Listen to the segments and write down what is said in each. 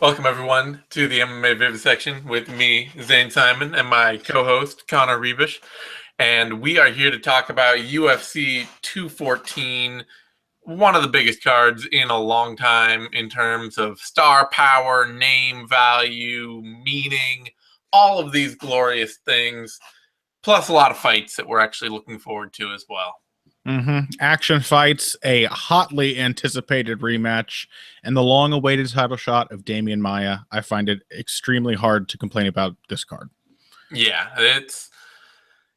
Welcome, everyone, to the MMA Vivisection with me, Zane Simon, and my co-host, Connor Rebish. And we are here to talk about UFC 214, one of the biggest cards in a long time in terms of star power, name value, meaning, all of these glorious things, plus a lot of fights that we're actually looking forward to as well. Action fights, a hotly anticipated rematch, and the long-awaited title shot of Demian Maia. I find it extremely hard to complain about this card. Yeah, it's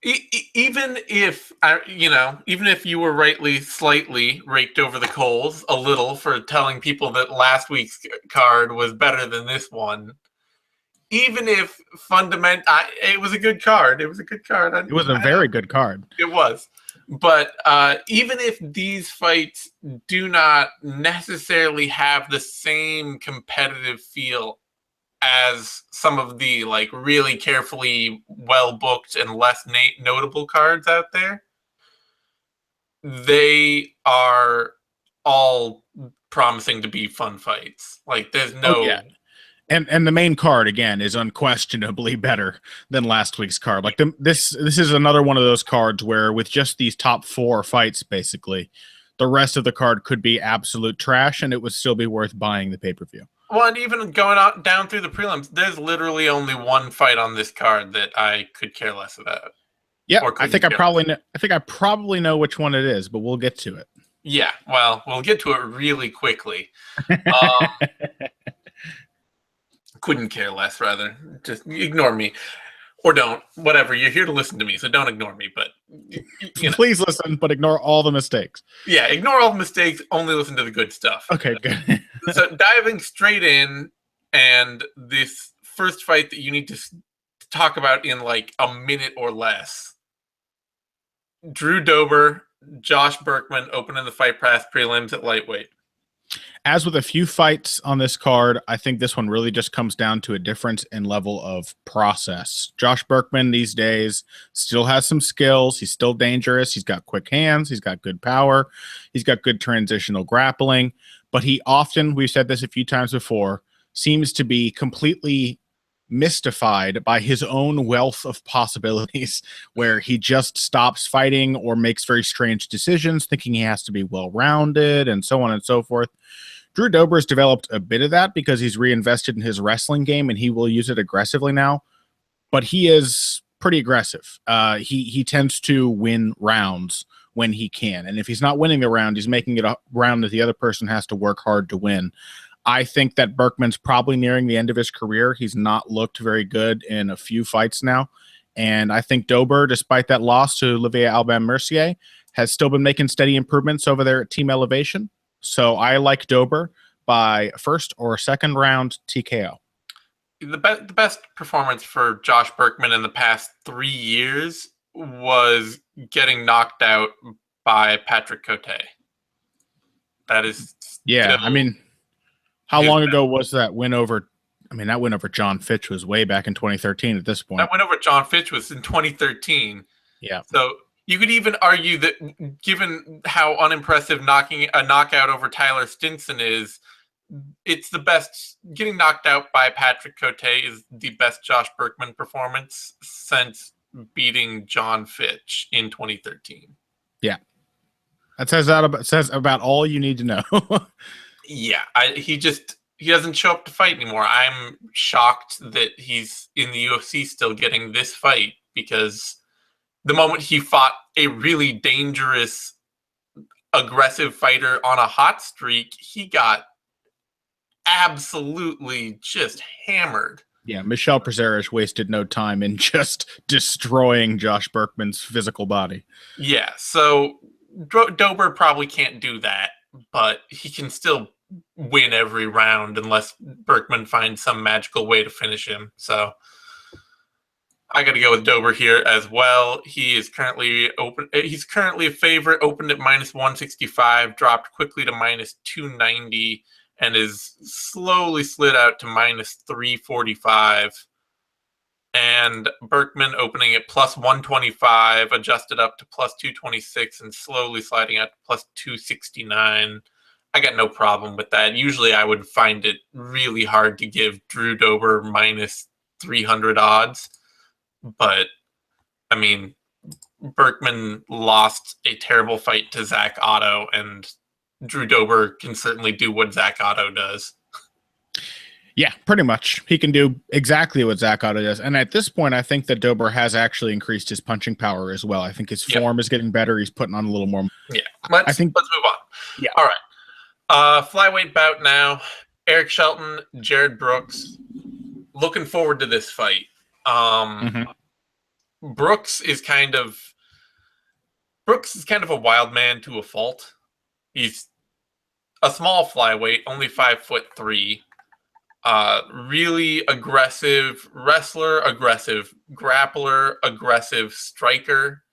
even if even if you were slightly raked over the coals a little for telling people that last week's card was better than this one. Even if it was a good card. It was a good card. It was a very good card. It was. But even if these fights do not necessarily have the same competitive feel as some of the really carefully well booked and less notable cards out there, they are all promising to be fun fights. There's no And the main card again is unquestionably better than last week's card. This is another one of those cards where with just these top 4 fights, basically, the rest of the card could be absolute trash, and it would still be worth buying the pay-per-view. Well, and even going down through the prelims, there's literally only one fight on this card that I could care less about. Yeah, I think I probably know which one it is, but we'll get to it. Yeah, well, we'll get to it really quickly. Couldn't care less, rather. Just ignore me. Or don't. Whatever. You're here to listen to me, so don't ignore me. But please listen, but ignore all the mistakes. Yeah, ignore all the mistakes. Only listen to the good stuff. Okay, good. So diving straight in, and this first fight that you need to talk about in a minute or less. Drew Dober, Josh Burkman opening the Fight Pass prelims at lightweight. As with a few fights on this card, I think this one really just comes down to a difference in level of process. Josh Burkman these days still has some skills. He's still dangerous. He's got quick hands. He's got good power. He's got good transitional grappling. But he often, we've said this a few times before, seems to be completely mystified by his own wealth of possibilities, where he just stops fighting or makes very strange decisions, thinking he has to be well-rounded and so on and so forth. Drew Dober has developed a bit of that because he's reinvested in his wrestling game and he will use it aggressively now, but he is pretty aggressive. He tends to win rounds when he can, and if he's not winning the round, he's making it a round that the other person has to work hard to win. I think that Burkman's probably nearing the end of his career. He's not looked very good in a few fights now. And I think Dober, despite that loss to Olivier Aubin-Mercier, has still been making steady improvements over there at Team Elevation. So I like Dober by first or second round TKO. The best performance for Josh Burkman in the past 3 years was getting knocked out by Patrick Cote. That is how long ago was that win over? That win over John Fitch was way back in 2013 at this point. That win over John Fitch was in 2013. Yeah. So you could even argue that given how unimpressive knocking a knockout over Tyler Stinson is, it's the best. Getting knocked out by Patrick Cote is the best Josh Burkman performance since beating John Fitch in 2013. Yeah. That says about all you need to know. Yeah, he doesn't show up to fight anymore. I'm shocked that he's in the UFC still getting this fight, because the moment he fought a really dangerous, aggressive fighter on a hot streak, he got absolutely just hammered. Yeah, Michel Prazeres wasted no time in just destroying Josh Burkman's physical body. Yeah, so Dober probably can't do that, but he can still win every round unless Burkman finds some magical way to finish him. So I got to go with Dober here as well. He is currently open. He's currently a favorite, opened at -165, dropped quickly to -290, and is slowly slid out to -345. And Burkman opening at +125, adjusted up to +226, and slowly sliding out to +269. I got no problem with that. Usually I would find it really hard to give Drew Dober minus 300 odds. But, I mean, Berkman lost a terrible fight to Zach Otto, and Drew Dober can certainly do what Zach Otto does. Yeah, pretty much. He can do exactly what Zach Otto does. And at this point, I think that Dober has actually increased his punching power as well. I think his form is getting better. He's putting on a little more. Yeah, let's move on. Yeah. All right. Flyweight bout now. Eric Shelton, Jared Brooks. Looking forward to this fight. Brooks is kind of a wild man to a fault. He's a small flyweight, only 5'3". Really aggressive wrestler, aggressive grappler, aggressive striker.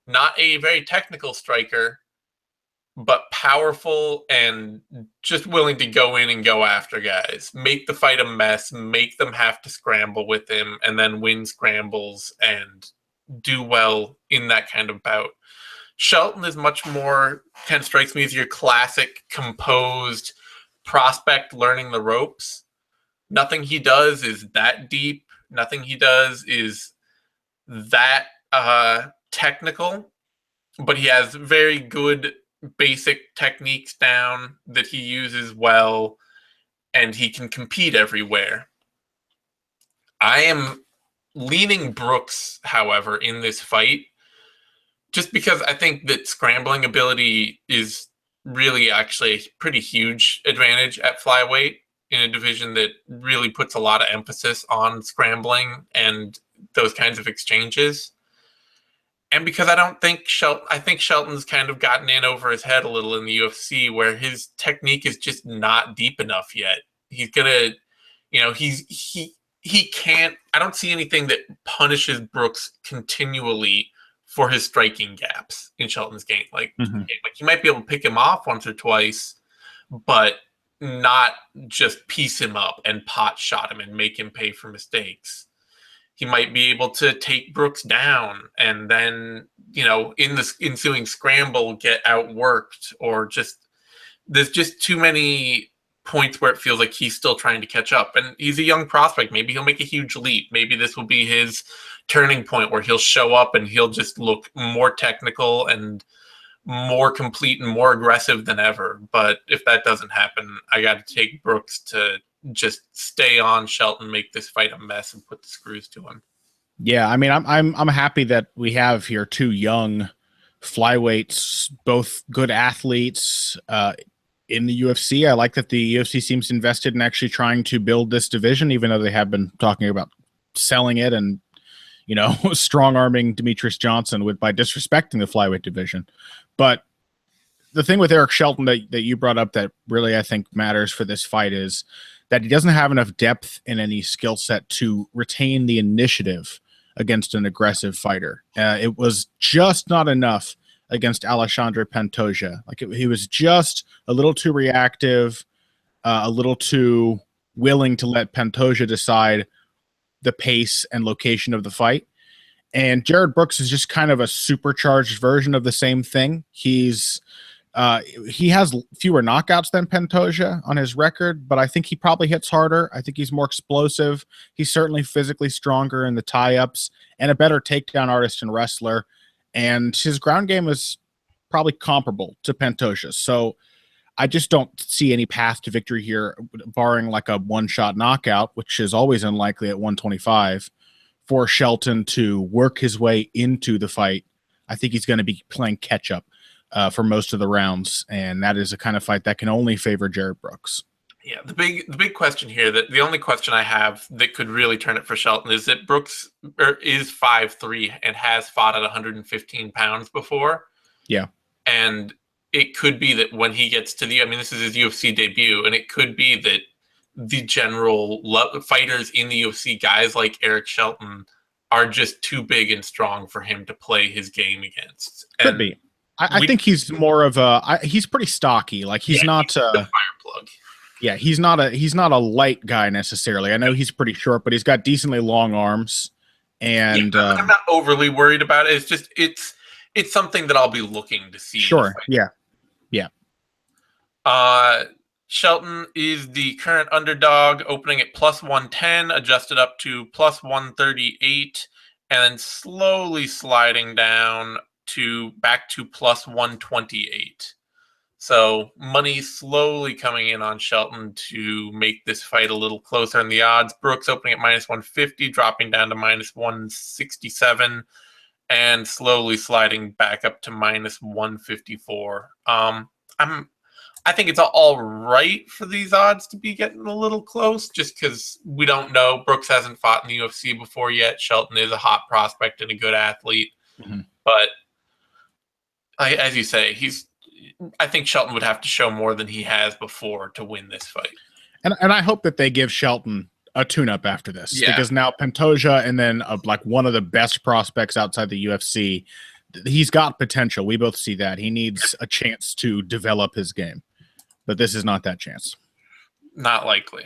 Not a very technical striker, but powerful and just willing to go in and go after guys. Make the fight a mess, make them have to scramble with him, and then win scrambles and do well in that kind of bout. Shelton is much more, kind of strikes me as your classic composed prospect learning the ropes. Nothing he does is that deep. Nothing he does is that technical, but he has very good basic techniques down that he uses well, and he can compete everywhere. I am leaning Brooks, however, in this fight, just because I think that scrambling ability is really actually a pretty huge advantage at flyweight in a division that really puts a lot of emphasis on scrambling and those kinds of exchanges. And because I think Shelton's kind of gotten in over his head a little in the UFC, where his technique is just not deep enough yet. He's gonna, he can't. I don't see anything that punishes Brooks continually for his striking gaps in Shelton's game. Like he might be able to pick him off once or twice, but not just piece him up and pot shot him and make him pay for mistakes. He might be able to take Brooks down and then, in the ensuing scramble, get outworked, or there's just too many points where it feels like he's still trying to catch up. And he's a young prospect. Maybe he'll make a huge leap. Maybe this will be his turning point where he'll show up and he'll just look more technical and more complete and more aggressive than ever. But if that doesn't happen, I got to take Brooks to just stay on Shelton, make this fight a mess, and put the screws to him. Yeah, I mean, I'm happy that we have here two young flyweights, both good athletes in the UFC. I like that the UFC seems invested in actually trying to build this division, even though they have been talking about selling it and strong-arming Demetrius Johnson by disrespecting the flyweight division. But the thing with Eric Shelton that you brought up that really I think matters for this fight is that he doesn't have enough depth in any skill set to retain the initiative against an aggressive fighter. It was just not enough against Alexandra Pantoja. He was just a little too reactive, a little too willing to let Pantoja decide the pace and location of the fight. And Jared Brooks is just kind of a supercharged version of the same thing. He has fewer knockouts than Pantoja on his record, but I think he probably hits harder. I think he's more explosive. He's certainly physically stronger in the tie-ups and a better takedown artist and wrestler. And his ground game is probably comparable to Pantoja's. So I just don't see any path to victory here, barring like a one-shot knockout, which is always unlikely at 125, for Shelton to work his way into the fight. I think he's going to be playing catch-up for most of the rounds, and that is a kind of fight that can only favor Jared Brooks. Yeah, the big question here, that the only question I have that could really turn it for Shelton is that Brooks is 5'3" and has fought at 115 pounds before. Yeah. And it could be that when he gets to this is his UFC debut, and it could be that the general fighters in the UFC, guys like Eric Shelton, are just too big and strong for him to play his game against. Could be. I think he's more of he's pretty stocky. Like he's not a fire plug. Yeah, he's not a light guy necessarily. I know he's pretty short, but he's got decently long arms. And I'm not overly worried about it. It's just it's something that I'll be looking to see. Sure. Yeah. Shelton is the current underdog, opening at plus 110, adjusted up to plus 138, and then slowly sliding down back to plus 128. So money slowly coming in on Shelton to make this fight a little closer in the odds. Brooks opening at minus 150, dropping down to minus 167, and slowly sliding back up to minus 154. I think it's all right for these odds to be getting a little close, just because we don't know. Brooks hasn't fought in the UFC before yet. Shelton is a hot prospect and a good athlete, but as you say, I think Shelton would have to show more than he has before to win this fight. And I hope that they give Shelton a tune-up after this, because now Pantoja and then like one of the best prospects outside the UFC, he's got potential. We both see that. He needs a chance to develop his game, but this is not that chance. Not likely.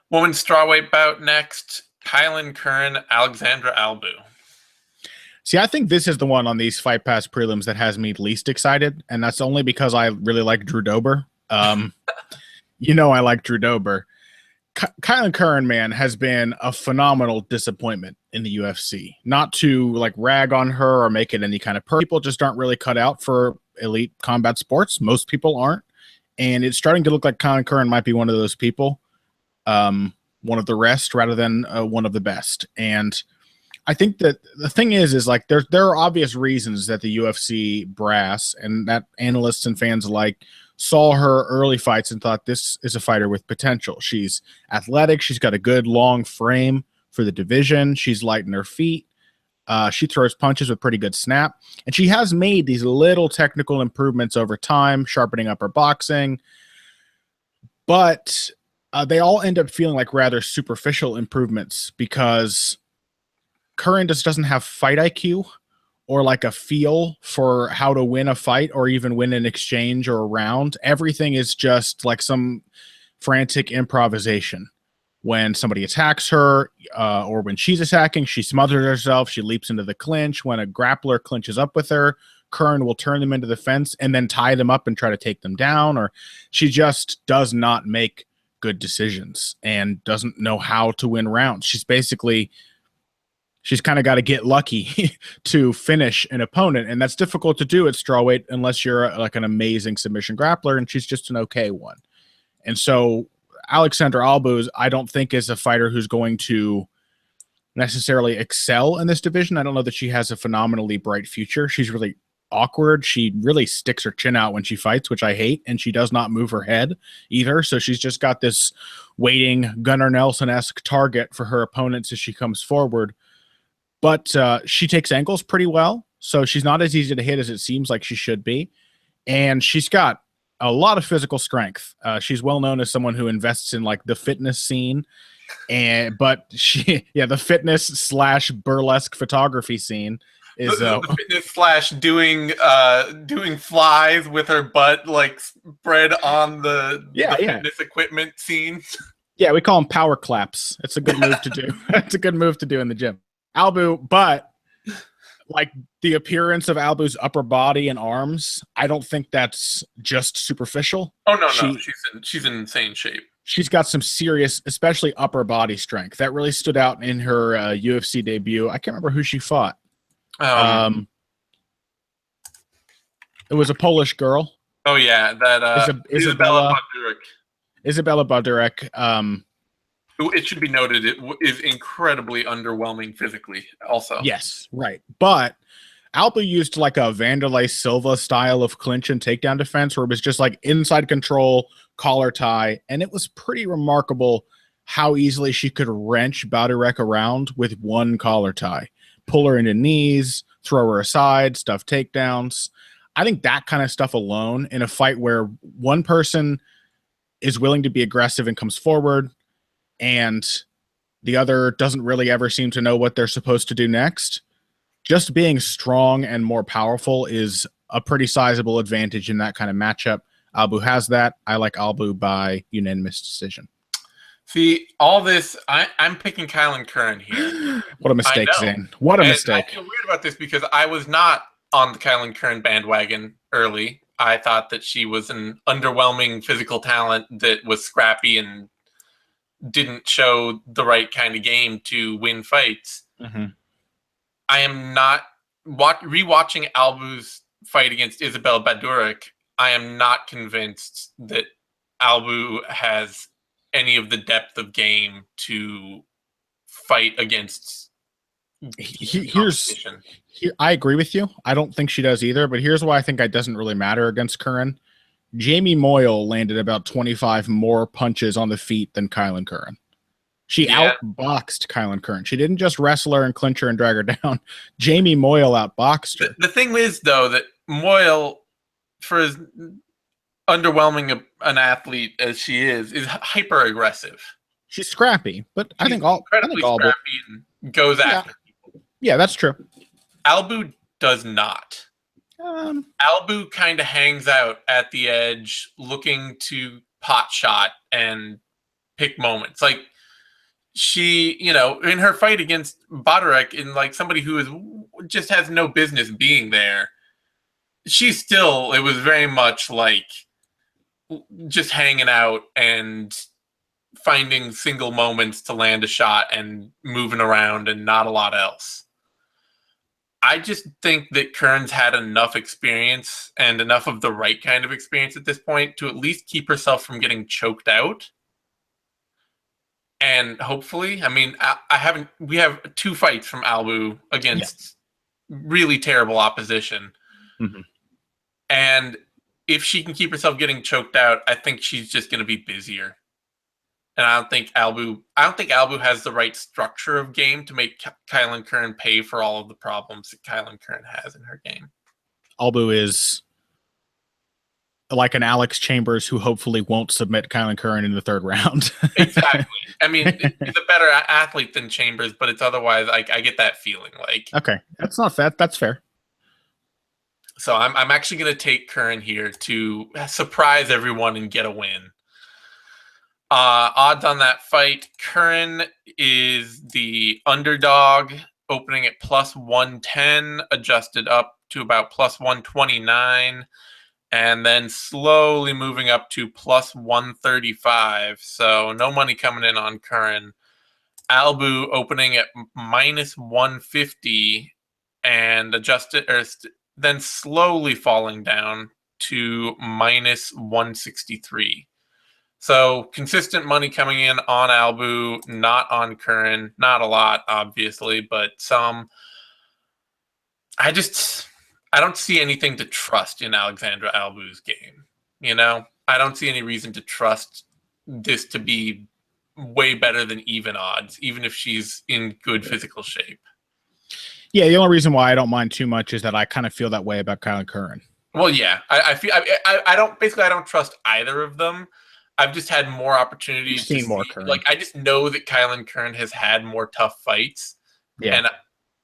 Women's strawweight bout next. Kailin, Curran, Alexandra, Albu. See, I think this is the one on these Fight Pass prelims that has me least excited, and that's only because I really like Drew Dober. I like Drew Dober. Kailin Curran, man, has been a phenomenal disappointment in the UFC. Not to like rag on her or make it any kind of people just aren't really cut out for elite combat sports. Most people aren't, and it's starting to look like Kailin Curran might be one of those people, one of the rest rather than one of the best. And I think that the thing is like there are obvious reasons that the UFC brass and that analysts and fans alike saw her early fights and thought this is a fighter with potential. She's athletic. She's got a good long frame for the division. She's light in her feet. She throws punches with pretty good snap. And she has made these little technical improvements over time, sharpening up her boxing. But they all end up feeling like rather superficial improvements because Curran just doesn't have fight IQ or like a feel for how to win a fight or even win an exchange or a round. Everything is just like some frantic improvisation. When somebody attacks her or when she's attacking, she smothers herself. She leaps into the clinch. When a grappler clinches up with her, Curran will turn them into the fence and then tie them up and try to take them down. Or she just does not make good decisions and doesn't know how to win rounds. She's kind of got to get lucky to finish an opponent, and that's difficult to do at strawweight unless you're like an amazing submission grappler, and she's just an okay one. And so Alexandra Albu, I don't think is a fighter who's going to necessarily excel in this division. I don't know that she has a phenomenally bright future. She's really awkward. She really sticks her chin out when she fights, which I hate, and she does not move her head either. So she's just got this waiting Gunnar Nelson-esque target for her opponents as she comes forward. But she takes angles pretty well, so she's not as easy to hit as it seems like she should be. And she's got a lot of physical strength. She's well known as someone who invests in like the fitness scene, but the fitness / burlesque photography scene is the fitness / doing flies with her butt like spread on the fitness equipment scene. Yeah, we call them power claps. It's a good move to do. It's a good move to do in the gym. Albu, but like the appearance of Albu's upper body and arms, I don't think that's just superficial. Oh no, she's in insane shape. She's got some serious, especially upper body strength. That really stood out in her UFC debut. I can't remember who she fought. It was a Polish girl. Oh yeah, that Isabella Badurek. It should be noted it is incredibly underwhelming physically also. Yes, right. But Albu used like a Vanderlei Silva style of clinch and takedown defense where it was just like inside control, collar tie, and it was pretty remarkable how easily she could wrench Badurek around with one collar tie. Pull her into knees, throw her aside, stuff takedowns. I think that kind of stuff alone in a fight where one person is willing to be aggressive and comes forward, and the other doesn't really ever seem to know what they're supposed to do next. Just being strong and more powerful is a pretty sizable advantage in that kind of matchup. Albu has that. I like Albu by unanimous decision. See, all this, I'm picking Kailin Curran here. What a mistake, Zane. What a mistake. I feel weird about this because I was not on the Kailin Curran bandwagon early. I thought that she was an underwhelming physical talent that was scrappy and didn't show the right kind of game to win fights. Mm-hmm. I am not rewatching Albu's fight against Isabel Badurek. I am not convinced that Albu has any of the depth of game to fight against competition. I agree with you. I don't think she does either, but here's why I think it doesn't really matter against Curran. Jamie Moyle landed about 25 more punches on the feet than Kailin Curran. She outboxed Kailin Curran. She didn't just wrestle her and clinch her and drag her down. Jamie Moyle outboxed her. The thing is, though, that Moyle, for as underwhelming an athlete as she is hyper aggressive. She's scrappy, but I think all scrappy and goes after people. Yeah, that's true. Albu does not. Albu kind of hangs out at the edge, looking to pot shot and pick moments. Like she, in her fight against Badurek, in like somebody who just has no business being there, it was very much like just hanging out and finding single moments to land a shot and moving around and not a lot else. I just think that Curran's had enough experience and enough of the right kind of experience at this point to at least keep herself from getting choked out. And hopefully, we have 2 fights from Albu against really terrible opposition. Mm-hmm. And if she can keep herself getting choked out, I think she's just going to be busier. And I don't think Albu has the right structure of game to make Kailin Curran pay for all of the problems that Kailin Curran has in her game. Albu is like an Alex Chambers who hopefully won't submit Kailin Curran in the 3rd round. Exactly. He's a better athlete than Chambers, but it's otherwise, I get that feeling. Okay, that's not that. That's fair. So I'm actually going to take Curran here to surprise everyone and get a win. Odds on that fight, Curran is the underdog, opening at plus 110, adjusted up to about plus 129, and then slowly moving up to plus 135. So no money coming in on Curran. Albu opening at minus 150 and then slowly falling down to minus 163. So consistent money coming in on Albu, not on Curran. Not a lot, obviously, but some. I don't see anything to trust in Alexandra Albu's game. I don't see any reason to trust this to be way better than even odds, even if she's in good physical shape. Yeah, the only reason why I don't mind too much is that I kind of feel that way about Kailin Curran. Well, yeah, I don't trust either of them. I've just had more opportunities. You've seen more Curran. I just know that Kailin Curran has had more tough fights. Yeah. And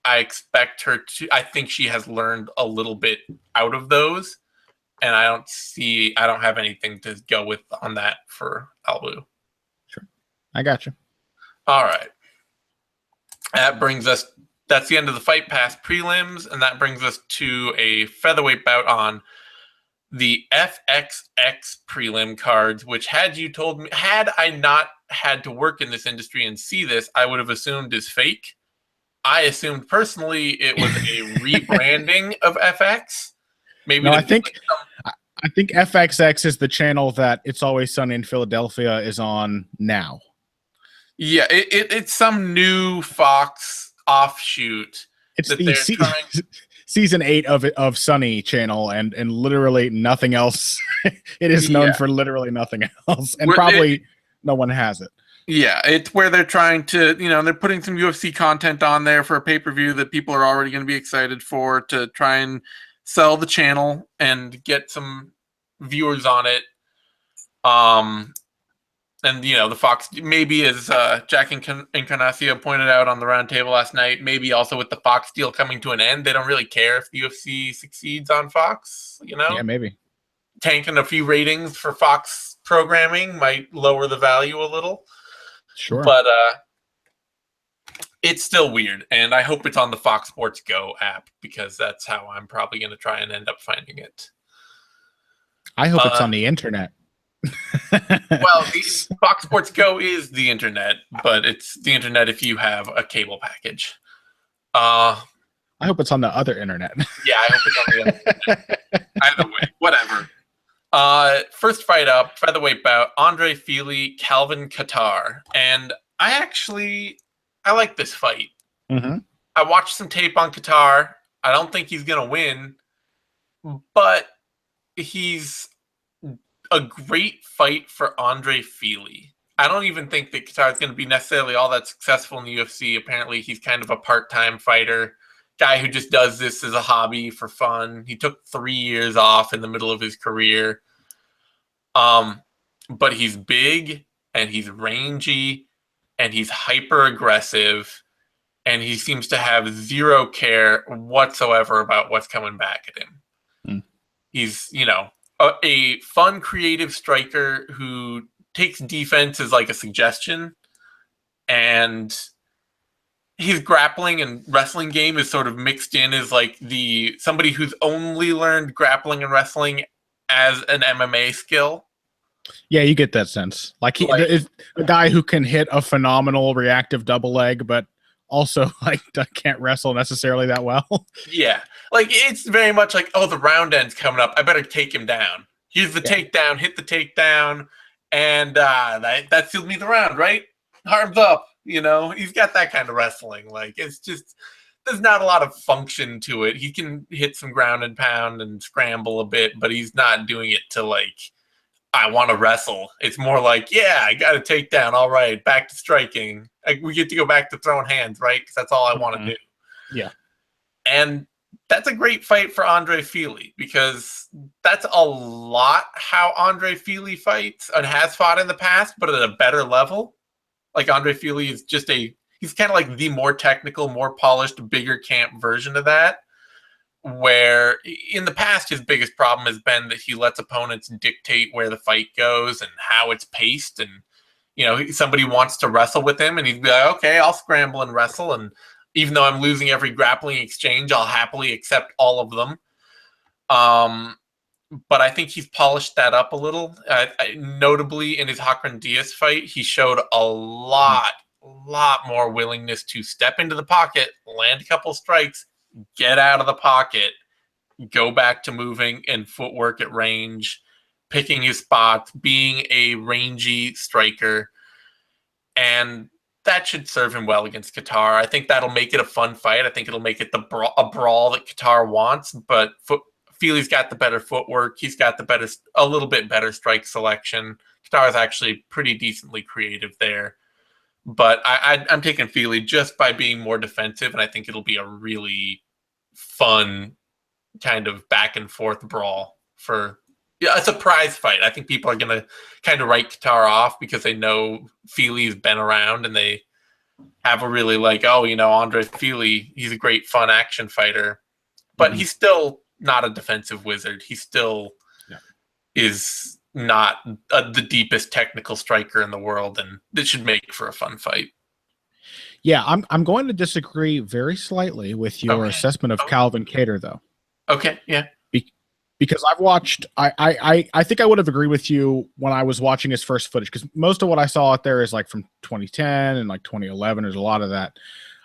I expect her to. I think she has learned a little bit out of those, and I don't have anything to go with on that for Albu. Sure, I got you. All right, that's the end of the Fight Pass prelims, and that brings us to a featherweight bout on the FXX prelim cards, which had I not had to work in this industry and see this, I would have assumed is fake. I assumed personally it was a rebranding of FX. Maybe I think FXX is the channel that It's Always Sunny in Philadelphia is on now. Yeah, it's some new Fox offshoot. It's the season 8 of Sunny channel, and literally nothing else. It is known for literally nothing else, and no one has it. Yeah, it's where they're trying to, they're putting some UFC content on there for a pay-per-view that people are already going to be excited for, to try and sell the channel and get some viewers on it. And, the Fox, maybe as Jack Encarnacio pointed out on the roundtable last night, maybe also with the Fox deal coming to an end, they don't really care if the UFC succeeds on Fox, Yeah, maybe. Tanking a few ratings for Fox programming might lower the value a little. Sure. But it's still weird, and I hope it's on the Fox Sports Go app, because that's how I'm probably going to try and end up finding it. I hope it's on the internet. Well, Fox Sports Go is the internet, but it's the internet if you have a cable package. I hope it's on the other internet. Yeah, I hope it's on the other internet. Either way, whatever. First fight up, featherweight bout, Andre Fili, Calvin Kattar. And I like this fight. Mm-hmm. I watched some tape on Kattar. I don't think he's going to win, but he's a great fight for Andre Fili. I don't even think that Kattar is going to be necessarily all that successful in the UFC. Apparently, he's kind of a part-time fighter, guy who just does this as a hobby for fun. He took 3 years off in the middle of his career. But he's big and he's rangy and he's hyper aggressive and he seems to have zero care whatsoever about what's coming back at him. Mm. He's, a fun, creative striker who takes defense as like a suggestion, and his grappling and wrestling game is sort of mixed in as like somebody who's only learned grappling and wrestling as an MMA skill. Yeah, you get that sense. Like he is a guy who can hit a phenomenal reactive double leg, but also like can't wrestle necessarily that well. Yeah, like it's very much like, oh, the round end's coming up, I better take him down. Here's the takedown, hit the takedown, and that sealed me the round, right? Arms up, he's got that kind of wrestling. Like it's just, there's not a lot of function to it. He can hit some ground and pound and scramble a bit, but he's not doing it to like, I want to wrestle. It's more like, yeah, I got a takedown. All right, back to striking. We get to go back to throwing hands, right? Because that's all I want to do. Yeah. And that's a great fight for Andre Fili, because that's a lot how Andre Fili fights and has fought in the past, but at a better level. Like Andre Fili is just he's kind of like the more technical, more polished, bigger camp version of that. Where in the past, his biggest problem has been that he lets opponents dictate where the fight goes and how it's paced. And, somebody wants to wrestle with him and he'd be like, okay, I'll scramble and wrestle. And even though I'm losing every grappling exchange, I'll happily accept all of them. But I think he's polished that up a little. Notably in his Hakran Diaz fight, he showed a lot more willingness to step into the pocket, land a couple strikes, get out of the pocket, go back to moving and footwork at range, picking his spots, being a rangy striker. And that should serve him well against Kattar. I think that'll make it a fun fight. I think it'll make it a brawl that Kattar wants, but Fili's got the better footwork. He's got a little bit better strike selection. Kattar's actually pretty decently creative there. But I'm taking Fili just by being more defensive, and I think it'll be a really fun kind of back and forth brawl for a surprise fight. I think people are going to kind of write Kattar off because they know Fili's been around and they have a really like, Andre Fili, he's a great fun action fighter, but he's still not a defensive wizard. He still is not the deepest technical striker in the world, and this should make for a fun fight. Yeah, I'm going to disagree very slightly with your assessment of Calvin Kattar, though. Okay, yeah. Because I've watched, I think I would have agreed with you when I was watching his first footage, because most of what I saw out there is like from 2010 and like 2011. There's a lot of that.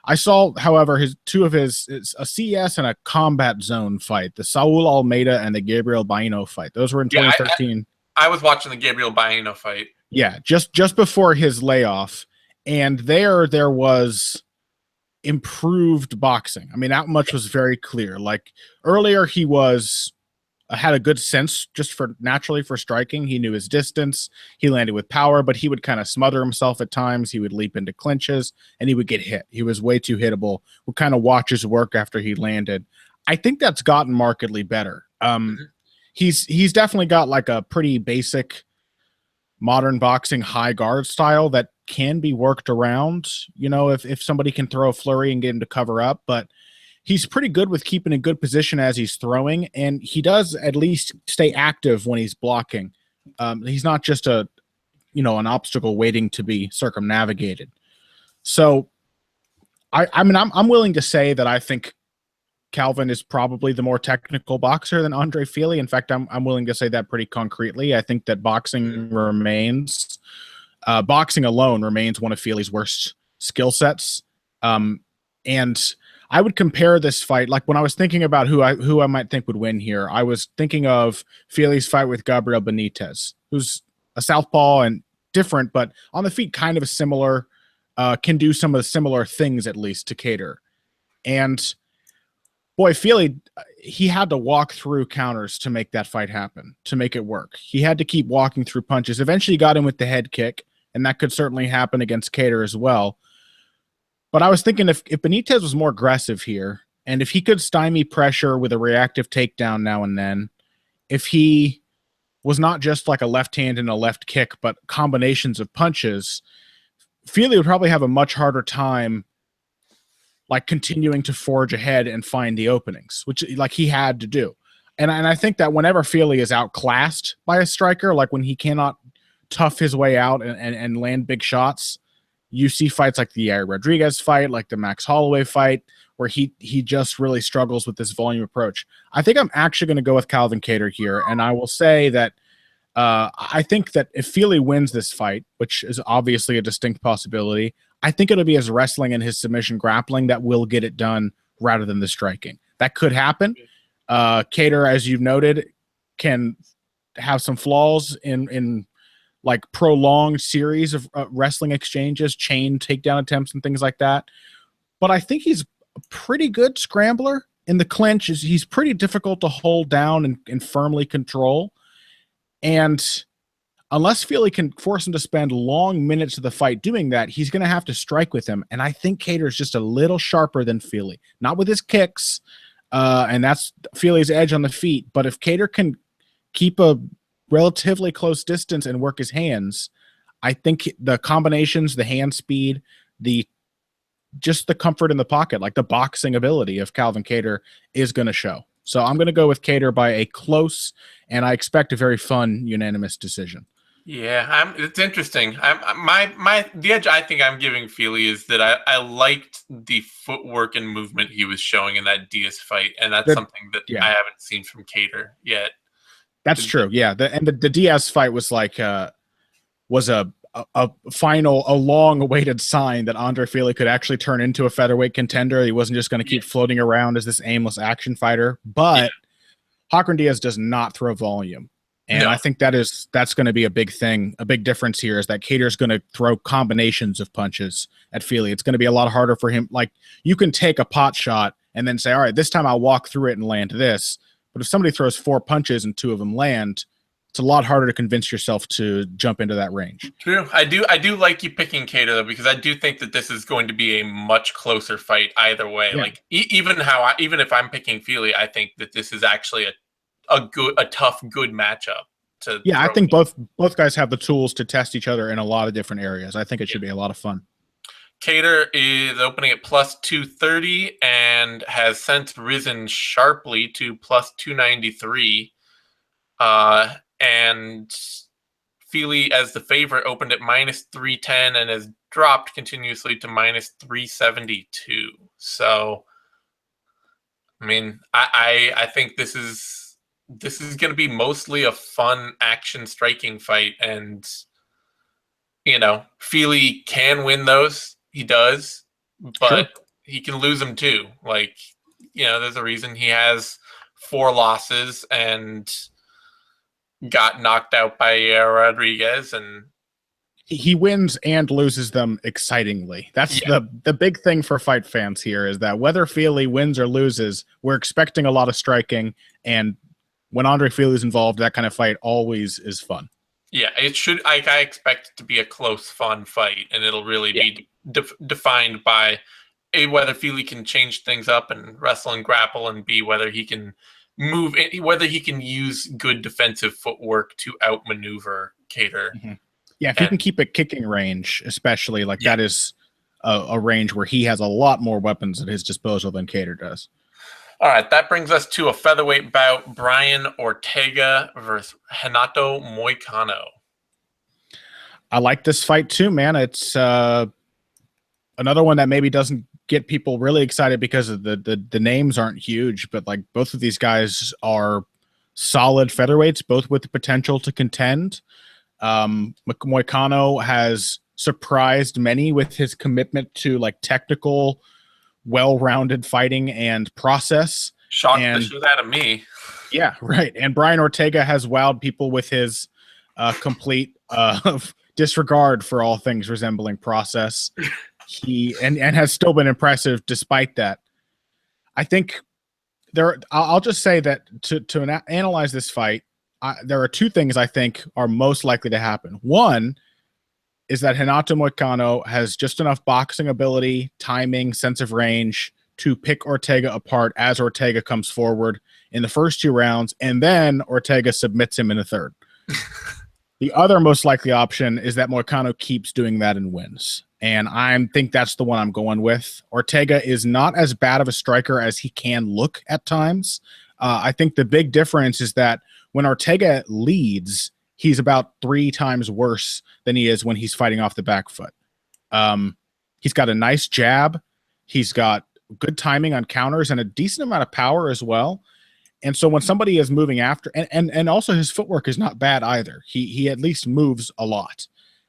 I saw, however, two of his a CS and a combat zone fight, the Saul Almeida and the Gabriel Baino fight. Those were in 2013. I was watching the Gabriel Baino fight. Yeah, just before his layoff. And there was improved boxing. I mean, that much was very clear. Like earlier, he had a good sense just naturally for striking. He knew his distance. He landed with power, but he would kind of smother himself at times. He would leap into clinches and he would get hit. He was way too hittable. Would kind of watch his work after he landed. I think that's gotten markedly better. He's definitely got like a pretty basic modern boxing high guard style that can be worked around, if somebody can throw a flurry and get him to cover up, but he's pretty good with keeping a good position as he's throwing, and he does at least stay active when he's blocking. He's not just an obstacle waiting to be circumnavigated. So I'm willing to say that I think Calvin is probably the more technical boxer than Andre Fili. In fact, I'm willing to say that pretty concretely. I think that boxing alone remains one of Fili's worst skill sets. And I would compare this fight, like when I was thinking about who I might think would win here, I was thinking of Fili's fight with Gabriel Benitez, who's a southpaw and different, but on the feet kind of a similar, can do some of the similar things at least to Kattar. And boy, Fili, he had to walk through counters to make that fight happen, to make it work. He had to keep walking through punches. Eventually got him with the head kick, and that could certainly happen against Kattar as well. But I was thinking if Benitez was more aggressive here, and if he could stymie pressure with a reactive takedown now and then, if he was not just like a left hand and a left kick, but combinations of punches, Fili would probably have a much harder time like continuing to forge ahead and find the openings, which like he had to do. And I think that whenever Fili is outclassed by a striker, like when he cannot tough his way out and land big shots, you see fights like the Yair Rodriguez fight, like the Max Holloway fight, where he just really struggles with this volume approach. I think I'm actually going to go with Calvin Kattar here, and I will say that I think that if Fili wins this fight, which is obviously a distinct possibility, I think it'll be his wrestling and his submission grappling that will get it done rather than the striking. That could happen. Kattar, as you've noted, can have some flaws in like prolonged series of wrestling exchanges, chain takedown attempts and things like that. But I think he's a pretty good scrambler in the clinch. He's pretty difficult to hold down and firmly control. And unless Fili can force him to spend long minutes of the fight doing that, he's going to have to strike with him. And I think Kattar is just a little sharper than Fili, not with his kicks. And that's Fili's edge on the feet. But if Kattar can keep a relatively close distance and work his hands, I think the combinations, the hand speed, just the comfort in the pocket, like the boxing ability of Calvin Kattar is going to show. So I'm going to go with Kattar by a close, and I expect a very fun unanimous decision. Yeah, it's interesting. The edge I think I'm giving Fili is that I liked the footwork and movement he was showing in that Diaz fight, and that's something that I haven't seen from Kattar yet. That's true. Yeah, the Diaz fight was like was a long-awaited sign that Andre Fili could actually turn into a featherweight contender. He wasn't just going to keep floating around as this aimless action fighter. But Hakran Diaz does not throw volume. And I think that's going to be a big thing, a big difference here is that Kattar's going to throw combinations of punches at Fili. It's going to be a lot harder for him. Like, you can take a pot shot and then say, all right, this time I'll walk through it and land this. But if somebody throws 4 punches and 2 of them land, it's a lot harder to convince yourself to jump into that range. True. I do like you picking Kattar, though, because I do think that this is going to be a much closer fight either way. Yeah. Like even if I'm picking Fili, I think that this is actually a tough, good matchup. I think both guys have the tools to test each other in a lot of different areas. I think it should be a lot of fun. Kattar is opening at plus 230 and has since risen sharply to plus 293. And Fili, as the favorite, opened at minus 310 and has dropped continuously to minus 372. So, I mean, I think this is going to be mostly a fun action striking fight, and Fili can win those. He does, but he can lose them too. Like, there's a reason he has 4 losses and got knocked out by Rodriguez, and he wins and loses them excitingly. That's the big thing for fight fans here, is that whether Fili wins or loses, we're expecting a lot of striking, and when Andre Fili is involved, that kind of fight always is fun. Yeah, it should. I expect it to be a close, fun fight, and it'll really be defined by A, whether Fili can change things up and wrestle and grapple, and B, whether he can move, whether he can use good defensive footwork to outmaneuver Kattar. Mm-hmm. Yeah, if he can keep a kicking range, especially, like that is a range where he has a lot more weapons at his disposal than Kattar does. All right, that brings us to a featherweight bout: Brian Ortega versus Renato Moicano. I like this fight too, man. It's another one that maybe doesn't get people really excited because of the names aren't huge, but like both of these guys are solid featherweights, both with the potential to contend. Moicano has surprised many with his commitment to like technical, well-rounded fighting and process. Shocked And the shit out of me. yeah, right. And Brian Ortega has wowed people with his complete disregard for all things resembling process. He and has still been impressive despite that. I think I'll just say that to analyze this fight, there are two things I think are most likely to happen. One is that Renato Moicano has just enough boxing ability, timing, sense of range to pick Ortega apart as Ortega comes forward in the first 2 rounds, and then Ortega submits him in the third. The other most likely option is that Moicano keeps doing that and wins. And I think that's the one I'm going with. Ortega is not as bad of a striker as he can look at times. I think the big difference is that when Ortega leads, he's about 3 times worse than he is when he's fighting off the back foot. He's got a nice jab. He's got good timing on counters and a decent amount of power as well. And so when somebody is moving after, and also his footwork is not bad either. He at least moves a lot.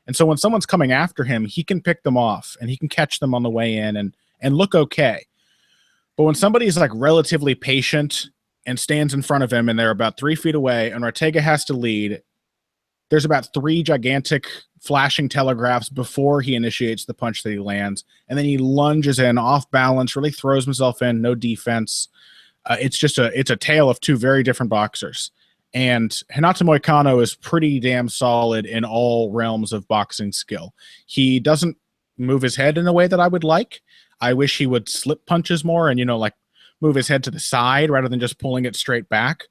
And so when someone's coming after him, he can pick them off and he can catch them on the way in and look okay. But when somebody is like relatively patient and stands in front of him and they're about 3 feet away and Ortega has to lead, there's about 3 gigantic flashing telegraphs before he initiates the punch that he lands. And then he lunges in off balance, really throws himself in, no defense. It's a tale of 2 very different boxers. And Renato Moicano is pretty damn solid in all realms of boxing skill. He doesn't move his head in a way that I would like. I wish he would slip punches more and, like move his head to the side rather than just pulling it straight back.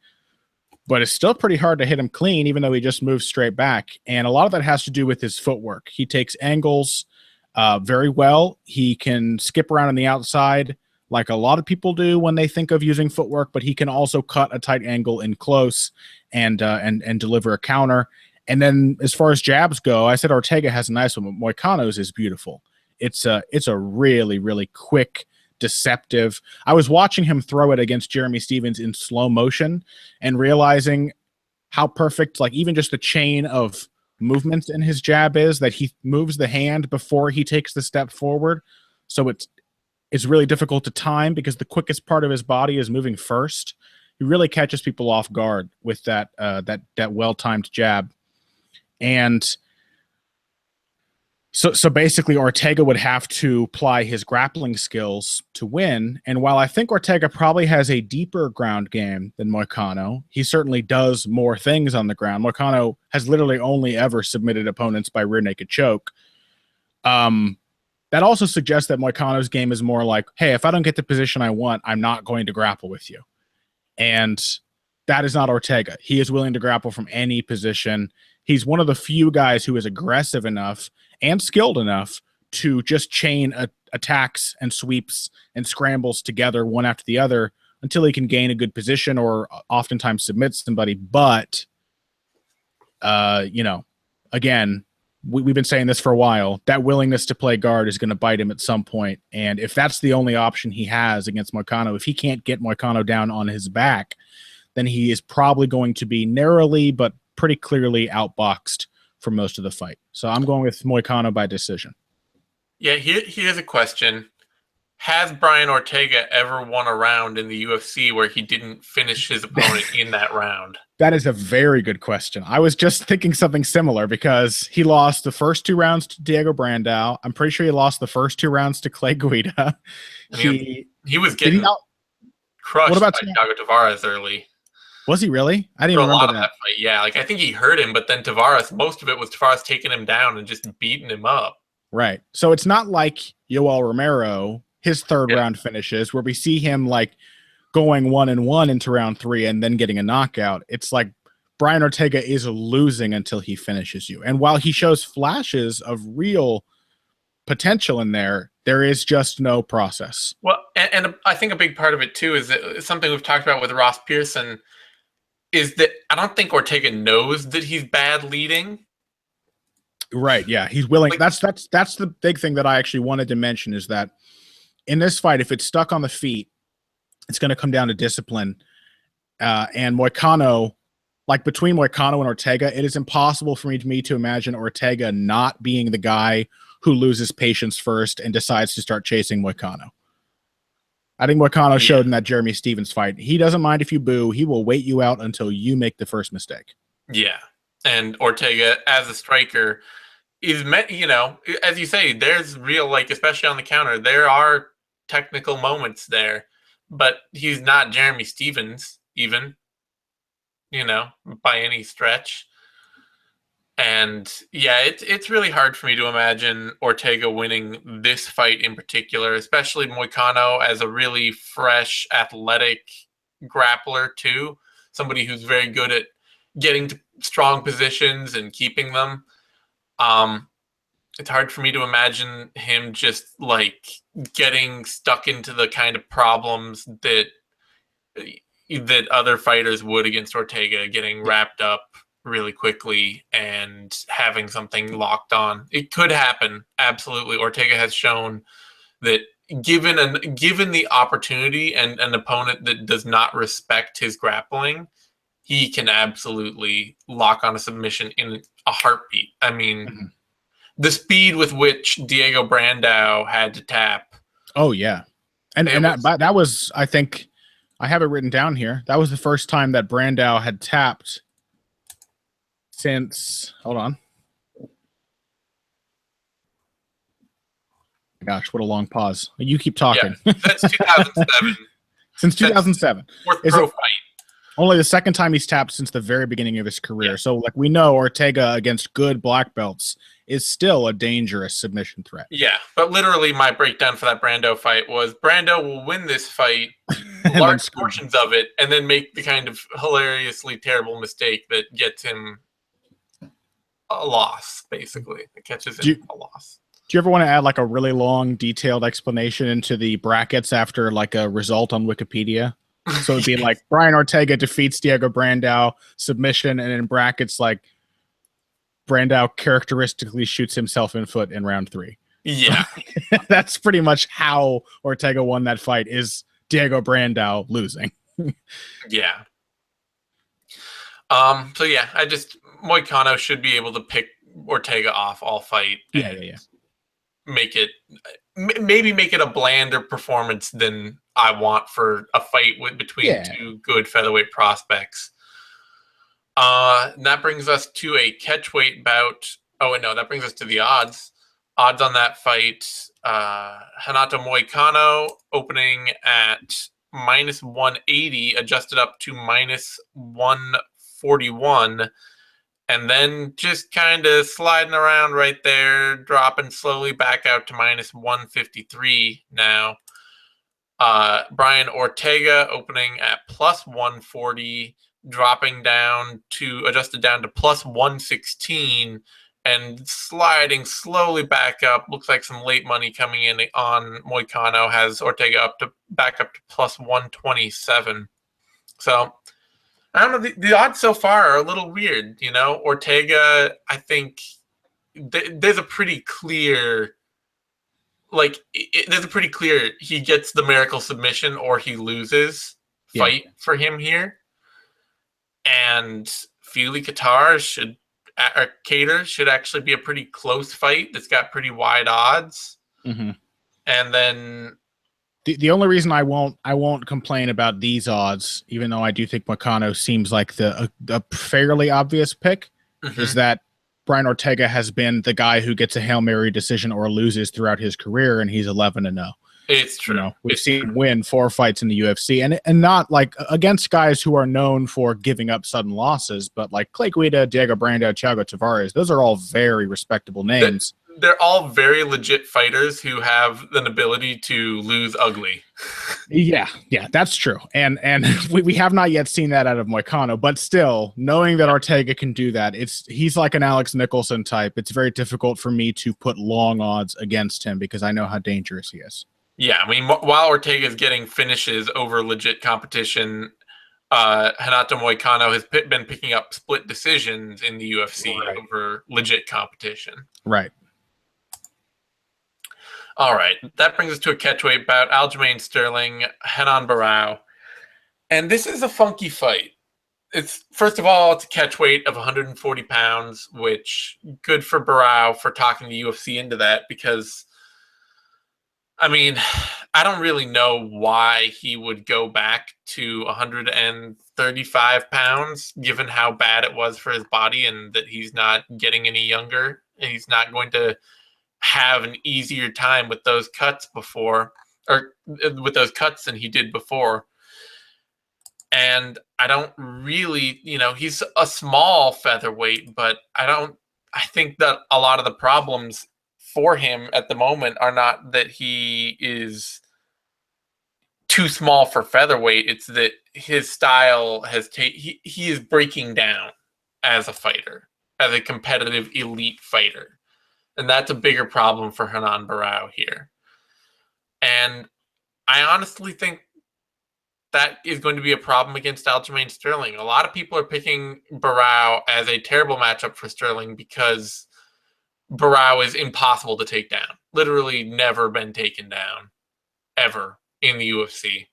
But it's still pretty hard to hit him clean, even though he just moves straight back. And a lot of that has to do with his footwork. He takes angles very well. He can skip around on the outside like a lot of people do when they think of using footwork, but he can also cut a tight angle in close and deliver a counter. And then as far as jabs go, I said Ortega has a nice one, but Moicano's is beautiful. It's a really, really quick, deceptive. I was watching him throw it against Jeremy Stephens in slow motion and realizing how perfect, like even just the chain of movements in his jab is, that he moves the hand before he takes the step forward. So it's really difficult to time because the quickest part of his body is moving first. He really catches people off guard with that well-timed jab. And so basically Ortega would have to apply his grappling skills to win. And while I think Ortega probably has a deeper ground game than Moicano, he certainly does more things on the ground. Moicano has literally only ever submitted opponents by rear naked choke. That also suggests that Moicano's game is more like, hey, if I don't get the position I want, I'm not going to grapple with you. And that is not Ortega. He is willing to grapple from any position. He's one of the few guys who is aggressive enough and skilled enough to just chain attacks and sweeps and scrambles together one after the other until he can gain a good position or oftentimes submit somebody. But, again, we've been saying this for a while. That willingness to play guard is going to bite him at some point. And if that's the only option he has against Moicano, if he can't get Moicano down on his back, then he is probably going to be narrowly but pretty clearly outboxed for most of the fight. So I'm going with Moicano by decision. Yeah, here's a question. Has Brian Ortega ever won a round in the UFC where he didn't finish his opponent in that round? That is a very good question. I was just thinking something similar because he lost the first 2 rounds to Diego Brandao. I'm pretty sure he lost the first 2 rounds to Clay Guida. He was getting crushed by Thiago Tavares early. Was he really? I didn't remember that fight. Yeah, I think he hurt him, but then Tavares, most of it was Tavares taking him down and just beating him up. Right. So it's not like Yoel Romero, his third round finishes, where we see him like going 1-1 into round 3 and then getting a knockout. It's like Brian Ortega is losing until he finishes you. And while he shows flashes of real potential in there, there is just no process. Well, and I think a big part of it too is that something we've talked about with Ross Pearson is that I don't think Ortega knows that he's bad leading. Right. Yeah. He's willing. That's the big thing that I actually wanted to mention is that in this fight, if it's stuck on the feet, it's going to come down to discipline. And Moicano, like between Moicano and Ortega, it is impossible for me to imagine Ortega not being the guy who loses patience first and decides to start chasing Moicano. I think Moicano showed in that Jeremy Stevens fight. He doesn't mind if you boo. He will wait you out until you make the first mistake. Yeah. And Ortega, as a striker, is meant, you know, as you say, there's real, like, especially on the counter, there are technical moments there, but he's not Jeremy Stevens, even, you know, by any stretch. And yeah, it's really hard for me to imagine Ortega winning this fight in particular, especially Moicano as a really fresh, athletic grappler too. Somebody who's very good at getting to strong positions and keeping them. It's hard for me to imagine him just like getting stuck into the kind of problems that other fighters would against Ortega, getting wrapped up really quickly and having something locked on. It could happen, absolutely. Ortega has shown that given the opportunity and an opponent that does not respect his grappling, he can absolutely lock on a submission in a heartbeat. I mean, the speed with which Diego Brandao had to tap. Oh yeah, and that was, I think, I have it written down here. That was the first time that Brandao had tapped since, hold on. Gosh, what a long pause. You keep talking. Yeah, that's 2007. Since 2007. Fourth pro fight. Only the second time he's tapped since the very beginning of his career. Yeah. So, like, we know Ortega against good black belts is still a dangerous submission threat. Yeah, but literally my breakdown for that Brando fight was Brando will win this fight, large portions of it, and then make the kind of hilariously terrible mistake that gets him a loss, basically. It catches him a loss. Do you ever want to add like a really long, detailed explanation into the brackets after like a result on Wikipedia? So it'd be like Brian Ortega defeats Diego Brandao, submission, and in brackets like Brandao characteristically shoots himself in foot in round 3. Yeah. That's pretty much how Ortega won that fight, is Diego Brandao losing. Yeah. So yeah, Moicano should be able to pick Ortega off all fight. Yeah. Maybe make it a blander performance than I want for a fight between two good featherweight prospects. That brings us to a catchweight bout. Oh, no, that brings us to the odds. Odds on that fight. Renato Moicano opening at -180, adjusted up to -141. And then just kind of sliding around right there, dropping slowly back out to -153 now. Brian Ortega opening at +140, dropping down to, adjusted down to +116, and sliding slowly back up. Looks like some late money coming in on Moicano has Ortega back up to +127. So I don't know. The odds so far are a little weird, you know. Ortega, I think there's a pretty clear, there's a pretty clear he gets the miracle submission or he loses fight for him here. And Fili Kattar should actually be a pretty close fight that's got pretty wide odds. Mm-hmm. And then the only reason I won't complain about these odds, even though I do think Moicano seems like a fairly obvious pick, is that Brian Ortega has been the guy who gets a Hail Mary decision or loses throughout his career, and he's 11-0. It's true. You know, we've seen him win 4 fights in the UFC, and not like against guys who are known for giving up sudden losses, but like Clay Guida, Diego Brandao, Thiago Tavares. Those are all very respectable names. They're all very legit fighters who have an ability to lose ugly. Yeah, that's true. And we have not yet seen that out of Moicano, but still, knowing that Ortega can do that, he's like an Alex Nicholson type. It's very difficult for me to put long odds against him because I know how dangerous he is. Yeah, I mean, while Ortega is getting finishes over legit competition, Renato Moicano has been picking up split decisions in the UFC over legit competition. Right. All right, that brings us to a catchweight bout: Aljamain Sterling, Renan Barao, and this is a funky fight. It's first of all, it's a catchweight of 140 pounds, which good for Barao for talking the UFC into that because, I mean, I don't really know why he would go back to 135 pounds, given how bad it was for his body and that he's not getting any younger and he's not going to have an easier time with those cuts before, or with those cuts than he did before. And I don't really, he's a small featherweight, but I think that a lot of the problems for him at the moment are not that he is too small for featherweight. It's that his style he is breaking down as a fighter, as a competitive elite fighter. And that's a bigger problem for Renan Barao here. And I honestly think that is going to be a problem against Aljamain Sterling. A lot of people are picking Barao as a terrible matchup for Sterling because Barao is impossible to take down. Literally never been taken down, ever, in the UFC.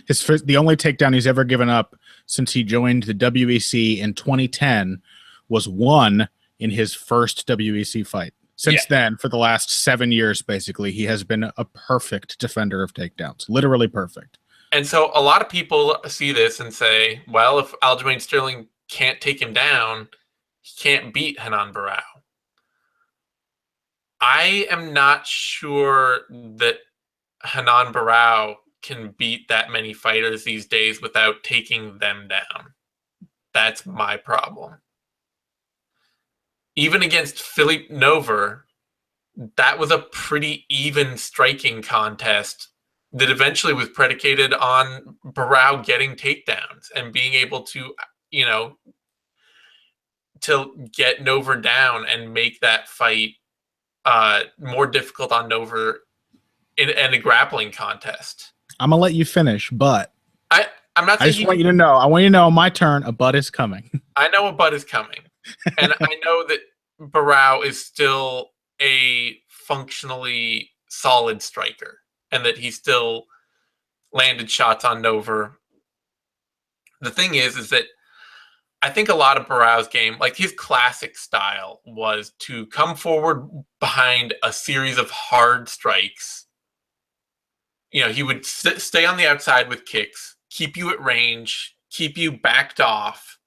The only takedown he's ever given up since he joined the WEC in 2010 was one in his first WEC fight. Since then, for the last 7 years, basically, he has been a perfect defender of takedowns. Literally perfect. And so a lot of people see this and say, well, if Aljamain Sterling can't take him down, he can't beat Renan Barao. I am not sure that Renan Barao can beat that many fighters these days without taking them down. That's my problem. Even against Philippe Nover, that was a pretty even striking contest that eventually was predicated on Barao getting takedowns and being able to, to get Nover down and make that fight more difficult on Nover in a grappling contest. I'm gonna let you finish, but I'm not. I just want you to know. I want you to know my turn. A butt is coming. I know a butt is coming, and I know that Barao is still a functionally solid striker, and that he still landed shots on Nover. The thing is that I think a lot of Barao's game, like his classic style, was to come forward behind a series of hard strikes. He would stay on the outside with kicks, keep you at range, keep you backed off,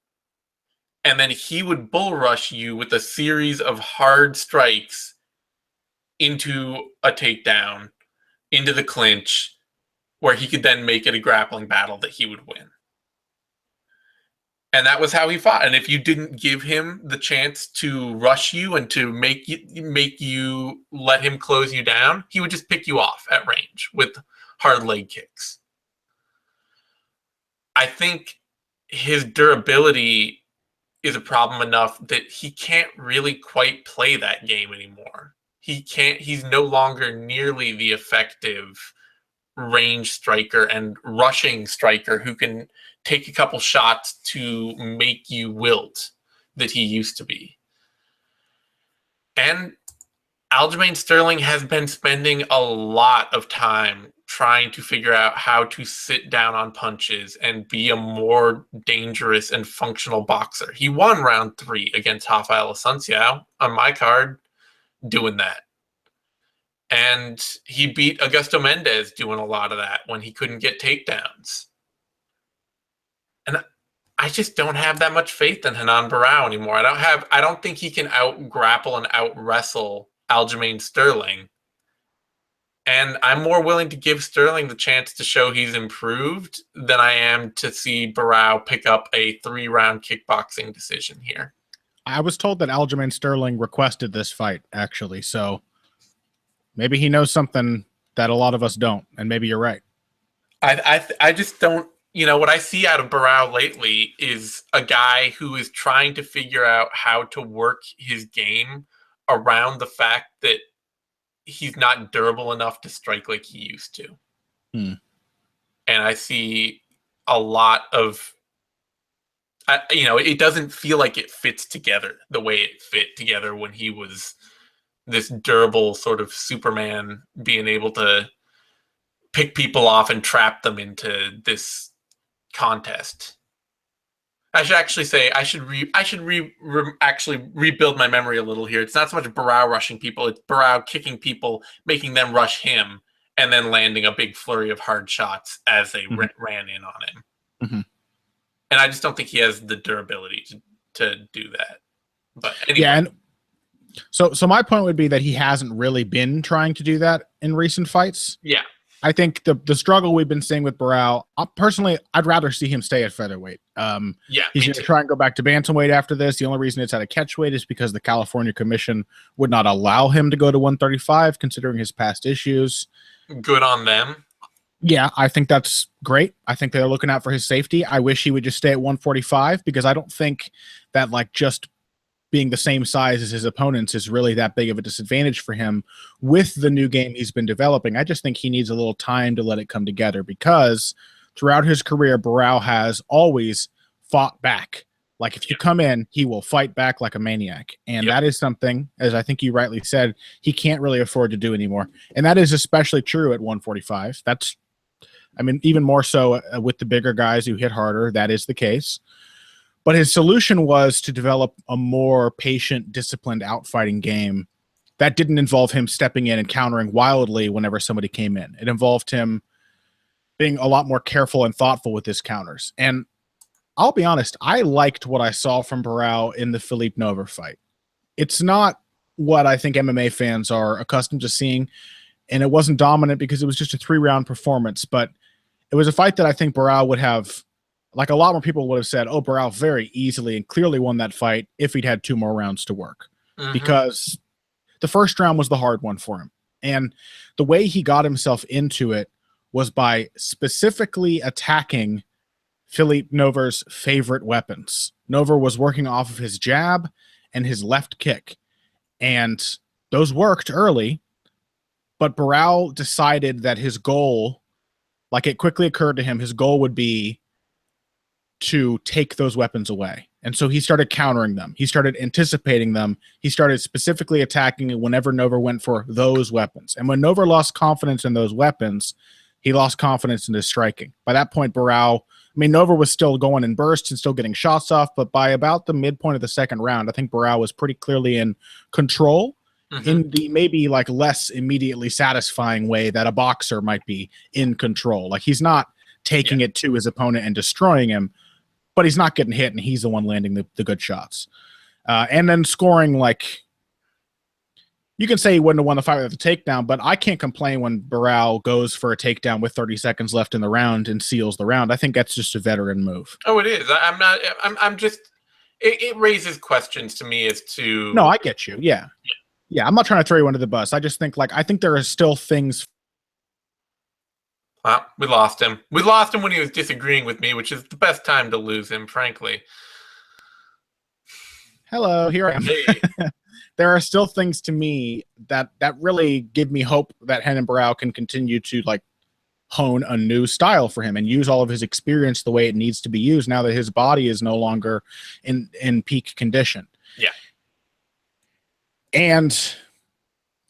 and then he would bull rush you with a series of hard strikes into a takedown, into the clinch, where he could then make it a grappling battle that he would win. And that was how he fought. And if you didn't give him the chance to rush you and to make you let him close you down, he would just pick you off at range with hard leg kicks. I think his durability is a problem enough that he can't really quite play that game anymore. He's no longer nearly the effective range striker and rushing striker who can take a couple shots to make you wilt that he used to be. And Aljamain Sterling has been spending a lot of time trying to figure out how to sit down on punches and be a more dangerous and functional boxer. He won round 3 against Rafael Asunciao on my card doing that. And he beat Augusto Mendez doing a lot of that when he couldn't get takedowns. And I just don't have that much faith in Renan Barao anymore. I don't think he can out grapple and out wrestle Aljamain Sterling. And I'm more willing to give Sterling the chance to show he's improved than I am to see Barao pick up a 3-round kickboxing decision here. I was told that Aljamain Sterling requested this fight, actually, so maybe he knows something that a lot of us don't, and maybe you're right. I just don't. What I see out of Barao lately is a guy who is trying to figure out how to work his game around the fact that he's not durable enough to strike like he used to. And I see a lot of, it doesn't feel like it fits together the way it fit together when he was this durable sort of Superman being able to pick people off and trap them into this contest. I should actually say actually rebuild my memory a little here. It's not so much Barao rushing people; it's Barao kicking people, making them rush him, and then landing a big flurry of hard shots as they ran in on him. Mm-hmm. And I just don't think he has the durability to do that. But anyway. Yeah, and so my point would be that he hasn't really been trying to do that in recent fights. Yeah. I think the struggle we've been seeing with Barao, personally, I'd rather see him stay at featherweight. He's going to try and go back to bantamweight after this. The only reason it's at a catchweight is because the California Commission would not allow him to go to 135, considering his past issues. Good on them. Yeah, I think that's great. I think they're looking out for his safety. I wish he would just stay at 145 because I don't think that just being the same size as his opponents is really that big of a disadvantage for him with the new game he's been developing. I just think he needs a little time to let it come together because throughout his career, Barao has always fought back. Like if you come in, he will fight back like a maniac. And that is something, as I think you rightly said, he can't really afford to do anymore. And that is especially true at 145. Even more so with the bigger guys who hit harder, that is the case. But his solution was to develop a more patient, disciplined outfighting game that didn't involve him stepping in and countering wildly whenever somebody came in. It involved him being a lot more careful and thoughtful with his counters. And I'll be honest, I liked what I saw from Barao in the Philippe Nover fight. It's not what I think MMA fans are accustomed to seeing, and it wasn't dominant because it was just a 3-round performance, but it was a fight that I think Barao would have, a lot more people would have said, oh, Barao very easily and clearly won that fight if he'd had 2 more rounds to work. Because the first round was the hard one for him. And the way he got himself into it was by specifically attacking Philippe Nover's favorite weapons. Nover was working off of his jab and his left kick. And those worked early, but Barao decided that his goal, it quickly occurred to him, his goal would be to take those weapons away. And so he started countering them. He started anticipating them. He started specifically attacking whenever Nover went for those weapons. And when Nover lost confidence in those weapons, he lost confidence in his striking. By that point, Barao, Nover was still going in bursts and still getting shots off, but by about the midpoint of the second round, I think Barao was pretty clearly in control in the maybe less immediately satisfying way that a boxer might be in control. He's not taking it to his opponent and destroying him, but he's not getting hit, and he's the one landing the good shots. And then scoring, you can say he wouldn't have won the fight with a takedown, but I can't complain when Barao goes for a takedown with 30 seconds left in the round and seals the round. I think that's just a veteran move. Oh, it is. I'm just, it raises questions to me as to. No, I get you. Yeah. Yeah, I'm not trying to throw you under the bus. I just think, I think there are still things. Well, we lost him. We lost him when he was disagreeing with me, which is the best time to lose him, frankly. Hello, here I am. Hey. There are still things to me that really give me hope that Renan Barao can continue to hone a new style for him and use all of his experience the way it needs to be used now that his body is no longer in peak condition. Yeah. And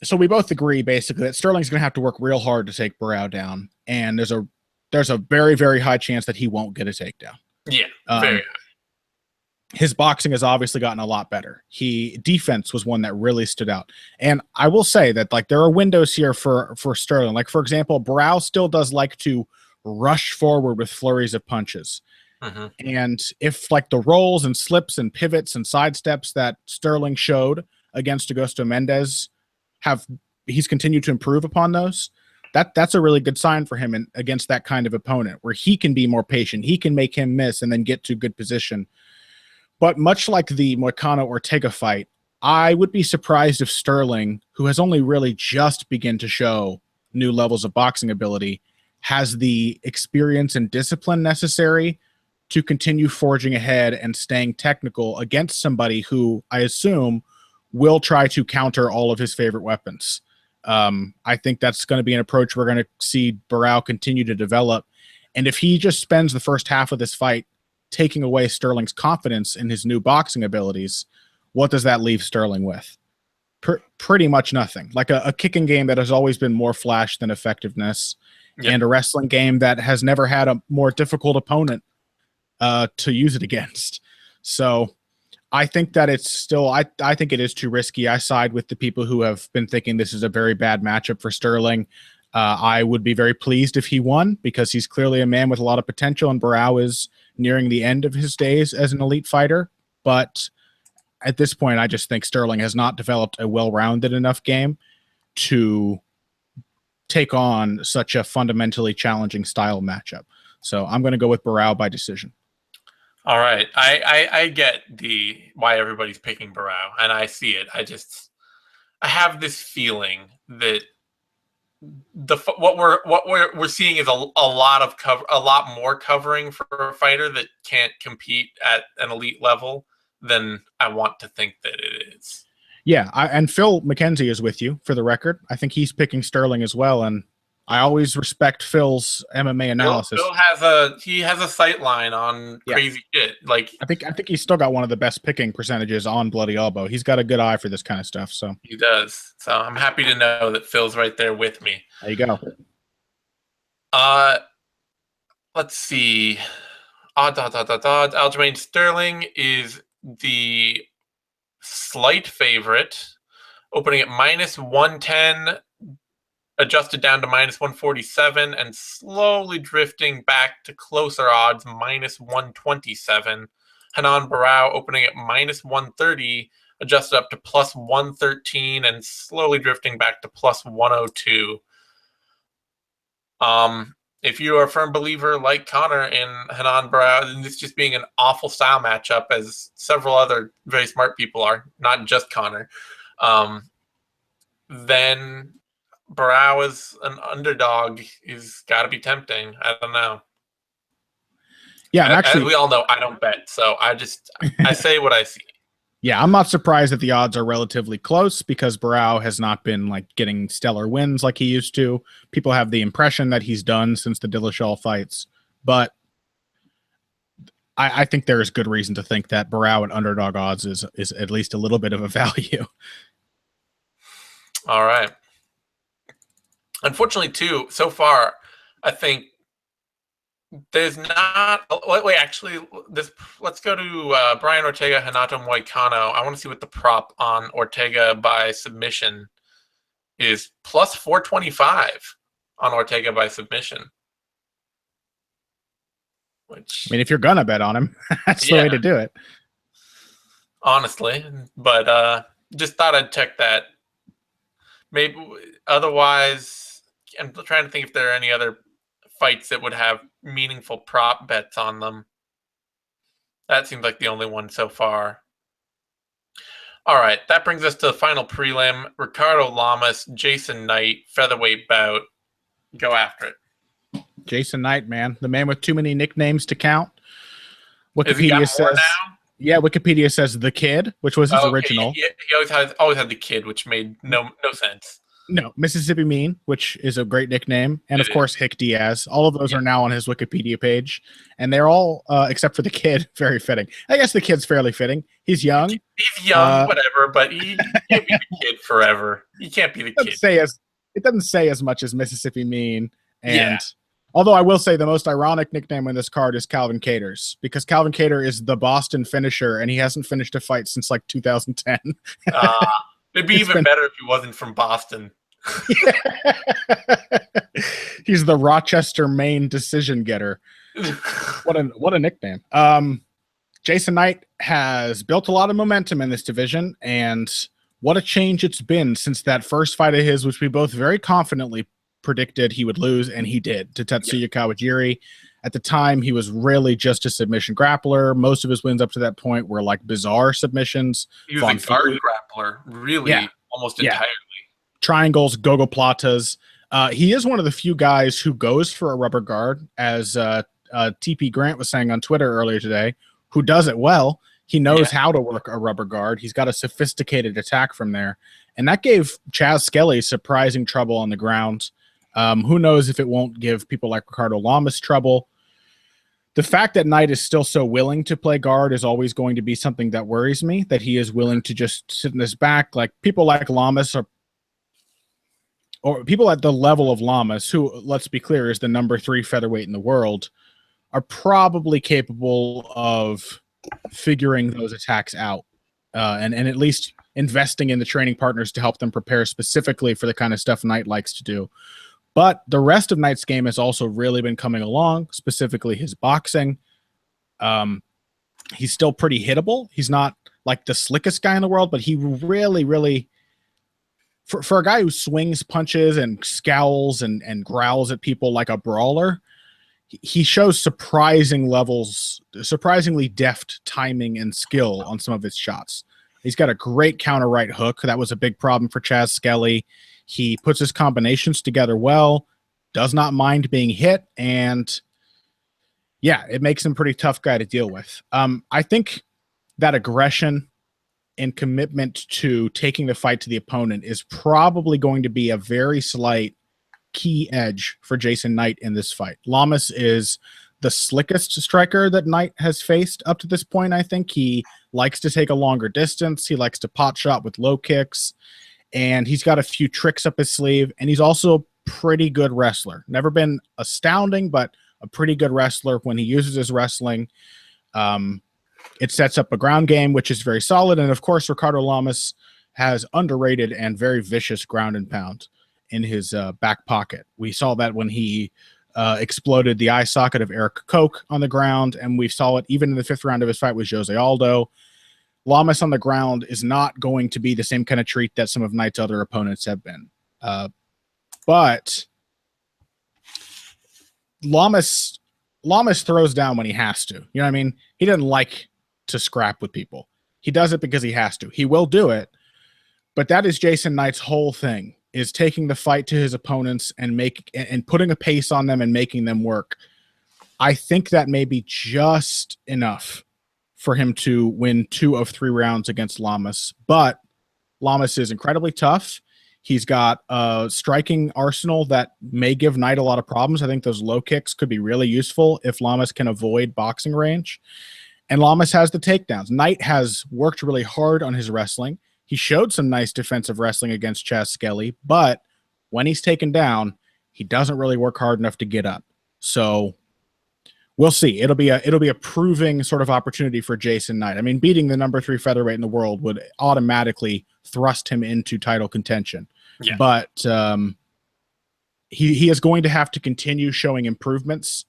so we both agree basically that Sterling's going to have to work real hard to take Barao down, and there's a very, very high chance that he won't get a takedown. Yeah, very high. His boxing has obviously gotten a lot better. Defense was one that really stood out. And I will say that there are windows here for Sterling. For example, Barao still does like to rush forward with flurries of punches. And if the rolls and slips and pivots and sidesteps that Sterling showed against Augusto Mendes he's continued to improve upon those, that's a really good sign for him against that kind of opponent where he can be more patient. He can make him miss and then get to good position. But much like the Moicano Ortega fight, I would be surprised if Sterling, who has only really just begun to show new levels of boxing ability, has the experience and discipline necessary to continue forging ahead and staying technical against somebody who I assume will try to counter all of his favorite weapons. I think that's going to be an approach we're going to see Barao continue to develop. And if he just spends the first half of this fight taking away Sterling's confidence in his new boxing abilities, what does that leave Sterling with? pretty much nothing. Like a kicking game that has always been more flash than effectiveness, and a wrestling game that has never had a more difficult opponent to use it against. So I think that it's still, I think it is too risky. I side with the people who have been thinking this is a very bad matchup for Sterling. I would be very pleased if he won, because he's clearly a man with a lot of potential, and Barao is nearing the end of his days as an elite fighter. But at this point, I just think Sterling has not developed a well-rounded enough game to take on such a fundamentally challenging style matchup. So I'm going to go with Barao by decision. All right. I get why everybody's picking Barao, and I see it. I have this feeling that what we're seeing is a lot more covering for a fighter that can't compete at an elite level than I want to think that it is. Yeah, and Phil McKenzie is with you, for the record. I think he's picking Sterling as well, and I always respect Phil's MMA analysis. Phil has a sight line on crazy shit. Like I think he's still got one of the best picking percentages on Bloody Elbow. He's got a good eye for this kind of stuff. So he does. So I'm happy to know that Phil's right there with me. There you go. Let's see. Aljamain Sterling is the slight favorite, opening at -110. Adjusted down to -147 and slowly drifting back to closer odds, -127. Renan Barao opening at -130, adjusted up to +113 and slowly drifting back to +102. If you are a firm believer like Connor in Renan Barao, and this just being an awful style matchup, as several other very smart people are, not just Connor, then Barao as an underdog is got to be tempting. I don't know. Yeah, actually, as we all know, I don't bet, so I say what I see. Yeah, I'm not surprised that the odds are relatively close, because Barao has not been like getting stellar wins like he used to. People have the impression that he's done since the Dillashaw fights, but I think there is good reason to think that Barao at underdog odds is at least a little bit of a value. All right. Unfortunately, too, so far, I think there's not. Wait, actually, let's go to Brian Ortega, Renato Moicano. I want to see what the prop on Ortega by submission is. +425 on Ortega by submission. Which, I mean, if you're gonna bet on him, that's the way to do it. Honestly, but just thought I'd check that. Maybe otherwise, I'm trying to think if there are any other fights that would have meaningful prop bets on them. That seems like the only one so far. All right, that brings us to the final prelim. Ricardo Lamas, Jason Knight, featherweight bout. Go after it. Jason Knight, man. The man with too many nicknames to count. Wikipedia says now? Yeah, Wikipedia says the Kid, which was his original. He always had the Kid, which made no sense. No, Mississippi Mean, which is a great nickname, and of course Hick Diaz. All of those are now on his Wikipedia page, and they're all, except for the Kid, very fitting. I guess the Kid's fairly fitting. He's young. He's young, whatever, but he can't be the Kid forever. He can't be the Kid. It doesn't say as much as Mississippi Mean, and although I will say the most ironic nickname on this card is Calvin Caters, because Calvin Cater is the Boston finisher, and he hasn't finished a fight since like 2010. It'd be even better if he wasn't from Boston. He's the Rochester, Maine decision getter. What a nickname. Jason Knight has built a lot of momentum in this division, and what a change it's been since that first fight of his, which we both very confidently predicted he would lose, and he did, to Tetsuya Kawajiri. At the time, he was really just a submission grappler. Most of his wins up to that point were like bizarre submissions. He was a guard grappler, really, almost entirely. Triangles, gogoplatas. He is one of the few guys who goes for a rubber guard, as TP Grant was saying on Twitter earlier today, who does it well. He knows how to work a rubber guard. He's got a sophisticated attack from there. And that gave Chaz Skelly surprising trouble on the ground. Who knows if it won't give people like Ricardo Lamas trouble. The fact that Knight is still so willing to play guard is always going to be something that worries me, that he is willing to just sit in his back. Like people like Lamas or people at the level of Lamas, who, let's be clear, is the number 3 featherweight in the world, are probably capable of figuring those attacks out and at least investing in the training partners to help them prepare specifically for the kind of stuff Knight likes to do. But the rest of Knight's game has also really been coming along, specifically his boxing. He's still pretty hittable. He's not like the slickest guy in the world, but he really, really, for a guy who swings punches and scowls and growls at people like a brawler, he shows surprisingly deft timing and skill on some of his shots. He's got a great counter right hook. That was a big problem for Chaz Skelly. He puts his combinations together well, does not mind being hit, and yeah, it makes him a pretty tough guy to deal with. I think that aggression and commitment to taking the fight to the opponent is probably going to be a very slight key edge for Jason Knight in this fight. Lamas is the slickest striker that Knight has faced up to this point. I think he likes to take a longer distance. He likes to pot shot with low kicks, and he's got a few tricks up his sleeve, and he's also a pretty good wrestler. Never been astounding, but a pretty good wrestler when he uses his wrestling. It sets up a ground game, which is very solid. And of course, Ricardo Lamas has underrated and very vicious ground and pound in his back pocket. We saw that when he exploded the eye socket of Eric Koch on the ground, and we saw it even in the 5th round of his fight with Jose Aldo. Lamas on the ground is not going to be the same kind of treat that some of Knight's other opponents have been. But Lamas throws down when he has to. You know what I mean? He doesn't like to scrap with people. He does it because he has to. He will do it, but that is Jason Knight's whole thing, is taking the fight to his opponents and putting a pace on them and making them work. I think that may be just enough for him to win 2 of 3 rounds against Lamas. But Lamas is incredibly tough. He's got a striking arsenal that may give Knight a lot of problems. I think those low kicks could be really useful if Lamas can avoid boxing range. And Lamas has the takedowns. Knight has worked really hard on his wrestling. He showed some nice defensive wrestling against Chaz Skelly, but when he's taken down, he doesn't really work hard enough to get up. So we'll see. It'll be a proving sort of opportunity for Jason Knight. I mean, beating the number 3 featherweight in the world would automatically thrust him into title contention. Yeah. But he is going to have to continue showing improvements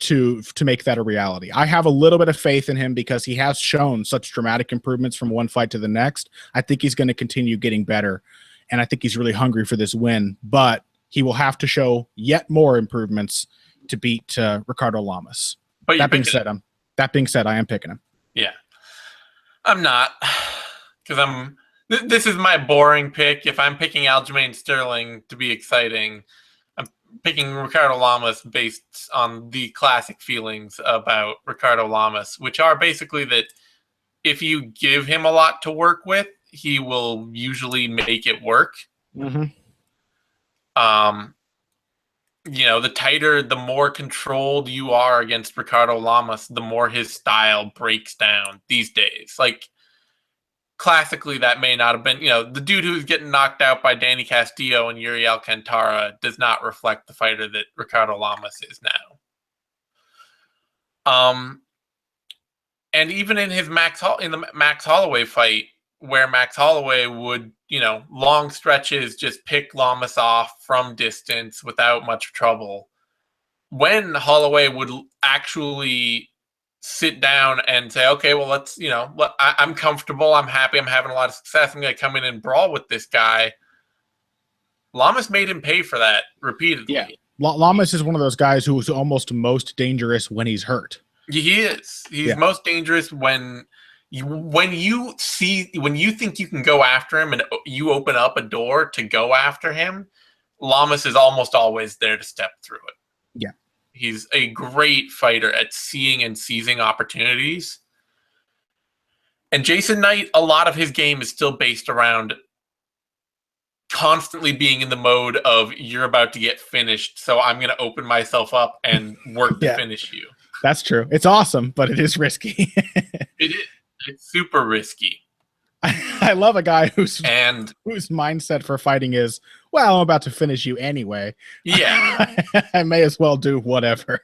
to make that a reality. I have a little bit of faith in him because he has shown such dramatic improvements from one fight to the next. I think he's going to continue getting better, and I think he's really hungry for this win, but he will have to show yet more improvements to beat Ricardo Lamas. But that being said, I am picking him. Yeah. I'm not, because this is my boring pick. If I'm picking Aljamain Sterling to be exciting, I'm picking Ricardo Lamas based on the classic feelings about Ricardo Lamas, which are basically that if you give him a lot to work with, he will usually make it work. Mm-hmm. The tighter, the more controlled you are against Ricardo Lamas, the more his style breaks down these days. Like, classically, that may not have been, the dude who's getting knocked out by Danny Castillo and Yuri Alcantara does not reflect the fighter that Ricardo Lamas is now. And even in his the Max Holloway fight, where Max Holloway would, long stretches just pick Lamas off from distance without much trouble, when Holloway would actually sit down and say, okay, well, let's, I'm comfortable, I'm happy, I'm having a lot of success, I'm going to come in and brawl with this guy. Lamas made him pay for that repeatedly. Yeah. Lamas is one of those guys who is almost most dangerous when he's hurt. He is. He's most dangerous when you think you can go after him and you open up a door to go after him. Lamas is almost always there to step through it. Yeah. He's a great fighter at seeing and seizing opportunities. And Jason Knight, a lot of his game is still based around constantly being in the mode of you're about to get finished, so I'm going to open myself up and work to finish you. That's true. It's awesome, but it is risky. It is. It's super risky. I love a guy whose mindset for fighting is, well, I'm about to finish you anyway. Yeah. I may as well do whatever.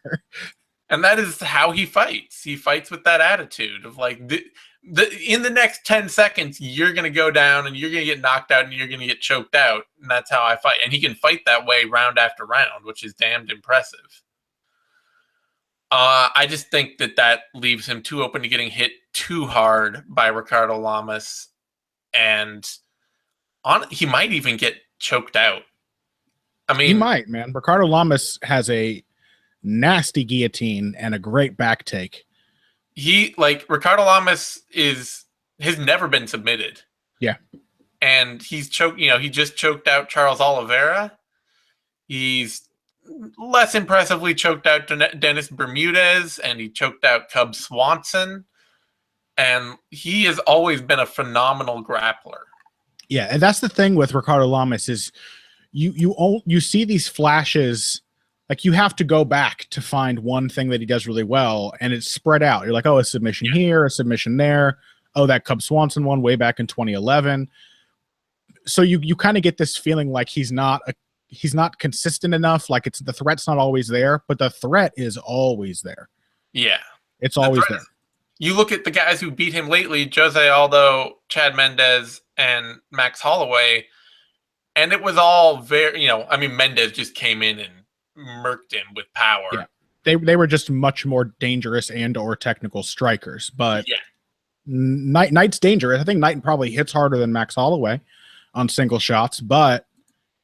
And that is how he fights. He fights with that attitude of like, in the next 10 seconds, you're going to go down and you're going to get knocked out and you're going to get choked out. And that's how I fight. And he can fight that way round after round, which is damned impressive. I just think that leaves him too open to getting hit too hard by Ricardo Lamas. And he might even get choked out. I mean, he might, man. Ricardo Lamas has a nasty guillotine and a great back take. Ricardo Lamas has never been submitted. Yeah. And he's choked, he just choked out Charles Oliveira. He's less impressively choked out Dennis Bermudez, and he choked out Cub Swanson. And he has always been a phenomenal grappler. Yeah, and that's the thing with Ricardo Lamas is you see these flashes. Like, you have to go back to find one thing that he does really well, and it's spread out. You're like, oh, a submission here, a submission there. Oh, that Cub Swanson one way back in 2011. So you kind of get this feeling like he's not consistent enough. Like, the threat's not always there, but the threat is always there. Yeah, it's always there. You look at the guys who beat him lately: Jose Aldo, Chad Mendez, and Max Holloway, and it was all very, Mendez just came in and murked him with power. Yeah. They were just much more dangerous and or technical strikers, but Knight's dangerous. I think Knight probably hits harder than Max Holloway on single shots, but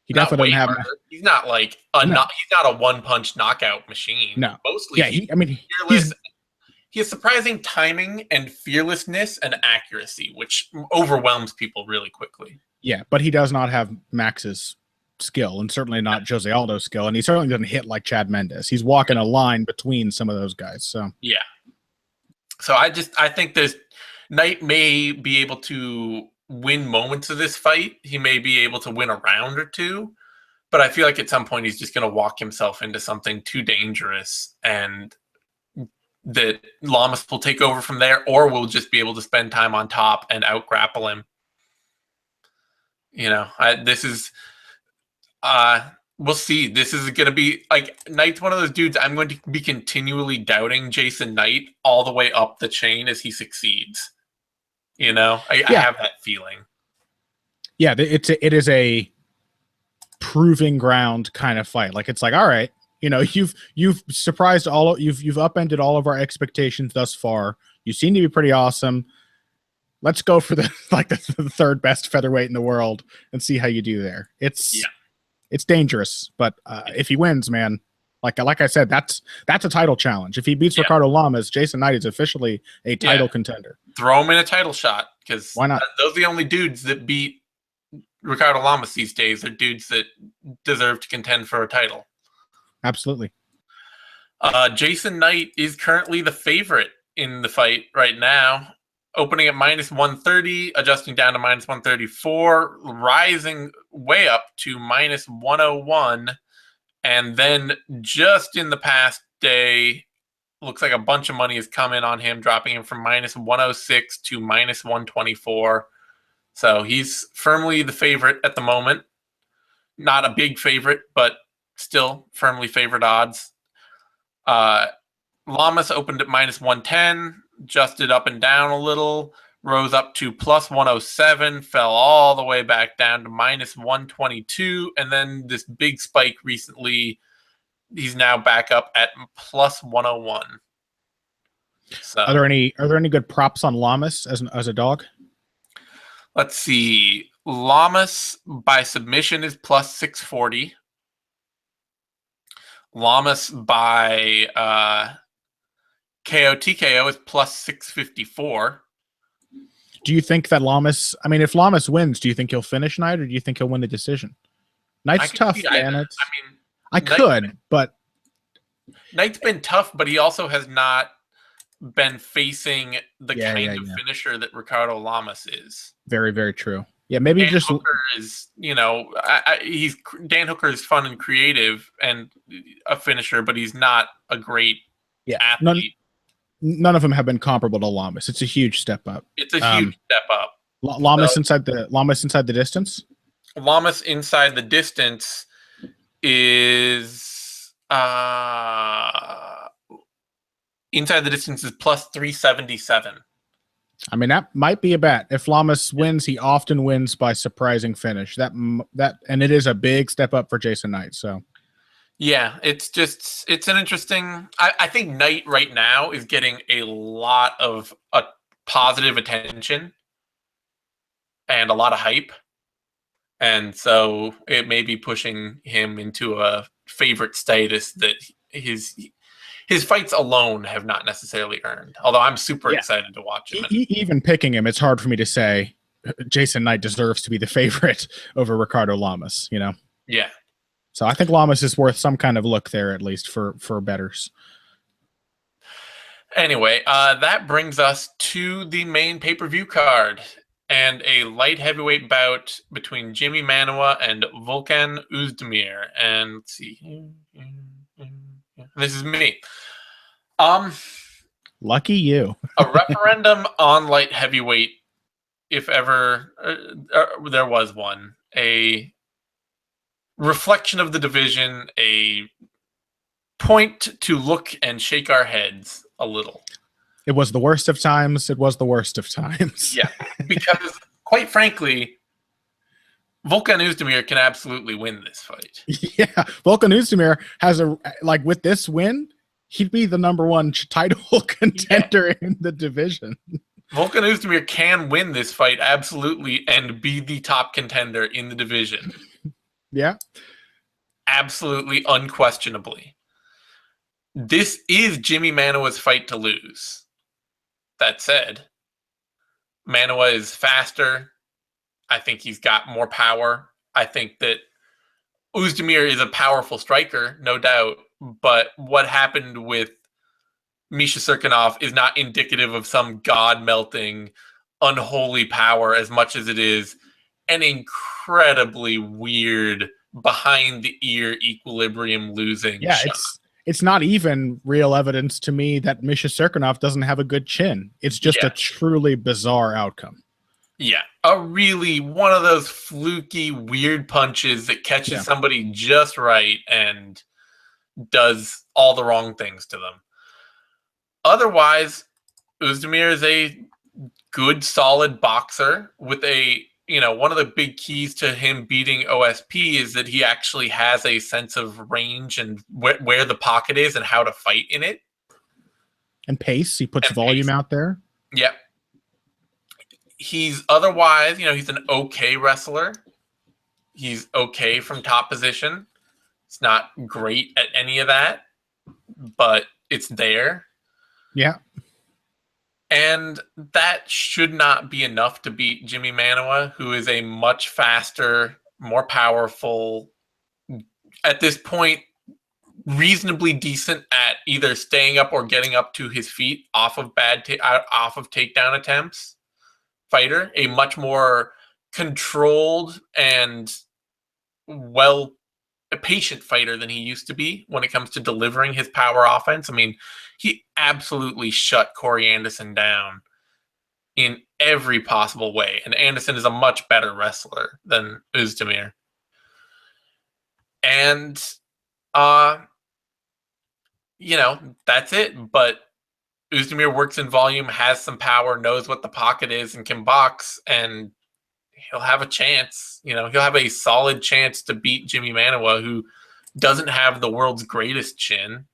he definitely doesn't have. He's not like he's not a one-punch knockout machine. No, mostly. Yeah, he has surprising timing and fearlessness and accuracy, which overwhelms people really quickly. Yeah, but he does not have Max's skill, and certainly not Jose Aldo's skill, and he certainly doesn't hit like Chad Mendez. He's walking a line between some of those guys. So I think Knight may be able to win moments of this fight. He may be able to win a round or two, but I feel like at some point he's just going to walk himself into something too dangerous, and that Lamas will take over from there, or will just be able to spend time on top and out grapple him. We'll see. This is going to be like, Knight's one of those dudes I'm going to be continually doubting Jason Knight all the way up the chain as he succeeds. I have that feeling. Yeah, it is a proving ground kind of fight. Like, it's like, all right, you've surprised you've upended all of our expectations thus far. You seem to be pretty awesome. Let's go for the third best featherweight in the world and see how you do there. It's dangerous, but if he wins, man, like I said, that's a title challenge. If he beats Ricardo Lamas, Jason Knight is officially a title contender. Throw him in a title shot, because why not? Those are the only dudes that beat Ricardo Lamas these days. Are dudes that deserve to contend for a title. Absolutely. Jason Knight is currently the favorite in the fight right now, opening at -130, adjusting down to -134, rising way up to -101, and then just in the past day, looks like a bunch of money has come in on him, dropping him from -106 to -124. So he's firmly the favorite at the moment. Not a big favorite, but still firmly favored odds. Lamas opened at -110, adjusted up and down a little, rose up to +107, fell all the way back down to -122, and then this big spike recently. He's now back up at +101. So, are there any good props on Lamas as a dog? Let's see. Lamas by submission is +640. Lamas by KO TKO is +654. Do you think that Lamas? I mean, if Lamas wins, do you think he'll finish Knight, or do you think he'll win the decision? Knight's tough, man. But Knight's been tough, but he also has not been facing the kind of finisher that Ricardo Lamas is. Very, very true. Yeah, maybe Dan just Hooker is, Dan Hooker is fun and creative and a finisher, but he's not a great athlete. None of them have been comparable to Lamas. It's a huge step up. It's a huge step up. Lamas inside the distance. Lamas inside the distance is inside the distance is plus 377. I mean, that might be a bet. If Lamas wins, he often wins by surprising finish. And it is a big step up for Jason Knight. So, yeah, it's an interesting. I think Knight right now is getting a lot of positive attention and a lot of hype, and so it may be pushing him into a favorite status that his fights alone have not necessarily earned. Although I'm super excited to watch him. Even picking him, it's hard for me to say Jason Knight deserves to be the favorite over Ricardo Lamas, Yeah. So I think Lamas is worth some kind of look there, at least for bettors. Anyway, that brings us to the main pay-per-view card and a light heavyweight bout between Jimi Manuwa and Volkan Oezdemir. And let's see. This is me. Lucky you. A referendum on light heavyweight, if ever there was one. A reflection of the division, a point to look and shake our heads a little. It was the worst of times. It was the worst of times. Yeah, because quite frankly, Volkan Oezdemir can absolutely win this fight. Yeah, Volkan Oezdemir has with this win, he'd be the number one title contender in the division. Volkan Oezdemir can win this fight absolutely and be the top contender in the division. Yeah. Absolutely, unquestionably. This is Jimi Manuwa's fight to lose. That said, Manuwa is faster. I think he's got more power. I think that Oezdemir is a powerful striker, no doubt. But what happened with Misha Cirkunov is not indicative of some god-melting, unholy power as much as it is an incredibly weird, behind-the-ear equilibrium losing shot. It's not even real evidence to me that Misha Cirkunov doesn't have a good chin. It's just a truly bizarre outcome. Yeah, one of those fluky, weird punches that catches somebody just right and does all the wrong things to them. Otherwise, Oezdemir is a good, solid boxer with one of the big keys to him beating OSP is that he actually has a sense of range and where the pocket is and how to fight in it. And pace. He puts volume out there. Yep. He's otherwise, he's an okay wrestler. He's okay from top position. It's not great at any of that, but it's there. Yeah. And that should not be enough to beat Jimi Manuwa, who is a much faster, more powerful, at this point, reasonably decent at either staying up or getting up to his feet off of takedown attempts fighter, a much more controlled and a patient fighter than he used to be when it comes to delivering his power offense. I mean, he absolutely shut Corey Anderson down in every possible way. And Anderson is a much better wrestler than Oezdemir. And, that's it. But Oezdemir works in volume, has some power, knows what the pocket is, and can box. And he'll have a chance. He'll have a solid chance to beat Jimi Manuwa, who doesn't have the world's greatest chin.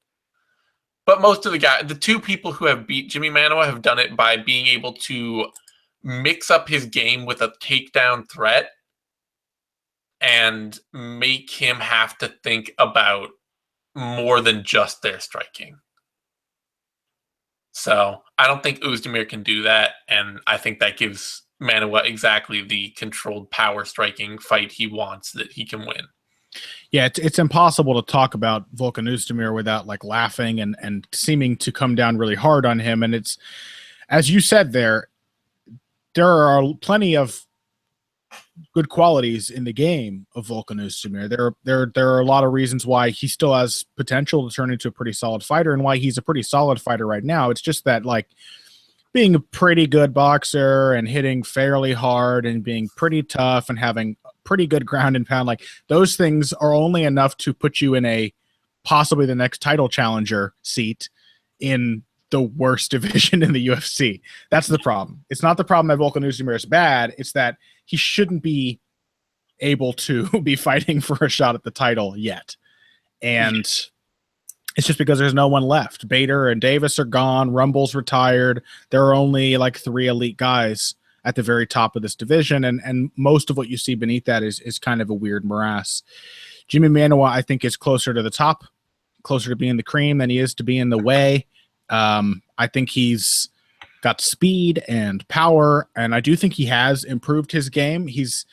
But most of the two people who have beat Jimi Manuwa have done it by being able to mix up his game with a takedown threat and make him have to think about more than just their striking. So I don't think Oezdemir can do that, and I think that gives Manuwa exactly the controlled power striking fight he wants that he can win. Yeah, it's impossible to talk about Volkan Oezdemir without laughing and seeming to come down really hard on him. And it's, as you said there are plenty of good qualities in the game of Volkan Oezdemir. There are a lot of reasons why he still has potential to turn into a pretty solid fighter and why he's a pretty solid fighter right now. It's just that, like, being a pretty good boxer and hitting fairly hard and being pretty tough and having pretty good ground and pound, like, those things are only enough to put you in a possibly the next title challenger seat in the worst division in the UFC. That's the problem. It's not the problem that Volkan Oezdemir is bad. It's that he shouldn't be able to be fighting for a shot at the title yet. And it's just because there's no one left. Bader and Davis are gone. Rumble's retired. There are only like 3 elite guys at the very top of this division. And most of what you see beneath that is kind of a weird morass. Jimi Manuwa, I think, is closer to the top, closer to being the cream than he is to being the way. I think he's got speed and power, and I do think he has improved his game. He's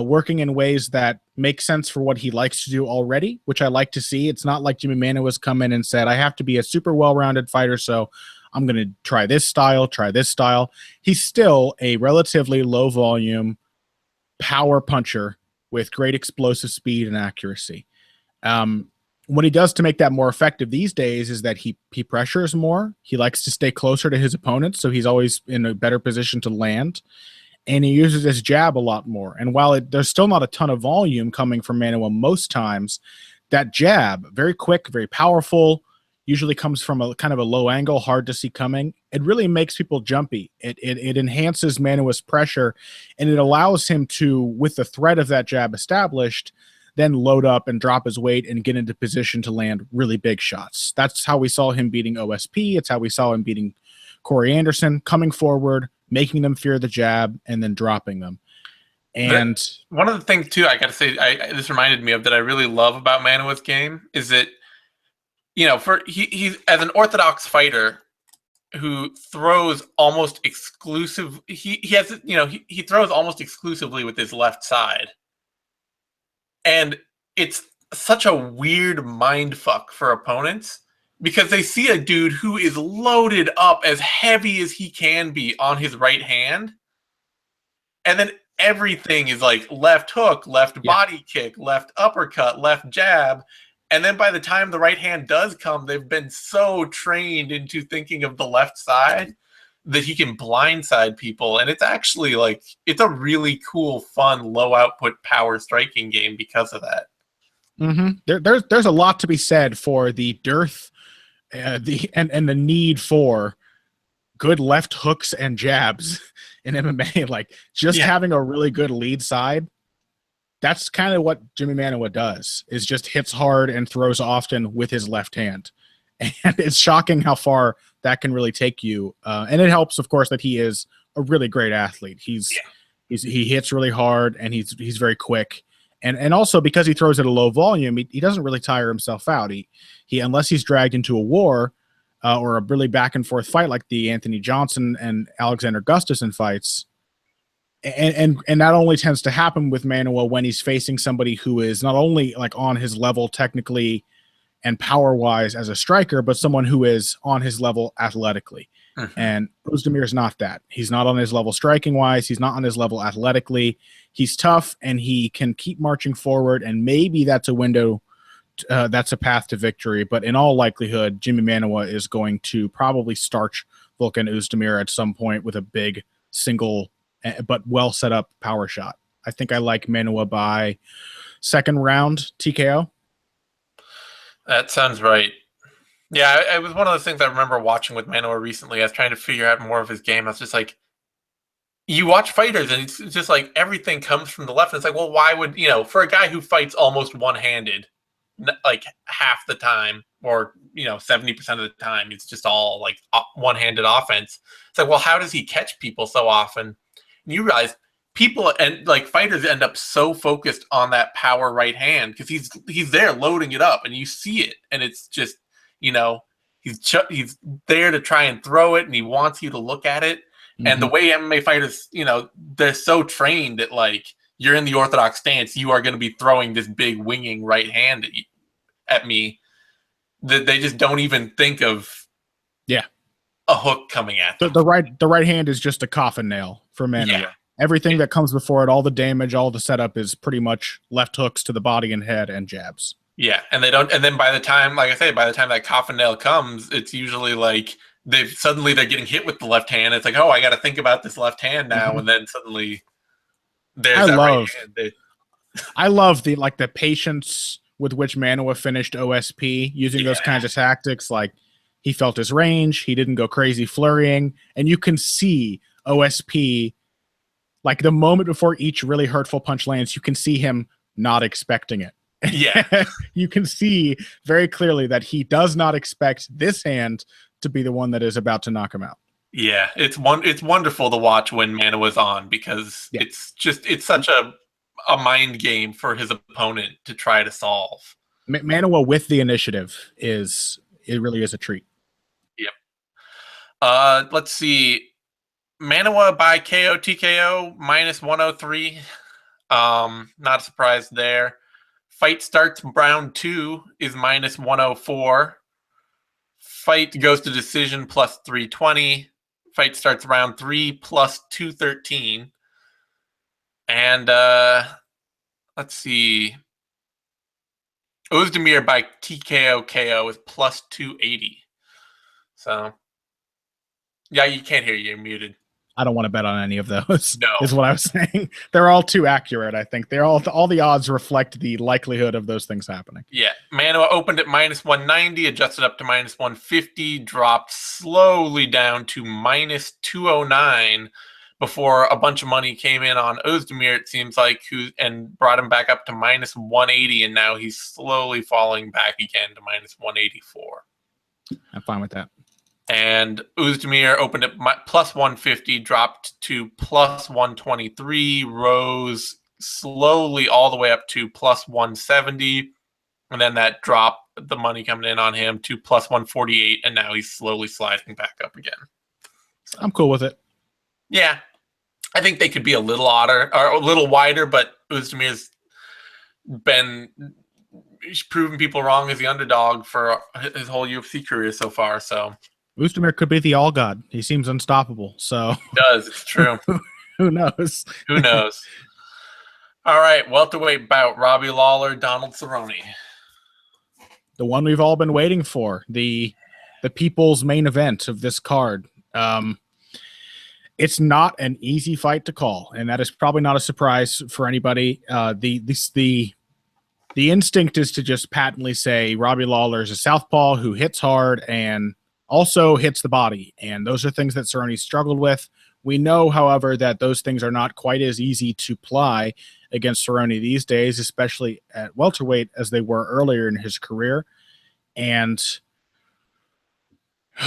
working in ways that make sense for what he likes to do already, which I like to see. It's not like Jimi Manuwa's come in and said, I have to be a super well-rounded fighter, so I'm going to try this style, try this style. He's still a relatively low-volume power puncher with great explosive speed and accuracy. What he does to make that more effective these days is that he pressures more. He likes to stay closer to his opponents, so he's always in a better position to land. And he uses his jab a lot more. And while there's still not a ton of volume coming from Manuwa most times, that jab, very quick, very powerful, usually comes from a kind of a low angle, hard to see coming. It really makes people jumpy. It enhances Manuwa's pressure, and it allows him to, with the threat of that jab established, then load up and drop his weight and get into position to land really big shots. That's how we saw him beating OSP. It's how we saw him beating Corey Anderson, coming forward, making them fear the jab, and then dropping them. And one of the things, too, I got to say, this reminded me of that I really love about Manuwa's game is that, you know, he's as an orthodox fighter who throws almost exclusive, he has, you know, he throws almost exclusively with his left side. And it's such a weird mind fuck for opponents because they see a dude who is loaded up as heavy as he can be on his right hand. And then everything is like left hook, left body kick, left uppercut, left jab. And then by the time the right hand does come, they've been so trained into thinking of the left side that he can blindside people. And it's actually like, it's a really cool, fun, low output power striking game because of that. Mm-hmm. There's a lot to be said for the dearth and the need for good left hooks and jabs in MMA. Like just having a really good lead side. That's kind of what Jimi Manuwa does, is just hits hard and throws often with his left hand. And it's shocking how far that can really take you. And it helps, of course, that he is a really great athlete. He hits really hard and he's very quick. And also because he throws at a low volume, he doesn't really tire himself out. He unless he's dragged into a war or a really back and forth fight like the Anthony Johnson and Alexander Gustafsson fights. And that only tends to happen with Manuwa when he's facing somebody who is not only like on his level technically and power-wise as a striker, but someone who is on his level athletically. And Oezdemir is not that. He's not on his level striking-wise. He's not on his level athletically. He's tough, and he can keep marching forward, and maybe that's a window, that's a path to victory. But in all likelihood, Jimi Manuwa is going to probably starch Volkan Oezdemir at some point with a big single but well-set-up power shot. I think I like Manuwa by second round TKO. That sounds right. Yeah, it was one of those things I remember watching with Manuwa recently. I was trying to figure out more of his game. I was just like, you watch fighters and it's just like everything comes from the left. And it's like, well, why would, you know, for a guy who fights almost one-handed, like half the time or, you know, 70% of the time, it's just all like one-handed offense. It's like, well, how does he catch people so often? And you realize people and like fighters end up so focused on that power right hand because he's there loading it up and you see it and it's just, you know, he's there to try and throw it and he wants you to look at it. And the way MMA fighters, you know, they're so trained that like you're in the orthodox stance, you are going to be throwing this big winging right hand at me that they just don't even think of a hook coming at them. The right hand is just a coffin nail for Manuwa. Everything that comes before it, all the damage, all the setup is pretty much left hooks to the body and head and jabs. Yeah, and they don't. And then by the time, like I say, by the time that coffin nail comes, it's usually like they're getting hit with the left hand. It's like, oh, I got to think about this left hand now, and then suddenly there's right hand. I love the patience with which Manuwa finished OSP using those kinds of tactics. Like, he felt his range, he didn't go crazy flurrying, and you can see OSP, like the moment before each really hurtful punch lands, you can see him not expecting it. Yeah. You can see very clearly that he does not expect this hand to be the one that is about to knock him out. Yeah, it's wonderful to watch when Manuwa's on, because it's such a mind game for his opponent to try to solve. Manuwa with the initiative it really is a treat. Yep. Let's see. Manuwa by KO TKO -103. Not a surprise there. Fight starts round 2 is -104. Fight goes to decision +320. Fight starts round 3 +213. And let's see. Oezdemir by TKO KO is +280. So, yeah, you can't hear you. You're muted. I don't want to bet on any of those. No. Is what I was saying. They're all too accurate, I think. They're all the odds reflect the likelihood of those things happening. Yeah. Manuwa opened at -190, adjusted up to -150, dropped slowly down to -209 before a bunch of money came in on Oezdemir, it seems like, and brought him back up to -180, and now he's slowly falling back again to -184. I'm fine with that. And Oezdemir opened at +150, dropped to +123, rose slowly all the way up to +170, and then that dropped the money coming in on him to +148, and now he's slowly sliding back up again. So, I'm cool with it. Yeah, I think they could be a little odder or a little wider, but Oezdemir's proven people wrong as the underdog for his whole UFC career so far. So Oezdemir could be the all god. He seems unstoppable. So he does. It's true. Who knows? Who knows? All right, welterweight bout: Robbie Lawler, Donald Cerrone. The one we've all been waiting for. The people's main event of this card. It's not an easy fight to call, and that is probably not a surprise for anybody. The instinct is to just patently say Robbie Lawler is a southpaw who hits hard and also hits the body, and those are things that Cerrone struggled with. We know, however, that those things are not quite as easy to ply against Cerrone these days, especially at welterweight, as they were earlier in his career. And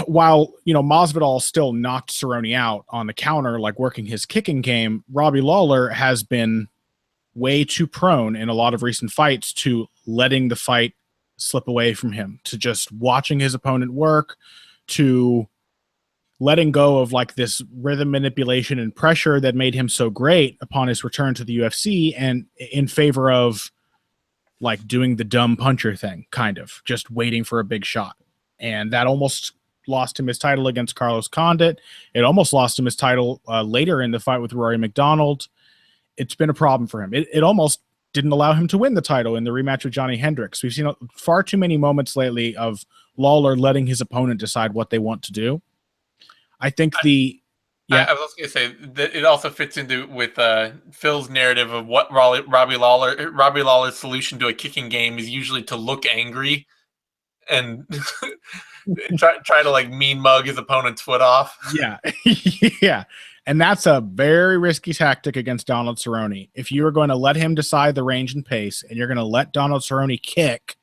while, Masvidal still knocked Cerrone out on the counter, like working his kicking game, Robbie Lawler has been way too prone in a lot of recent fights to letting the fight slip away from him, to just watching his opponent work, to letting go of like this rhythm manipulation and pressure that made him so great upon his return to the UFC, and in favor of like doing the dumb puncher thing, kind of just waiting for a big shot. And that almost lost him his title against Carlos Condit. It almost lost him his title later in the fight with Rory McDonald. It's been a problem for him. It almost didn't allow him to win the title in the rematch with Johnny Hendricks. We've seen far too many moments lately of Lawler letting his opponent decide what they want to do. I think I was going to say that it also fits into with Phil's narrative of what Robbie Lawler's solution to a kicking game is usually to look angry and try to like mean mug his opponent's foot off. Yeah. Yeah. And that's a very risky tactic against Donald Cerrone. If you are going to let him decide the range and pace, and you're going to let Donald Cerrone kick,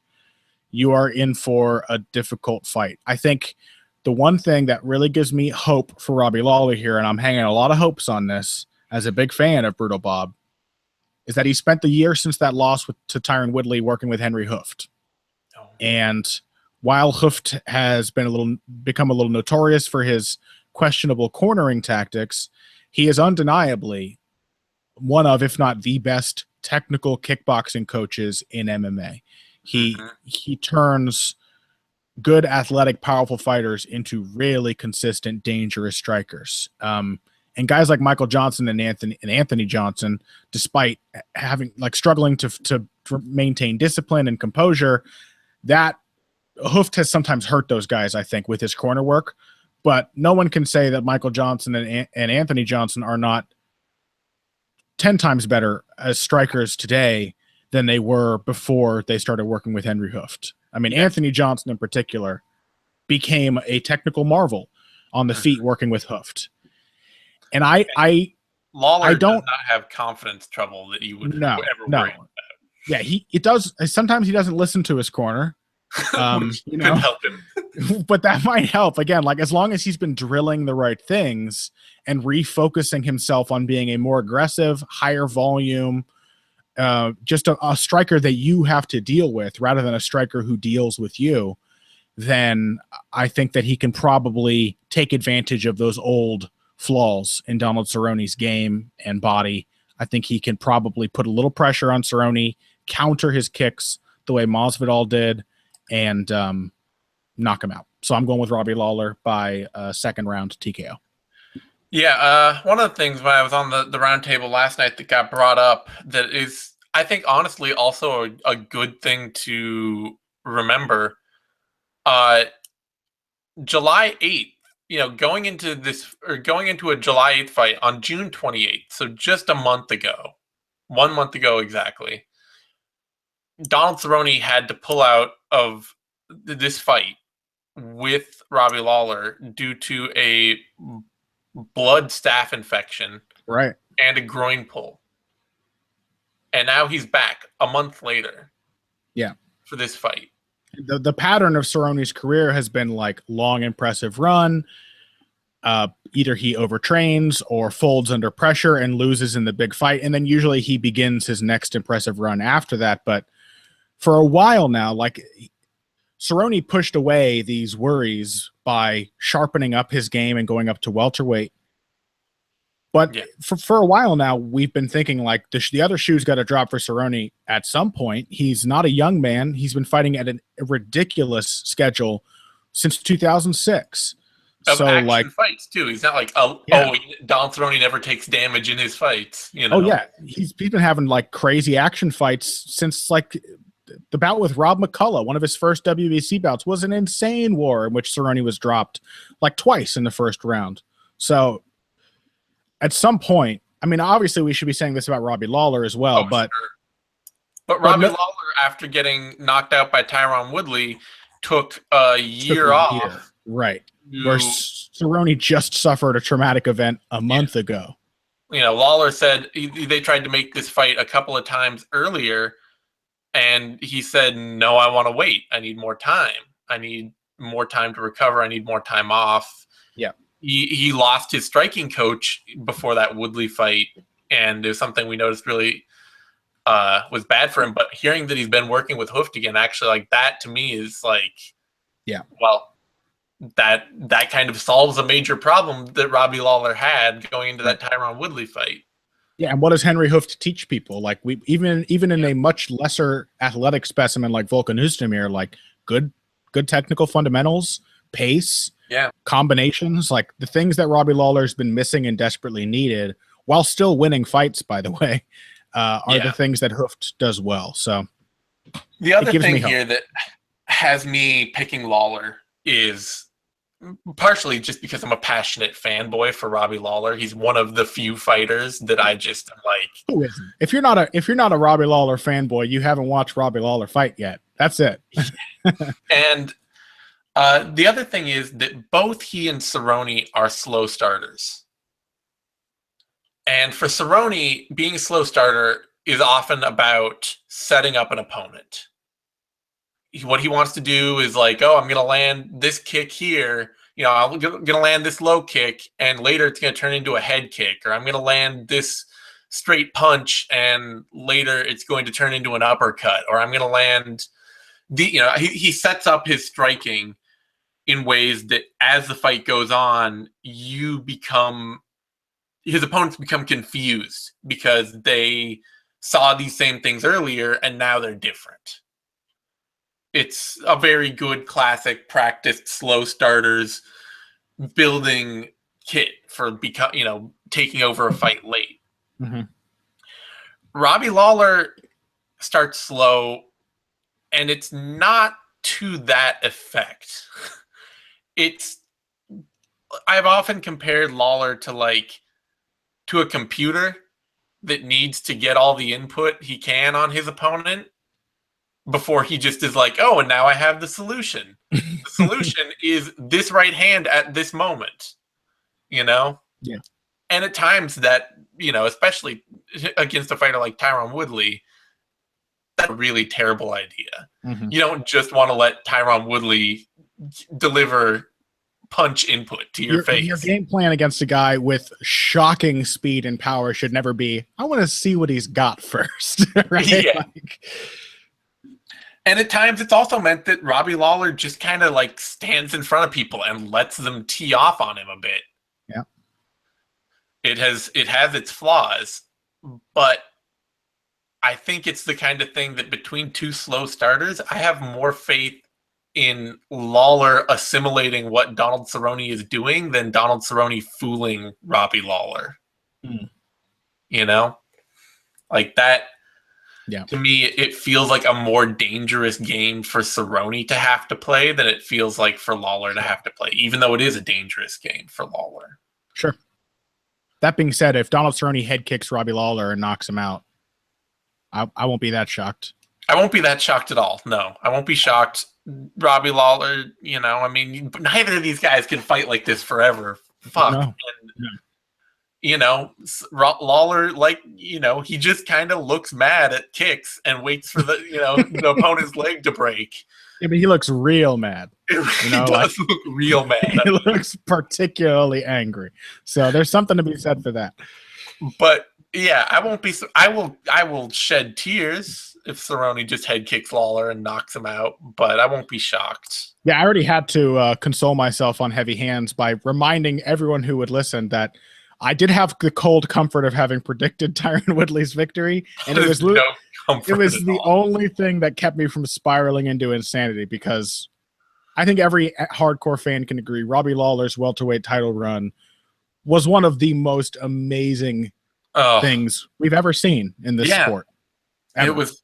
you are in for a difficult fight. I think the one thing that really gives me hope for Robbie Lawler here, and I'm hanging a lot of hopes on this as a big fan of Brutal Bob, is that he spent the year since that loss to Tyron Woodley working with Henry Hooft. Oh. And while Hooft has become a little notorious for his questionable cornering tactics, he is undeniably one of, if not the best technical kickboxing coaches in MMA. He turns good, athletic, powerful fighters into really consistent, dangerous strikers. And guys like Michael Johnson and Anthony Johnson, despite having struggling to maintain discipline and composure, that Hooft has sometimes hurt those guys, I think, with his corner work. But no one can say that Michael Johnson and Anthony Johnson are not 10 times better as strikers today than they were before they started working with Henry Hooft. I mean, Anthony Johnson in particular became a technical marvel on the feet working with Hooft. And Lawler does not have confidence trouble that you would ever worry about. Yeah, it does. Sometimes he doesn't listen to his corner. Which could help him. But that might help. Again, as long as he's been drilling the right things and refocusing himself on being a more aggressive, higher volume, just a striker that you have to deal with rather than a striker who deals with you, then I think that he can probably take advantage of those old flaws in Donald Cerrone's game and body. I think he can probably put a little pressure on Cerrone, counter his kicks the way Masvidal did, and knock him out. So I'm going with Robbie Lawler by second round TKO. Yeah, one of the things when I was on the round table last night that got brought up that is, I think, honestly, also a good thing to remember. July 8th, going into a July 8th fight on June 28th, so just a month ago, 1 month ago exactly, Donald Cerrone had to pull out of this fight with Robbie Lawler due to a blood staph infection, right, and a groin pull. And now he's back a month later. Yeah, for this fight. The pattern of Cerrone's career has been long, impressive run. Either he overtrains or folds under pressure and loses in the big fight, and then usually he begins his next impressive run after that. But for a while now, Cerrone pushed away these worries by sharpening up his game and going up to welterweight. But for a while now, we've been thinking the other shoe's got to drop for Cerrone at some point. He's not a young man. He's been fighting at a ridiculous schedule since 2006. Of action fights too. He's not Donald Cerrone never takes damage in his fights. Oh yeah, he's been having crazy action fights since the bout with Rob McCullough. One of his first WBC bouts was an insane war in which Cerrone was dropped twice in the first round. So at some point, I mean, obviously we should be saying this about Robbie Lawler as well, but Robbie Lawler, after getting knocked out by Tyron Woodley, took a year off. Right. Where Cerrone just suffered a traumatic event a month ago. Lawler said they tried to make this fight a couple of times earlier, and he said, no, I want to wait. I need more time. I need more time to recover. I need more time off. Yeah. He lost his striking coach before that Woodley fight, and it was something we noticed really was bad for him. But hearing that he's been working with Hooft again, actually, that to me is well, that kind of solves a major problem that Robbie Lawler had going into that Tyron Woodley fight. Yeah, and what does Henry Hooft teach people? We even in a much lesser athletic specimen like Volkan Oezdemir, good technical fundamentals, pace, combinations, the things that Robbie Lawler's been missing and desperately needed, while still winning fights, by the way, are the things that Hooft does well. So the other thing here that has me picking Lawler is partially just because I'm a passionate fanboy for Robbie Lawler. He's one of the few fighters that I just am who isn't? If you're not a Robbie Lawler fanboy, you haven't watched Robbie Lawler fight yet. That's it. And the other thing is that both he and Cerrone are slow starters. And for Cerrone, being a slow starter is often about setting up an opponent. What he wants to do is I'm going to land this kick here. I'm going to land this low kick, and later it's going to turn into a head kick. Or I'm going to land this straight punch, and later it's going to turn into an uppercut. Or I'm going to land he sets up his striking in ways that as the fight goes on, his opponents become confused because they saw these same things earlier and now they're different. It's a very good classic practiced slow starters building kit for taking over a fight late. Mm-hmm. Robbie Lawler starts slow, and it's not to that effect. I've often compared Lawler to a computer that needs to get all the input he can on his opponent before he just is like, oh, and now I have the solution. The solution is this right hand at this moment, Yeah. And at times that, especially against a fighter like Tyron Woodley, that's a really terrible idea. Mm-hmm. You don't just want to let Tyron Woodley deliver punch input to your face. Your game plan against a guy with shocking speed and power should never be, I want to see what he's got first. Right? Yeah. And at times it's also meant that Robbie Lawler just kind of stands in front of people and lets them tee off on him a bit. Yeah. It has its flaws, but I think it's the kind of thing that between two slow starters, I have more faith in Lawler assimilating what Donald Cerrone is doing than Donald Cerrone fooling Robbie Lawler. Like that. Yeah. To me, it feels like a more dangerous game for Cerrone to have to play than it feels like for Lawler to have to play, even though it is a dangerous game for Lawler. Sure. That being said, if Donald Cerrone head kicks Robbie Lawler and knocks him out, I won't be that shocked. I won't be that shocked at all. No, I won't be shocked. Robbie Lawler, neither of these guys can fight like this forever. Fuck. No. Lawler, he just kind of looks mad at kicks and waits for the opponent's leg to break. Yeah, but he looks real mad. He does look real mad. He looks particularly angry. So there's something to be said for that. But yeah, I will shed tears if Cerrone just head kicks Lawler and knocks him out, but I won't be shocked. Yeah, I already had to console myself on heavy hands by reminding everyone who would listen that I did have the cold comfort of having predicted Tyron Woodley's victory, and it was the only thing that kept me from spiraling into insanity, because I think every hardcore fan can agree Robbie Lawler's welterweight title run was one of the most amazing things we've ever seen in this sport. Ever. It was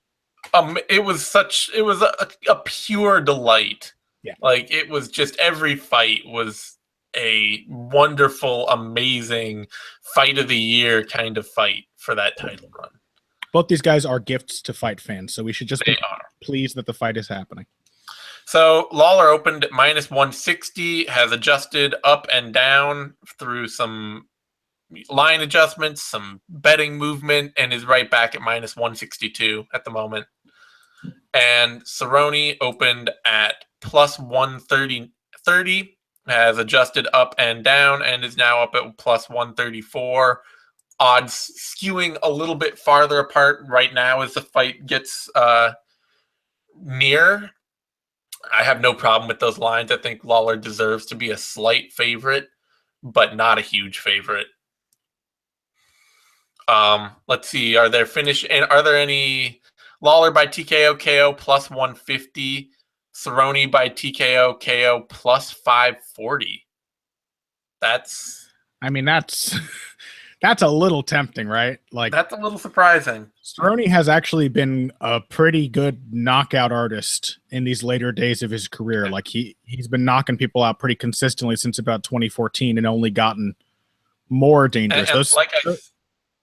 a pure delight. Yeah. It was just, every fight was a wonderful, amazing fight of the year kind of fight for that title run. Both these guys are gifts to fight fans, so we should just be pleased that the fight is happening. So Lawler opened at -160, has adjusted up and down through some line adjustments, some betting movement, and is right back at -162 at the moment. And Cerrone opened at +130, has adjusted up and down, and is now up at +134. Odds skewing a little bit farther apart right now as the fight gets near. I have no problem with those lines. I think Lawler deserves to be a slight favorite, but not a huge favorite. Let's see. Are there any Lawler by TKO KO +150, Cerrone by TKO KO +540? That's a little tempting, right? That's a little surprising. Cerrone has actually been a pretty good knockout artist in these later days of his career. He's been knocking people out pretty consistently since about 2014, and only gotten more dangerous.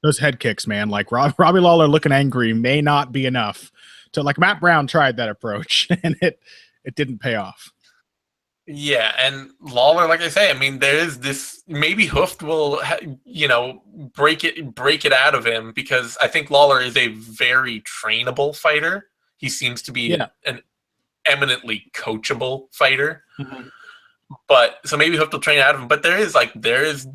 Those head kicks, man. Robbie Lawler looking angry may not be enough to, Matt Brown tried that approach and it didn't pay off. Yeah, and Lawler, like I say, there is this, maybe Hooft will, break it out of him, because I think Lawler is a very trainable fighter. He seems to be an eminently coachable fighter. Mm-hmm. But so maybe Hooft will train out of him. But there is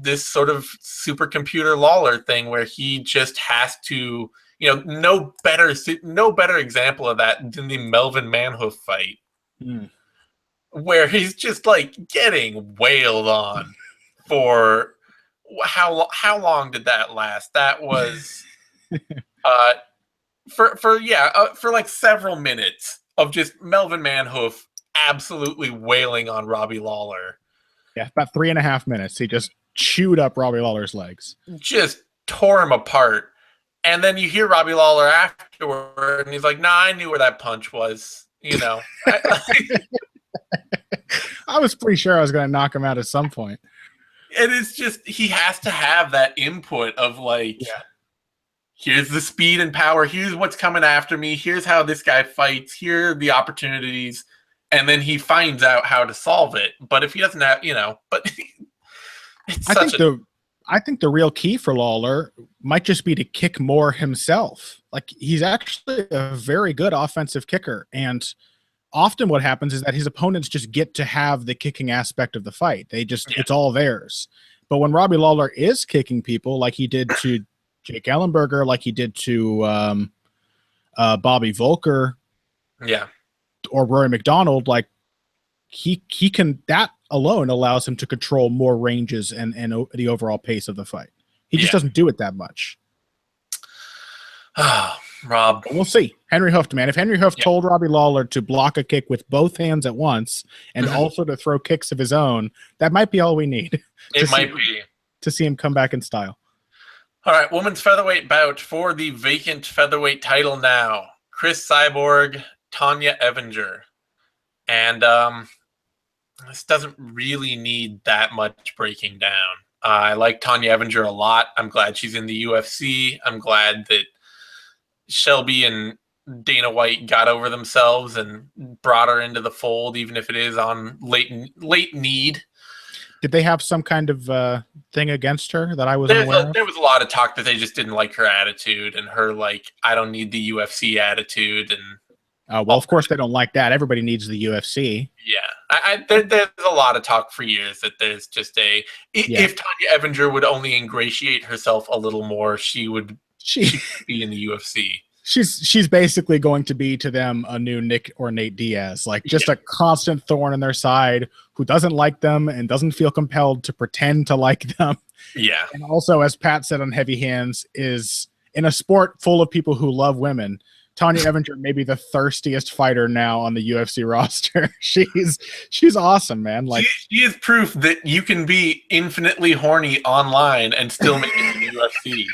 this sort of supercomputer Lawler thing where he just has to, no better example of that than the Melvin Manhoof fight. Mm. Where he's just getting wailed on for how long did that last? That was for several minutes of just Melvin Manhoof absolutely wailing on Robbie Lawler. Yeah, about 3.5 minutes. He just chewed up Robbie Lawler's legs. Just tore him apart. And then you hear Robbie Lawler afterward, and he's like, "Nah, I knew where that punch was." You know, I was pretty sure I was going to knock him out at some point. And it's just, he has to have that input of like, here's the speed and power. Here's what's coming after me. Here's how this guy fights. Here are the opportunities. And then he finds out how to solve it. But if he doesn't have, but it's I think the real key for Lawler might just be to kick more himself. Like, he's actually a very good offensive kicker. And often what happens is that his opponents just get to have the kicking aspect of the fight. It's all theirs. But when Robbie Lawler is kicking people like he did to Jake Ellenberger, like he did to Bobby Volker, or Rory McDonald, like he can, that alone allows him to control more ranges and the overall pace of the fight. He just doesn't do it that much. Rob. We'll see. Henry Hooft, man. If Henry Hooft told Robbie Lawler to block a kick with both hands at once and also to throw kicks of his own, that might be all we need. It might be. To see him come back in style. All right, women's featherweight bout for the vacant featherweight title now. Cris Cyborg, Tonya Evinger. And this doesn't really need that much breaking down. I like Tonya Evinger a lot. I'm glad she's in the UFC. I'm glad that Shelby and Dana White got over themselves and brought her into the fold, even if it is on late need. Did they have some kind of thing against her that I wasn't aware of? There was a lot of talk that they just didn't like her attitude and her, like, I don't need the UFC attitude. And well, of course they don't like that. Everybody needs the UFC. Yeah. There's a lot of talk for years that there's just if Tonya Evinger would only ingratiate herself a little more, she would be in the UFC. She's basically going to be to them a new Nick or Nate Diaz, like just a constant thorn in their side who doesn't like them and doesn't feel compelled to pretend to like them. Yeah. And also, as Pat said on Heavy Hands, is in a sport full of people who love women, Tonya Evinger may be the thirstiest fighter now on the UFC roster. She's awesome, man. Like, she is proof that you can be infinitely horny online and still make it to the UFC.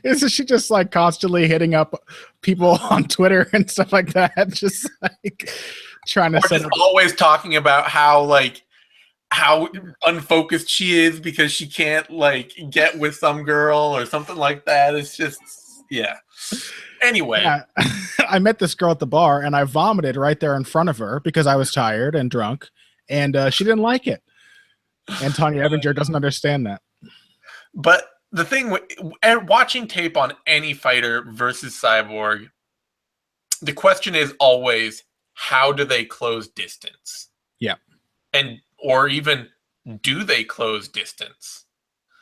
Isn't she just like constantly hitting up people on Twitter and stuff like that? Just like trying to set up. Always talking about how unfocused she is because she can't like get with some girl or something like that. It's just, Anyway. Yeah. I met this girl at the bar and I vomited right there in front of her because I was tired and drunk, and she didn't like it. And Tonya Evinger doesn't understand that. But the thing with watching tape on any fighter versus Cyborg, the question is always, how do they close distance? Yeah. Or even, do they close distance?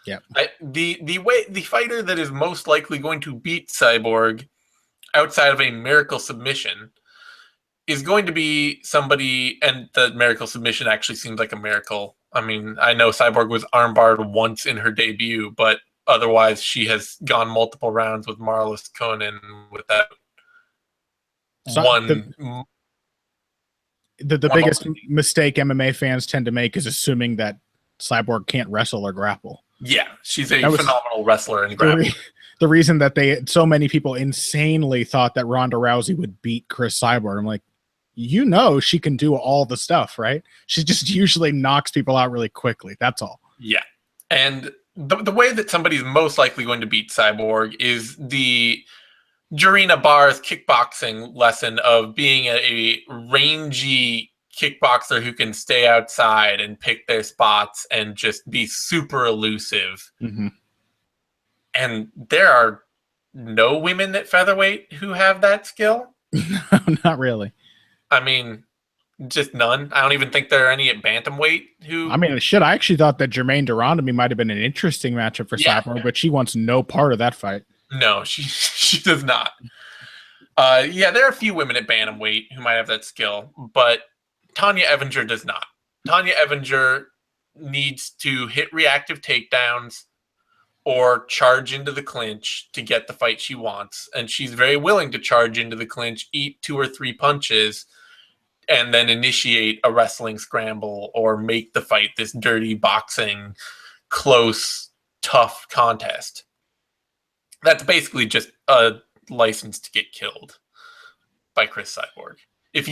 Yeah. The fighter that is most likely going to beat Cyborg outside of a miracle submission is going to be somebody, and the miracle submission actually seems like a miracle. I mean, I know Cyborg was armbarred once in her debut, but otherwise she has gone multiple rounds with Marlis Conan without one. The biggest mistake MMA fans tend to make is assuming that Cyborg can't wrestle or grapple. Yeah, she's a phenomenal wrestler and grappler. The reason that so many people insanely thought that Ronda Rousey would beat Cris Cyborg, I'm like, she can do all the stuff, right? She just usually knocks people out really quickly. That's all. Yeah. And the way that somebody's most likely going to beat Cyborg is the Jarina Barr's kickboxing lesson of being a rangy kickboxer who can stay outside and pick their spots and just be super elusive. Mm-hmm. And there are no women at featherweight who have that skill. No, not really. I mean, just none. I don't even think there are any at bantamweight who. I mean, shit. I actually thought that Jermaine Durandamy might have been an interesting matchup for Cyborg, but she wants no part of that fight. No, she does not. There are a few women at bantamweight who might have that skill, but Tonya Evinger does not. Tonya Evinger needs to hit reactive takedowns or charge into the clinch to get the fight she wants. And she's very willing to charge into the clinch, eat 2 or 3 punches, and then initiate a wrestling scramble or make the fight this dirty boxing, close, tough contest. That's basically just a license to get killed by Chris Cyborg. If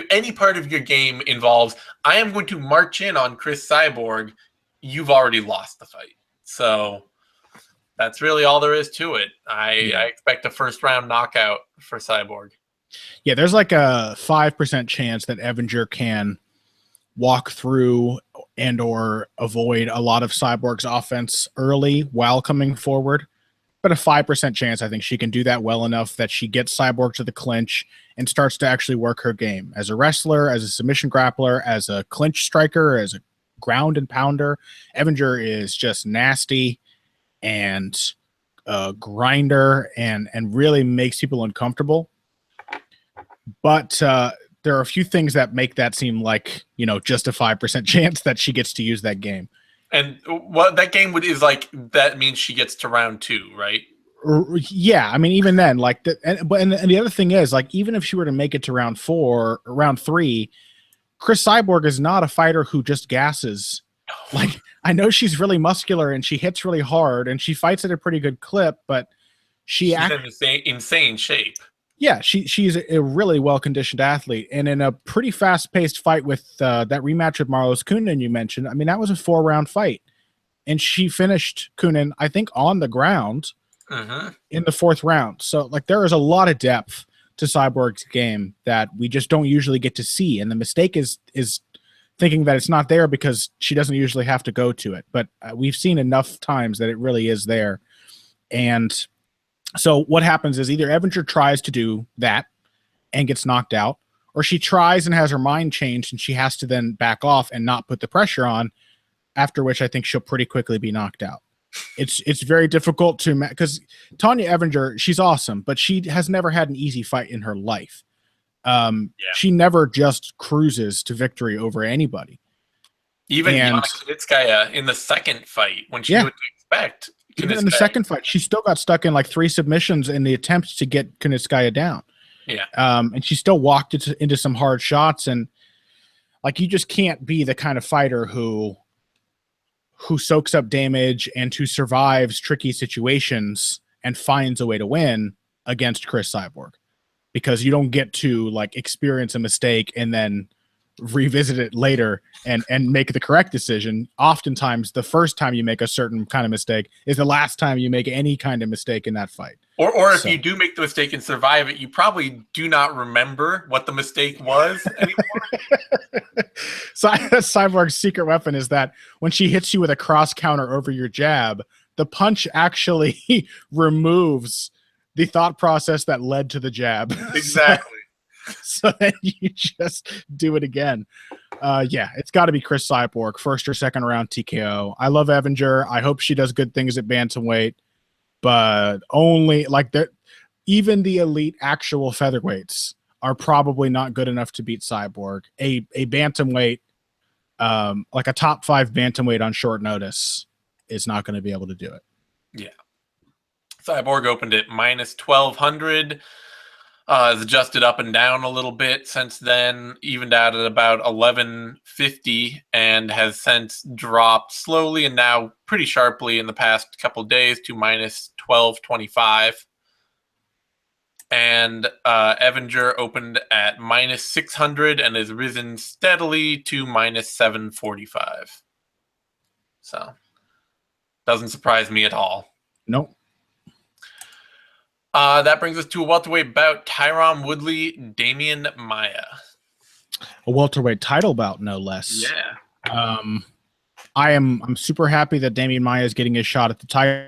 any part of your game involves, I am going to march in on Chris Cyborg, you've already lost the fight. So that's really all there is to it. I expect a first-round knockout for Cyborg. Yeah, there's like a 5% chance that Evinger can walk through and or avoid a lot of Cyborg's offense early while coming forward. But a 5% chance, I think she can do that well enough that she gets Cyborg to the clinch and starts to actually work her game. As a wrestler, as a submission grappler, as a clinch striker, as a ground and pounder, Evinger is just nasty and a grinder and really makes people uncomfortable. But there are a few things that make that seem like, just a 5% chance that she gets to use that game. And what that game is like, that means she gets to round 2, right? Yeah, I mean, even then, like, and the other thing is, like, even if she were to make it to round 3, Chris Cyborg is not a fighter who just gasses. Like, I know she's really muscular and she hits really hard and she fights at a pretty good clip, but she's in insane shape. Yeah, she's a really well-conditioned athlete. And in a pretty fast-paced fight with that rematch with Marlos Kunin you mentioned, I mean, that was a 4-round fight. And she finished Kunin, I think, on the ground in the 4th round. So, like, there is a lot of depth to Cyborg's game that we just don't usually get to see. And the mistake is thinking that it's not there because she doesn't usually have to go to it. But we've seen enough times that it really is there. And so what happens is either Evinger tries to do that and gets knocked out, or she tries and has her mind changed and she has to then back off and not put the pressure on, after which I think she'll pretty quickly be knocked out. It's very difficult to, because Tonya Evinger, she's awesome, but she has never had an easy fight in her life. She never just cruises to victory over anybody. Even Kunitskaya in the second fight, when she knew what to expect. Even in the second fight, she still got stuck in like 3 submissions in the attempt to get Kunitskaya down. Yeah. And she still walked into some hard shots. And like, you just can't be the kind of fighter who soaks up damage and who survives tricky situations and finds a way to win against Chris Cyborg, because you don't get to like experience a mistake and then revisit it later and make the correct decision. Oftentimes the first time you make a certain kind of mistake is the last time you make any kind of mistake in that fight. Or if you do make the mistake and survive it, you probably do not remember what the mistake was anymore. So Cyborg's secret weapon is that when she hits you with a cross counter over your jab, the punch actually removes the thought process that led to the jab. Exactly. So then you just do it again. It's got to be Chris Cyborg, 1st or 2nd round TKO. I love Evinger. I hope she does good things at bantamweight, but only like that. Even the elite actual featherweights are probably not good enough to beat Cyborg. A bantamweight, like a top 5 bantamweight on short notice, is not going to be able to do it. Yeah. Cyborg opened at minus 1,200. Has adjusted up and down a little bit since then, evened out at about 1150, and has since dropped slowly and now pretty sharply in the past couple days to minus 1225. And Evinger opened at minus 600 and has risen steadily to minus 745. So, doesn't surprise me at all. Nope. That brings us to a welterweight bout: Tyron Woodley, Demian Maia. A welterweight title bout, no less. Yeah. I'm super happy that Demian Maia is getting his shot at the title.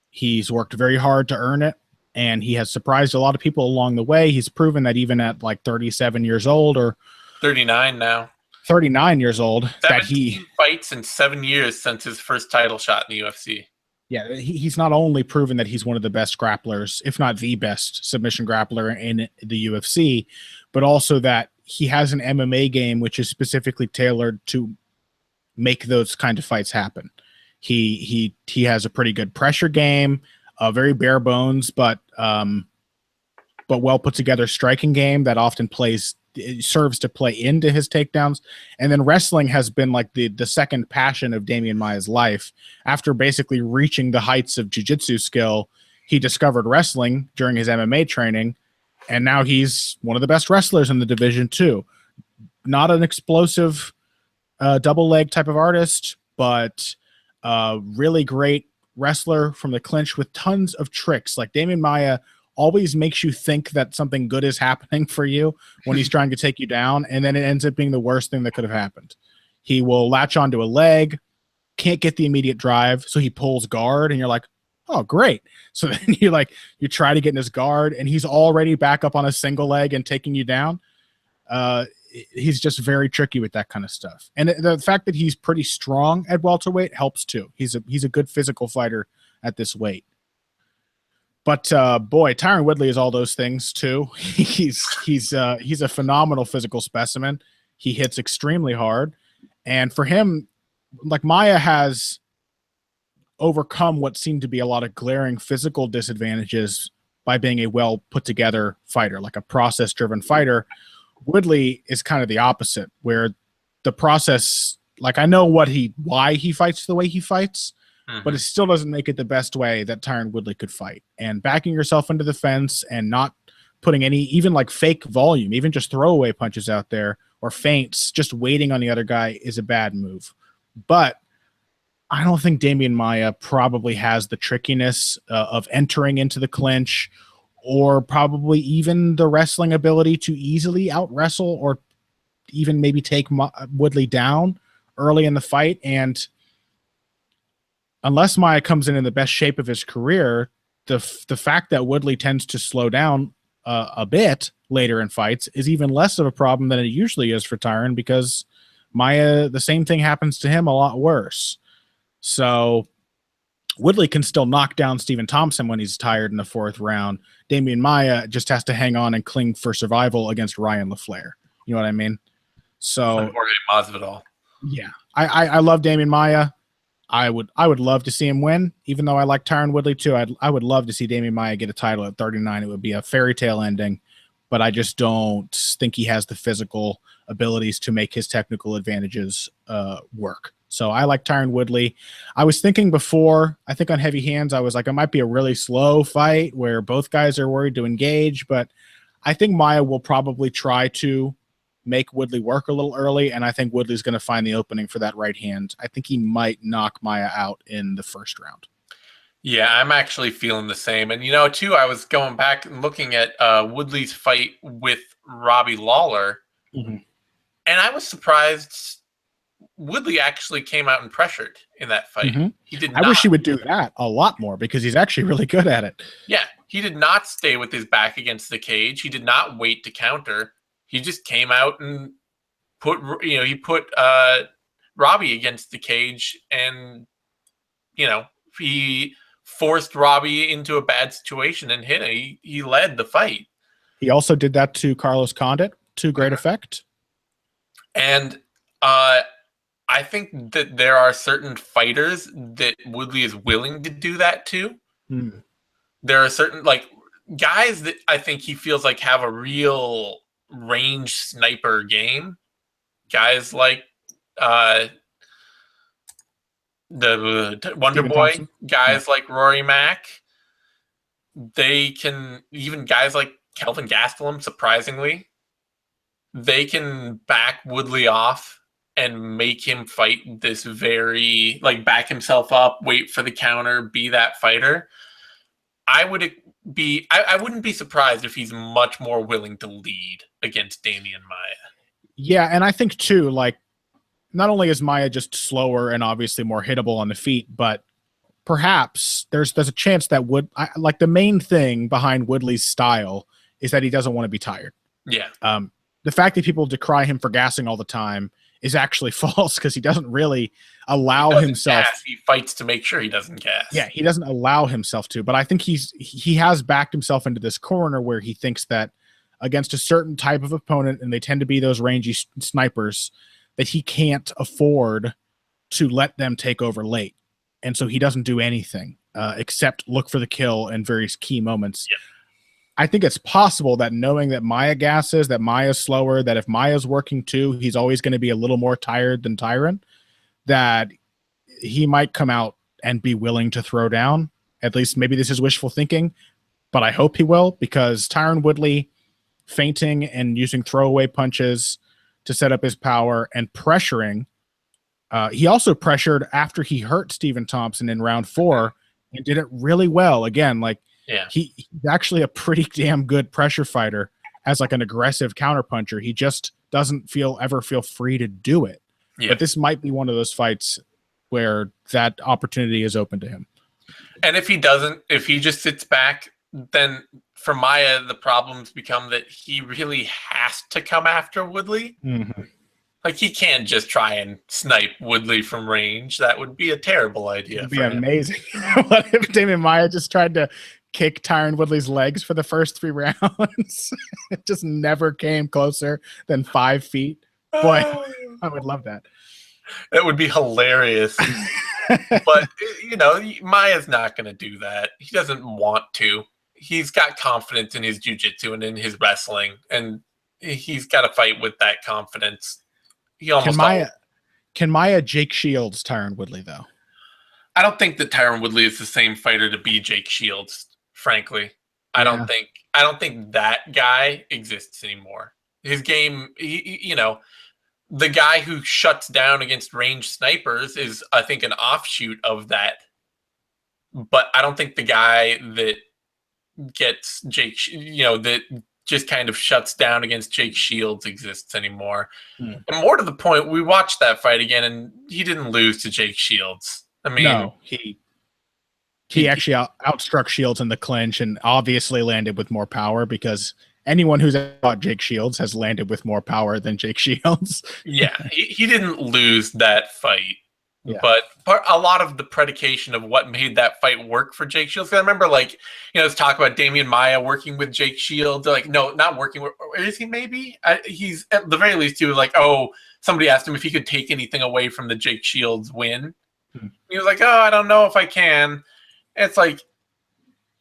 He's worked very hard to earn it, and he has surprised a lot of people along the way. He's proven that even at like 37 years old, or 39 now, 39 years old, that he fights in 7 years since his first title shot in the UFC. Yeah, he's not only proven that he's one of the best grapplers, if not the best submission grappler in the UFC, but also that he has an MMA game which is specifically tailored to make those kind of fights happen. He has a pretty good pressure game, a very bare bones but well put together striking game that often plays it serves to play into his takedowns. And then wrestling has been like the second passion of Demian Maia's life. After basically reaching the heights of jiu-jitsu skill, he discovered wrestling during his MMA training, and now he's one of the best wrestlers in the division too. Not an explosive double leg type of artist, but really great wrestler from the clinch with tons of tricks. Like Demian Maia always makes you think that something good is happening for you when he's trying to take you down, and then it ends up being the worst thing that could have happened. He will latch onto a leg, can't get the immediate drive, so he pulls guard, and you're like, oh, great. So then you try to get in his guard, and he's already back up on a single leg and taking you down. He's just very tricky with that kind of stuff. And the fact that he's pretty strong at welterweight helps too. He's a good physical fighter at this weight. But boy, Tyron Woodley is all those things too. He's a phenomenal physical specimen. He hits extremely hard, and for him, like Maia has overcome what seemed to be a lot of glaring physical disadvantages by being a well put together fighter, like a process driven fighter. Woodley is kind of the opposite, where the process, like I know why he fights the way he fights, but it still doesn't make it the best way that Tyron Woodley could fight. And backing yourself into the fence and not putting any, even like fake volume, even just throwaway punches out there or feints, just waiting on the other guy is a bad move. But I don't think Demian Maia probably has the trickiness of entering into the clinch, or probably even the wrestling ability to easily out-wrestle or even maybe take Woodley down early in the fight. And unless Maia comes in the best shape of his career, the fact that Woodley tends to slow down a bit later in fights is even less of a problem than it usually is for Tyron, because Maia, the same thing happens to him a lot worse. So Woodley can still knock down Stephen Thompson when he's tired in the fourth round. Demian Maia just has to hang on and cling for survival against Ryan LaFleur. You know what I mean? So yeah, I love Demian Maia. I would love to see him win, even though I like Tyron Woodley too. I would love to see Demian Maia get a title at 39. It would be a fairy tale ending, but I just don't think he has the physical abilities to make his technical advantages work. So I like Tyron Woodley. I was thinking before, I think on heavy hands, I was like, it might be a really slow fight where both guys are worried to engage, but I think Maia will probably try to make Woodley work a little early, and I think Woodley's going to find the opening for that right hand. I think he might knock Maia out in the first round. Yeah, I'm actually feeling the same. And, too, I was going back and looking at Woodley's fight with Robbie Lawler, and I was surprised Woodley actually came out and pressured in that fight. He did not. I wish he would do that a lot more, because he's actually really good at it. Yeah, he did not stay with his back against the cage. He did not wait to counter. He just came out and put Robbie against the cage, and he forced Robbie into a bad situation and hit him. He led the fight. He also did that to Carlos Condit to great effect. And I think that there are certain fighters that Woodley is willing to do that to. There are certain guys that I think he feels like have a real range sniper game. Guys like the Wonder Boy, Thompson. Guys like Rory Mack. They can, even guys like Kelvin Gastelum, surprisingly, they can back Woodley off and make him fight this very, back himself up, wait for the counter, be that fighter. I wouldn't be surprised if he's much more willing to lead against Demian Maia. Yeah, and I think too, not only is Maia just slower and obviously more hittable on the feet, but perhaps there's a chance that the main thing behind Woodley's style is that he doesn't want to be tired. Yeah. The fact that people decry him for gassing all the time is actually false, because he doesn't really allow himself. Gas. He fights to make sure he doesn't gas. Yeah, he doesn't allow himself to. But I think he has backed himself into this corner where he thinks that against a certain type of opponent, and they tend to be those rangy snipers, that he can't afford to let them take over late. And so he doesn't do anything except look for the kill in various key moments. Yeah. I think it's possible that knowing that Maia gasses, that Maia's slower, that if Maia's working too, he's always going to be a little more tired than Tyron, that he might come out and be willing to throw down. At least maybe this is wishful thinking, but I hope he will, because Tyron Woodley feinting and using throwaway punches to set up his power and pressuring. He also pressured after he hurt Stephen Thompson in round 4 and did it really well. Again, like he's actually a pretty damn good pressure fighter as like an aggressive counterpuncher. He just doesn't ever feel free to do it. Yeah. But this might be one of those fights where that opportunity is open to him. And if he doesn't, if he just sits back, then for Maia, the problems become that he really has to come after Woodley. Mm-hmm. Like, he can't just try and snipe Woodley from range. That would be a terrible idea. It would be amazing. What if Demian Maia just tried to kick Tyron Woodley's legs for the first 3 rounds? It just never came closer than 5 feet. Boy, I would love that. That would be hilarious. But, you know, Maia's not going to do that. He doesn't want to. He's got confidence in his jiu-jitsu and in his wrestling, and he's got to fight with that confidence. He almost Can Maia Jake Shields Tyron Woodley, though? I don't think that Tyron Woodley is the same fighter to be Jake Shields, frankly. I don't think that guy exists anymore. His game, you know, the guy who shuts down against ranged snipers is, I think, an offshoot of that. But I don't think the guy that gets Jake, you know, that just kind of shuts down against Jake Shields exists anymore. And more to the point, we watched that fight again, and he didn't lose to Jake Shields. I mean, no, he actually outstruck Shields in the clinch and obviously landed with more power, because anyone who's fought Jake Shields has landed with more power than Jake Shields. Yeah, he didn't lose that fight. Yeah. But a lot of the predication of what made that fight work for Jake Shields. I remember, like, you know, let's talk about Demian Maia working with Jake Shields. They're like, no, not working with. Is he maybe? He's at the very least, he was like, oh, somebody asked him if he could take anything away from the Jake Shields win. He was like, oh, I don't know if I can. And it's like,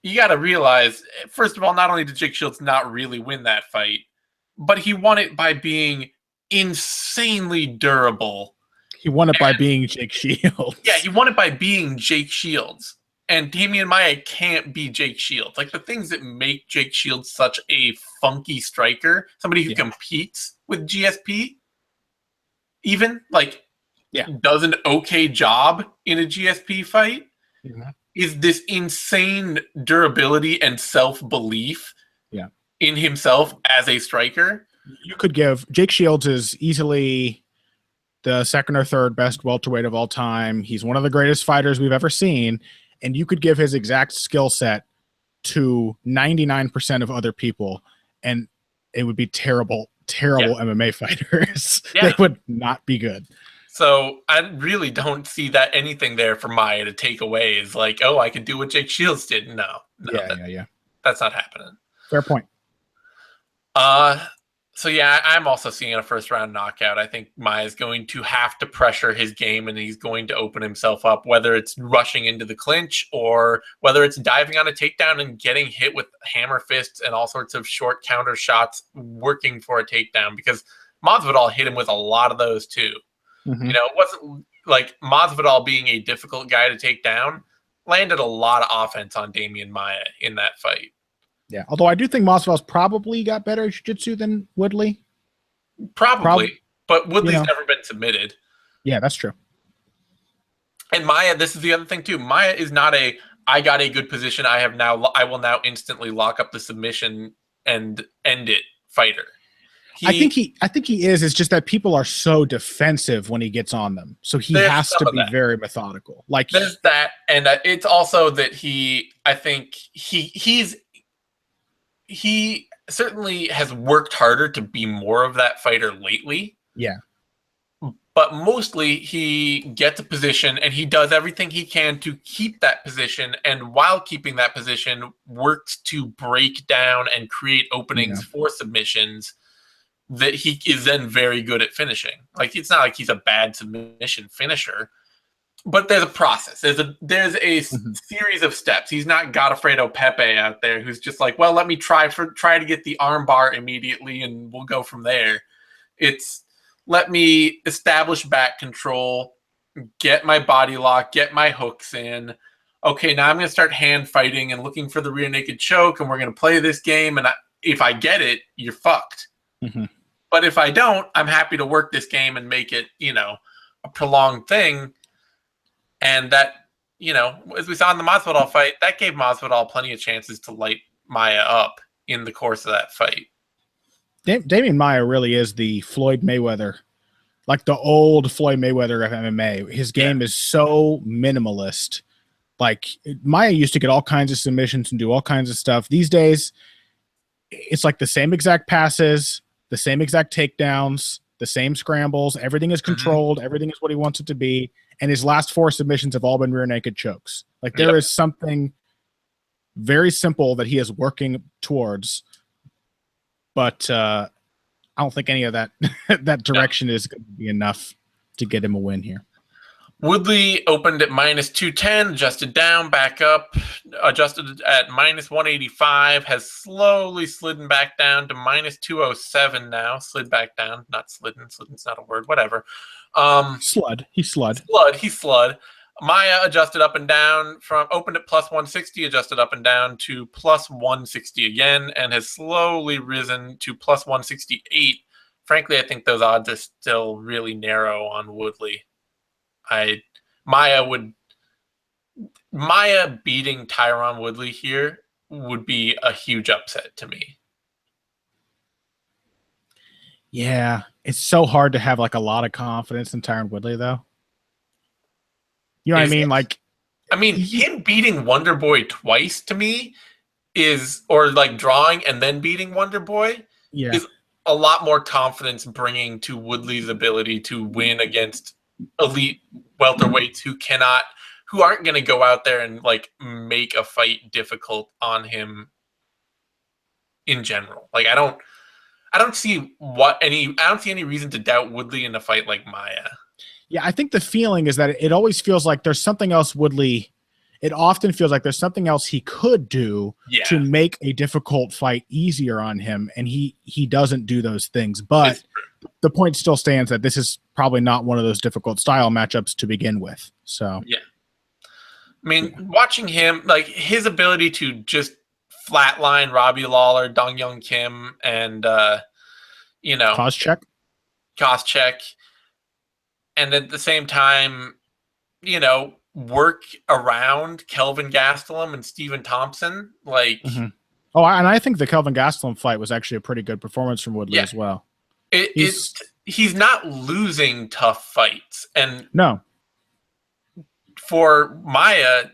you got to realize, first of all, not only did Jake Shields not really win that fight, but he won it by being insanely durable. He won it by being Jake Shields. Yeah, he won it by being Jake Shields. And Demian Maia can't be Jake Shields. Like, the things that make Jake Shields such a funky striker, somebody who competes with GSP, even, like, does an okay job in a GSP fight, is this insane durability and self-belief in himself as a striker. You could give Jake Shields is easily the 2nd or 3rd best welterweight of all time. He's one of the greatest fighters we've ever seen. And you could give his exact skill set to 99% of other people, and it would be terrible MMA fighters. They would not be good. So I really don't see that anything there for Maia to take away is like, oh, I could do what Jake Shields did. No. That's not happening. Fair point. So yeah, I'm also seeing a 1st round knockout. I think Maia is going to have to pressure his game, and he's going to open himself up, whether it's rushing into the clinch or whether it's diving on a takedown and getting hit with hammer fists and all sorts of short counter shots, working for a takedown, because Masvidal hit him with a lot of those too. You know, it wasn't like Masvidal being a difficult guy to take down, landed a lot of offense on Demian Maia in that fight. Yeah, although I do think Masvidal's probably got better jiu-jitsu than Woodley. Probably, but Woodley's never been submitted. Yeah, that's true. And Maia, this is the other thing too. Maia is not I got a good position, I will now instantly lock up the submission and end it fighter. I think he is. It's just that people are so defensive when he gets on them, so he has to be very methodical. Like, there's that, and it's also that I think he certainly has worked harder to be more of that fighter lately. Yeah, but mostly he gets a position and he does everything he can to keep that position, and while keeping that position, works to break down and create openings for submissions that he is then very good at finishing. Like, it's not like he's a bad submission finisher, But there's a process. There's a Mm-hmm. series of steps. He's not Godofredo Pepe out there who's just like, well, let me try to get the arm bar immediately and we'll go from there. It's let me establish back control, get my body lock, get my hooks in. Okay, now I'm going to start hand fighting and looking for the rear naked choke, and we're going to play this game. And if I get it, you're fucked. Mm-hmm. But if I don't, I'm happy to work this game and make it, a prolonged thing. And that, as we saw in the Masvidal fight, that gave Masvidal plenty of chances to light Maia up in the course of that fight. Demian Maia really is the Floyd Mayweather, like the old Floyd Mayweather of MMA. His game is so minimalist. Like Maia used to get all kinds of submissions and do all kinds of stuff. These days, it's like the same exact passes, the same exact takedowns, the same scrambles. Everything is controlled. Mm-hmm. Everything is what he wants it to be. And his last 4 submissions have all been rear naked chokes. Like there is something very simple that he is working towards. But I don't think any of that that direction is going to be enough to get him a win here. Woodley opened at -210, adjusted down, back up, adjusted at -185, has slowly slidden back down to -207 now. Slid back down, not slidden. Slidden's not a word, whatever. Slud. He slud. He slud. Maia adjusted up and down from opened at +160, adjusted up and down to +160 again, and has slowly risen to +168. Frankly, I think those odds are still really narrow on Woodley. Maia beating Tyron Woodley here would be a huge upset to me. Yeah, it's so hard to have like a lot of confidence in Tyron Woodley, though. You know what I mean? Like, him beating Wonderboy twice to me or like drawing and then beating Wonderboy is a lot more confidence bringing to Woodley's ability to win against elite welterweights who aren't going to go out there and like make a fight difficult on him in general. Like I don't see any reason to doubt Woodley in a fight like Maia. Yeah, I think the feeling is that it always feels like there's something else it often feels like there's something else he could do to make a difficult fight easier on him, and he doesn't do those things. But the point still stands that this is probably not one of those difficult style matchups to begin with. So watching him, like his ability to just flatline Robbie Lawler, Dong Young Kim, and Koscheck, and at the same time, work around Kelvin Gastelum and Stephen Thompson. Like, oh, and I think the Kelvin Gastelum fight was actually a pretty good performance from Woodley as well. He's not losing tough fights, and no, for Maia,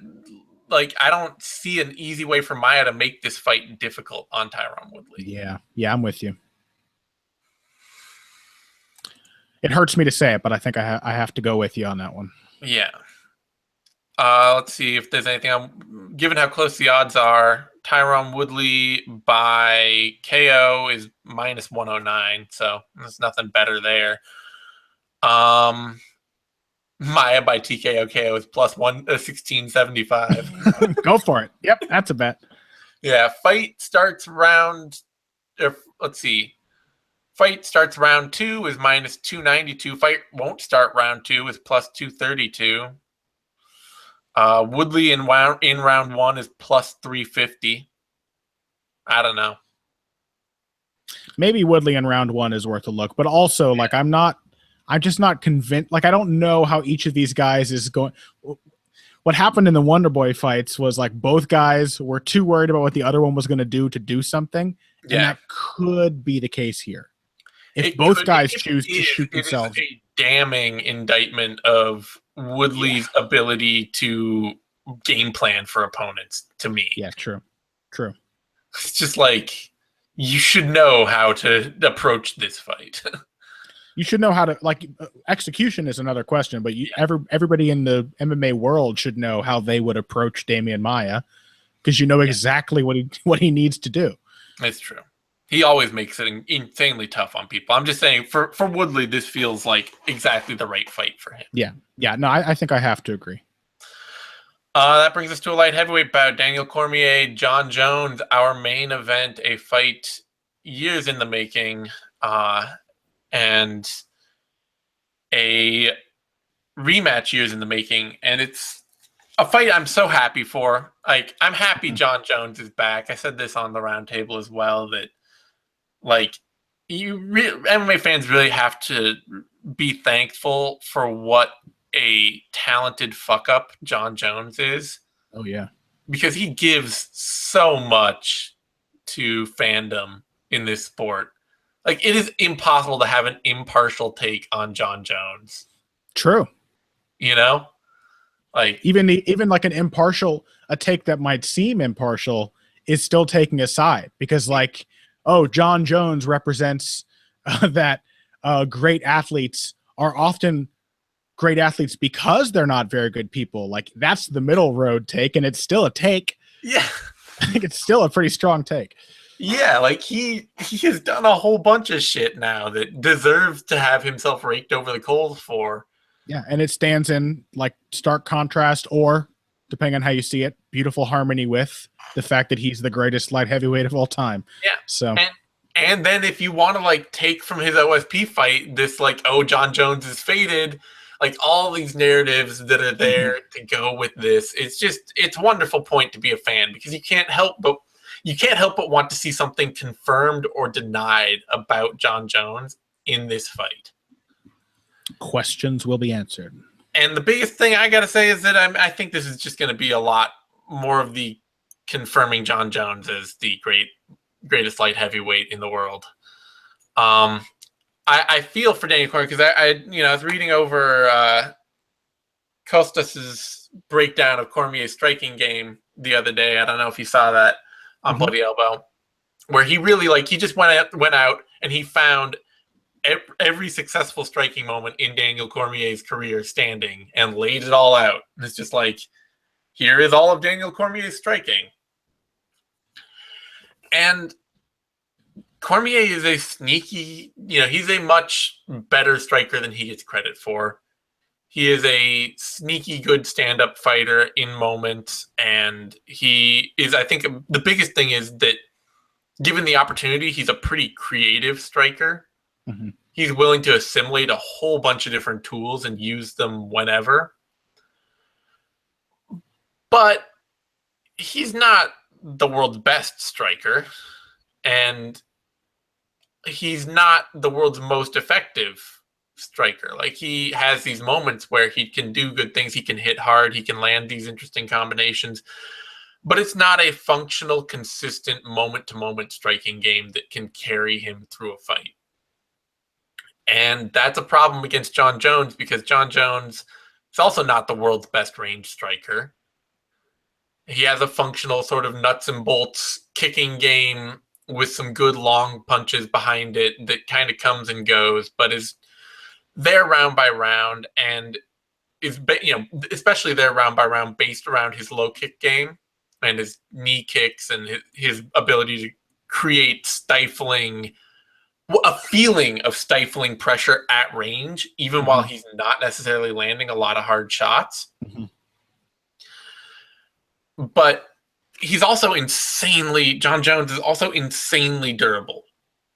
like I don't see an easy way for Maia to make this fight difficult on Tyron Woodley. Yeah, I'm with you. It hurts me to say it, but I think I have to go with you on that one. Yeah. Let's see if there's anything. Given how close the odds are, Tyron Woodley by KO is -109, so there's nothing better there. Maia by TKO KO is +1675. Go for it. Yep, that's a bet. Yeah, fight starts round. Let's see. Fight starts round 2 is -292. Fight won't start round 2 is +232. Woodley in round 1 is +350. I don't know. Maybe Woodley in round 1 is worth a look, but also like I'm just not convinced. Like I don't know how each of these guys is going. What happened in the Wonderboy fights was like both guys were too worried about what the other one was going to do something, and that could be the case here. If both guys choose to shoot themselves. It is a damning indictment of Woodley's ability to game plan for opponents, to me. Yeah, true. It's just like, you should know how to approach this fight. You should know how to, like, execution is another question, but everybody in the MMA world should know how they would approach Demian Maia, because you know exactly what he needs to do. It's true. He always makes it insanely tough on people. I'm just saying, for Woodley, this feels like exactly the right fight for him. Yeah. No, I think I have to agree. That brings us to a light heavyweight bout. Daniel Cormier, Jon Jones, our main event, a fight years in the making, and a rematch years in the making. And it's a fight I'm so happy for. Like, I'm happy Jon Jones is back. I said this on the roundtable as well, that like MMA fans really have to be thankful for what a talented fuck up Jon Jones is. Oh yeah, because he gives so much to fandom in this sport. Like, it is impossible to have an impartial take on Jon Jones. True. You know, like even like an impartial, a take that might seem impartial is still taking a side because, like, oh, Jon Jones represents that great athletes are often great athletes because they're not very good people. Like, that's the middle road take, and it's still a take. Yeah. I think it's still a pretty strong take. Yeah, like he has done a whole bunch of shit now that deserves to have himself raked over the coals for. Yeah, and it stands in like stark contrast, or depending on how you see it, beautiful harmony with the fact that he's the greatest light heavyweight of all time. Yeah. So and then if you want to like take from his OSP fight this like, oh, Jon Jones is faded, like all these narratives that are there to go with this, it's a wonderful point to be a fan because you can't help but want to see something confirmed or denied about Jon Jones in this fight. Questions will be answered. And the biggest thing I gotta say is that I think this is just going to be a lot more of the confirming Jon Jones as the greatest light heavyweight in the world. I feel for Daniel Cormier because I was reading over Costas's breakdown of Cormier's striking game the other day. I don't know if you saw that on Bloody Elbow, where he really he just went out and he found every successful striking moment in Daniel Cormier's career standing and laid it all out. And it's just like, here is all of Daniel Cormier's striking. And Cormier is a sneaky, he's a much better striker than he gets credit for. He is a sneaky good stand-up fighter in moments, and he is, I think, the biggest thing is that given the opportunity, he's a pretty creative striker. Mm-hmm. He's willing to assimilate a whole bunch of different tools and use them whenever. But he's not the world's best striker, and he's not the world's most effective striker. Like, he has these moments where he can do good things. He can hit hard. He can land these interesting combinations. But it's not a functional, consistent, moment-to-moment striking game that can carry him through a fight. And that's a problem against Jon Jones because Jon Jones is also not the world's best range striker. He has a functional sort of nuts and bolts kicking game with some good long punches behind it that kind of comes and goes, but is there round by round and is, especially there round by round based around his low kick game and his knee kicks and his ability to create a feeling of stifling pressure at range, even while he's not necessarily landing a lot of hard shots. Mm-hmm. But he's also Jon Jones is also insanely durable.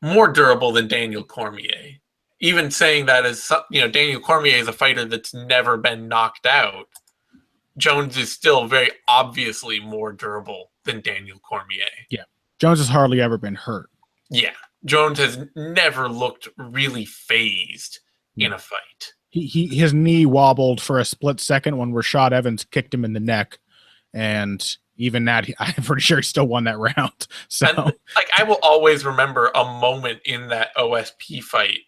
More durable than Daniel Cormier. Even saying that as, Daniel Cormier is a fighter that's never been knocked out, Jones is still very obviously more durable than Daniel Cormier. Yeah. Jones has hardly ever been hurt. Yeah. Jones has never looked really phased in a fight. His knee wobbled for a split second when Rashad Evans kicked him in the neck. And even that, I'm pretty sure he still won that round. So, and, I will always remember a moment in that OSP fight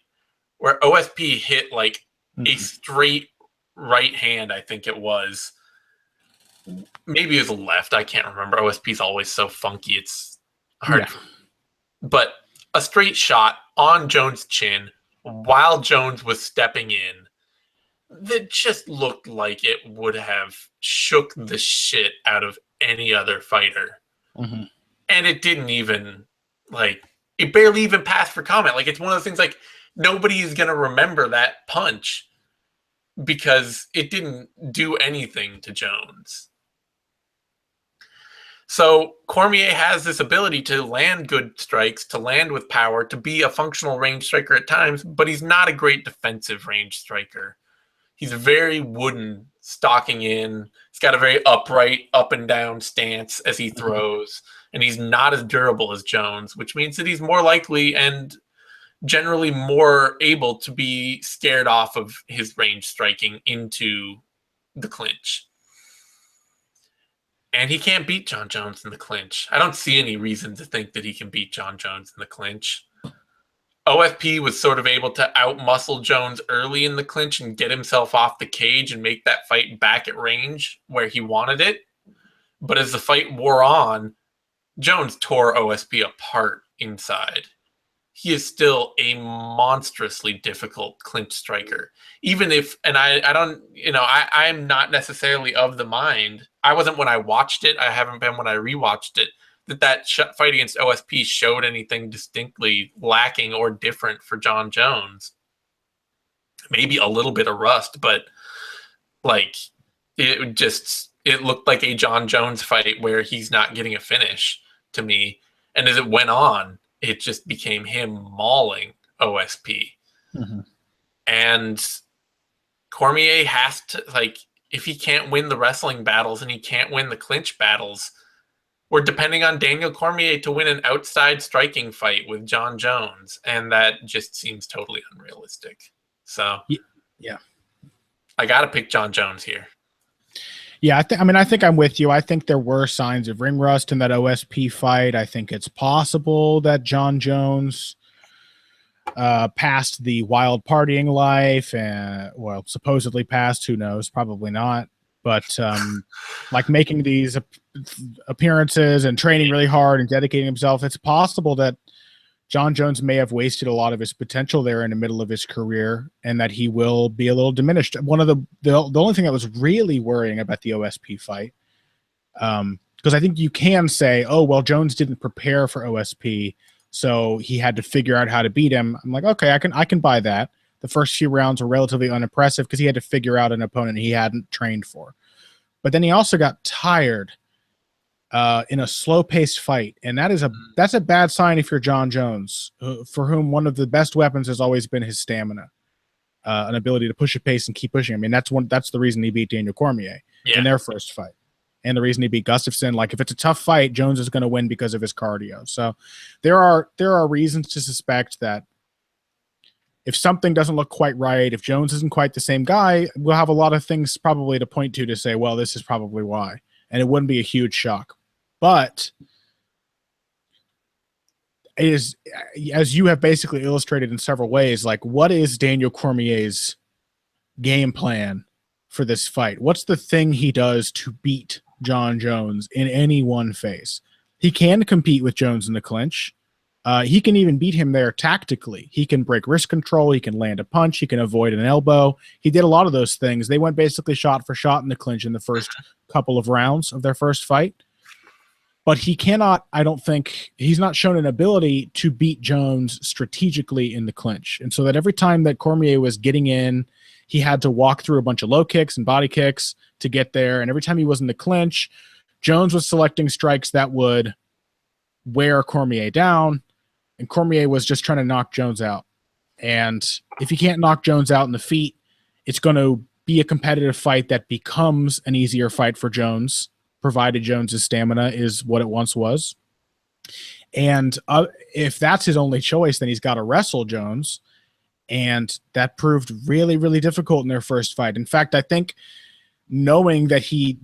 where OSP hit a straight right hand, I think it was. Maybe it was left. I can't remember. OSP's always so funky. It's hard. Yeah. But a straight shot on Jones' chin while Jones was stepping in that just looked like it would have shook the shit out of any other fighter. Mm-hmm. And it didn't even it barely even passed for comment. Like, it's one of those things, like, nobody is going to remember that punch because it didn't do anything to Jones. So Cormier has this ability to land good strikes, to land with power, to be a functional range striker at times, but he's not a great defensive range striker. He's very wooden, stalking in. He's got a very upright, up and down stance as he throws, and he's not as durable as Jones, which means that he's more likely and generally more able to be scared off of his range striking into the clinch. And he can't beat Jon Jones in the clinch. I don't see any reason to think that he can beat Jon Jones in the clinch. OSP was sort of able to outmuscle Jones early in the clinch and get himself off the cage and make that fight back at range where he wanted it. But as the fight wore on, Jones tore OSP apart inside. He is still a monstrously difficult clinch striker. Even if, and I don't, I'm not necessarily of the mind. I wasn't when I watched it. I haven't been when I rewatched it. That fight against OSP showed anything distinctly lacking or different for Jon Jones. Maybe a little bit of rust, but like it looked like a Jon Jones fight where he's not getting a finish to me. And as it went on, it just became him mauling OSP. Mm-hmm. And Cormier has to, like, if he can't win the wrestling battles and he can't win the clinch battles, we're depending on Daniel Cormier to win an outside striking fight with Jon Jones. And that just seems totally unrealistic. So, yeah, I got to pick Jon Jones here. Yeah, I think I'm with you. I think there were signs of ring rust in that OSP fight. I think it's possible that Jon Jones passed the wild partying life, and supposedly passed. Who knows? Probably not. But like making these appearances and training really hard and dedicating himself, it's possible that Jon Jones may have wasted a lot of his potential there in the middle of his career, and that he will be a little diminished. One of the only thing that was really worrying about the OSP fight, because I think you can say, oh, well, Jones didn't prepare for OSP, so he had to figure out how to beat him. I'm like, okay, I can buy that. The first few rounds were relatively unimpressive because he had to figure out an opponent he hadn't trained for. But then he also got tired in a slow-paced fight, and that's a bad sign if you're Jon Jones, for whom one of the best weapons has always been his stamina, an ability to push a pace and keep pushing. I mean, that's the reason he beat Daniel Cormier in their first fight, and the reason he beat Gustafsson. Like, if it's a tough fight, Jones is going to win because of his cardio. So there are reasons to suspect that if something doesn't look quite right, if Jones isn't quite the same guy, we'll have a lot of things probably to point to say, well, this is probably why, and it wouldn't be a huge shock. But it is, as you have basically illustrated in several ways, like, what is Daniel Cormier's game plan for this fight? What's the thing he does to beat Jon Jones in any one phase? He can compete with Jones in the clinch. He can even beat him there tactically. He can break wrist control. He can land a punch. He can avoid an elbow. He did a lot of those things. They went basically shot for shot in the clinch in the first couple of rounds of their first fight. But he cannot, I don't think, he's not shown an ability to beat Jones strategically in the clinch. And so that every time that Cormier was getting in, he had to walk through a bunch of low kicks and body kicks to get there. And every time he was in the clinch, Jones was selecting strikes that would wear Cormier down, and Cormier was just trying to knock Jones out. And if he can't knock Jones out in the feet, it's going to be a competitive fight that becomes an easier fight for Jones, provided Jones's stamina is what it once was. And if that's his only choice, then he's got to wrestle Jones. And that proved really, really difficult in their first fight. In fact, I think feeling that he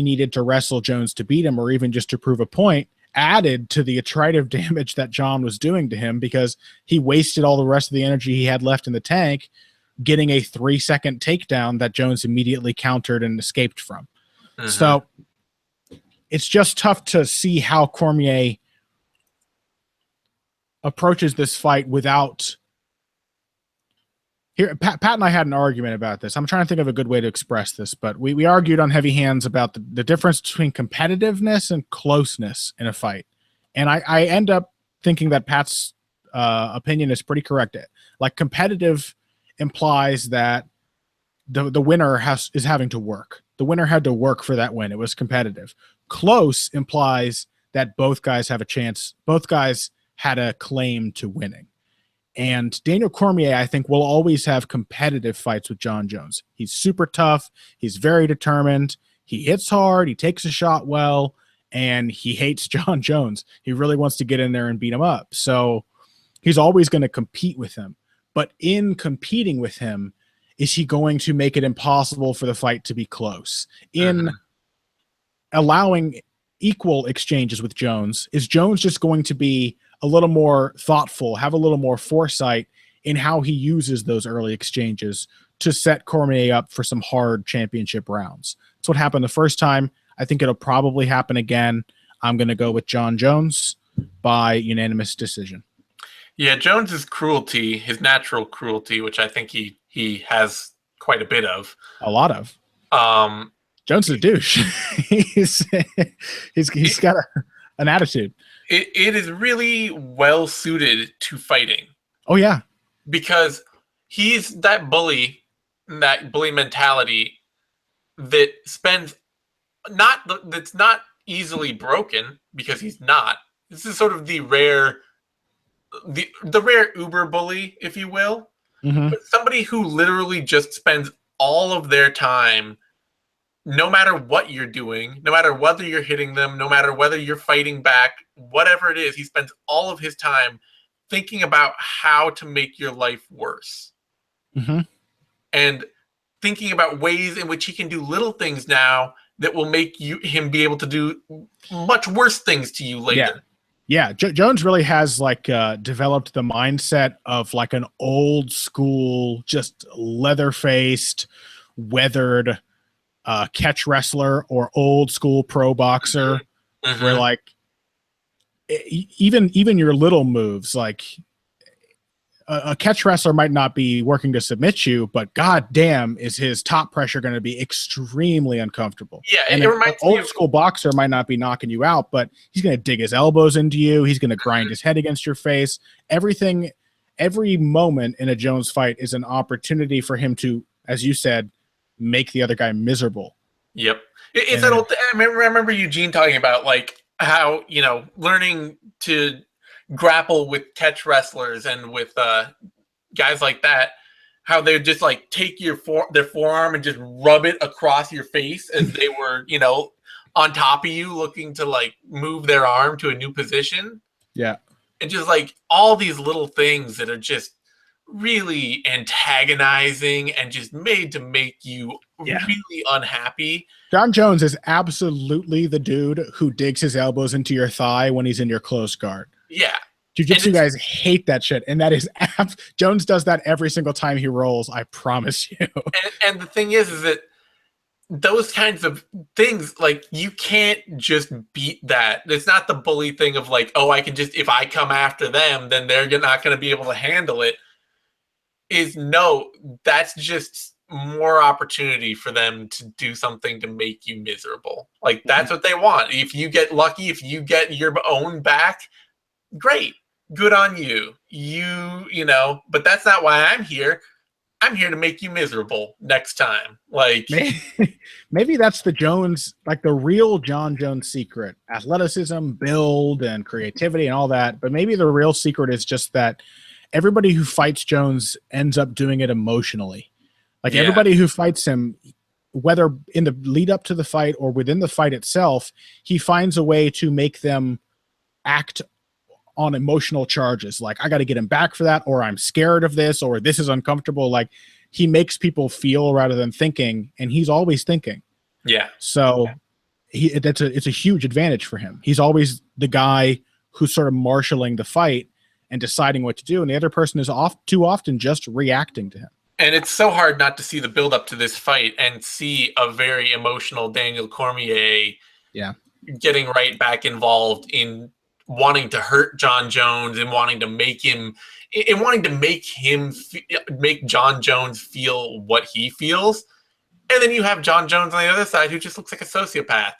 needed to wrestle Jones to beat him, or even just to prove a point, added to the attritive damage that Jon was doing to him, because he wasted all the rest of the energy he had left in the tank getting a 3-second takedown that Jones immediately countered and escaped from. Mm-hmm. So it's just tough to see how Cormier approaches this fight without... Here, Pat and I had an argument about this. I'm trying to think of a good way to express this, but we argued on Heavy Hands about the difference between competitiveness and closeness in a fight. And I end up thinking that Pat's opinion is pretty correct. Like, competitive implies that the winner is having to work. The winner had to work for that win. It was competitive. Close implies that both guys have a chance. Both guys had a claim to winning. And Daniel Cormier, I think, will always have competitive fights with Jon Jones. He's super tough. He's very determined. He hits hard. He takes a shot well. And he hates Jon Jones. He really wants to get in there and beat him up. So he's always going to compete with him. But in competing with him, is he going to make it impossible for the fight to be close? In allowing equal exchanges with Jones, is Jones just going to be a little more thoughtful, have a little more foresight in how he uses those early exchanges to set Cormier up for some hard championship rounds? That's what happened the first time. I think it'll probably happen again. I'm going to go with Jon Jones by unanimous decision. Yeah, Jones's cruelty, his natural cruelty, which I think he has quite a bit of. A lot of. Jones is a douche. he's got an attitude. It is really well suited to fighting. Oh, yeah. Because he's that bully mentality that that's not easily broken, because he's not. This is sort of the rare uber bully, if you will. Mm-hmm. But somebody who literally just spends all of their time, no matter what you're doing, no matter whether you're hitting them, no matter whether you're fighting back, whatever it is, he spends all of his time thinking about how to make your life worse. Mm-hmm. And thinking about ways in which he can do little things now that will make him be able to do much worse things to you later. Yeah. Jones really has developed the mindset of like an old school, just leather-faced, weathered catch wrestler or old school pro boxer, where like even your little moves, like a catch wrestler might not be working to submit you, but goddamn, is his top pressure going to be extremely uncomfortable. Yeah, and an old school boxer might not be knocking you out, but he's going to dig his elbows into you. He's going to grind his head against your face. Every moment in a Jones fight is an opportunity for him to, as you said, make the other guy miserable. Yep. It's that old thing. I remember Eugene talking about like how, learning to grapple with catch wrestlers and with guys like that, how they would just like take their forearm and just rub it across your face as they were, on top of you, looking to like move their arm to a new position. Yeah. And just like all these little things that are just really antagonizing and just made to make you really unhappy. Jon Jones is absolutely the dude who digs his elbows into your thigh when he's in your close guard. Yeah. Jiu-jitsu guys hate that shit. And that is Jones does that every single time he rolls. I promise you. And the thing is that those kinds of things, like, you can't just beat that. It's not the bully thing of like, oh, I can just, if I come after them, then they're not going to be able to handle it. No, that's just more opportunity for them to do something to make you miserable. Like, that's what they want. If you get lucky, if you get your own back, great. Good on you. But that's not why I'm here. I'm here to make you miserable next time. Like, maybe that's the Jones, like the real Jon Jones secret: athleticism, build, and creativity, and all that. But maybe the real secret is just that everybody who fights Jones ends up doing it emotionally. Like, everybody who fights him, whether in the lead up to the fight or within the fight itself, he finds a way to make them act on emotional charges. Like, I got to get him back for that, or I'm scared of this, or this is uncomfortable. Like, he makes people feel rather than thinking, and he's always thinking. Yeah. So it's a huge advantage for him. He's always the guy who's sort of marshaling the fight and deciding what to do, and the other person is too often just reacting to him. And it's so hard not to see the build up to this fight and see a very emotional Daniel Cormier getting right back involved in wanting to hurt Jon Jones and wanting to make Jon Jones feel what he feels. And then you have Jon Jones on the other side who just looks like a sociopath.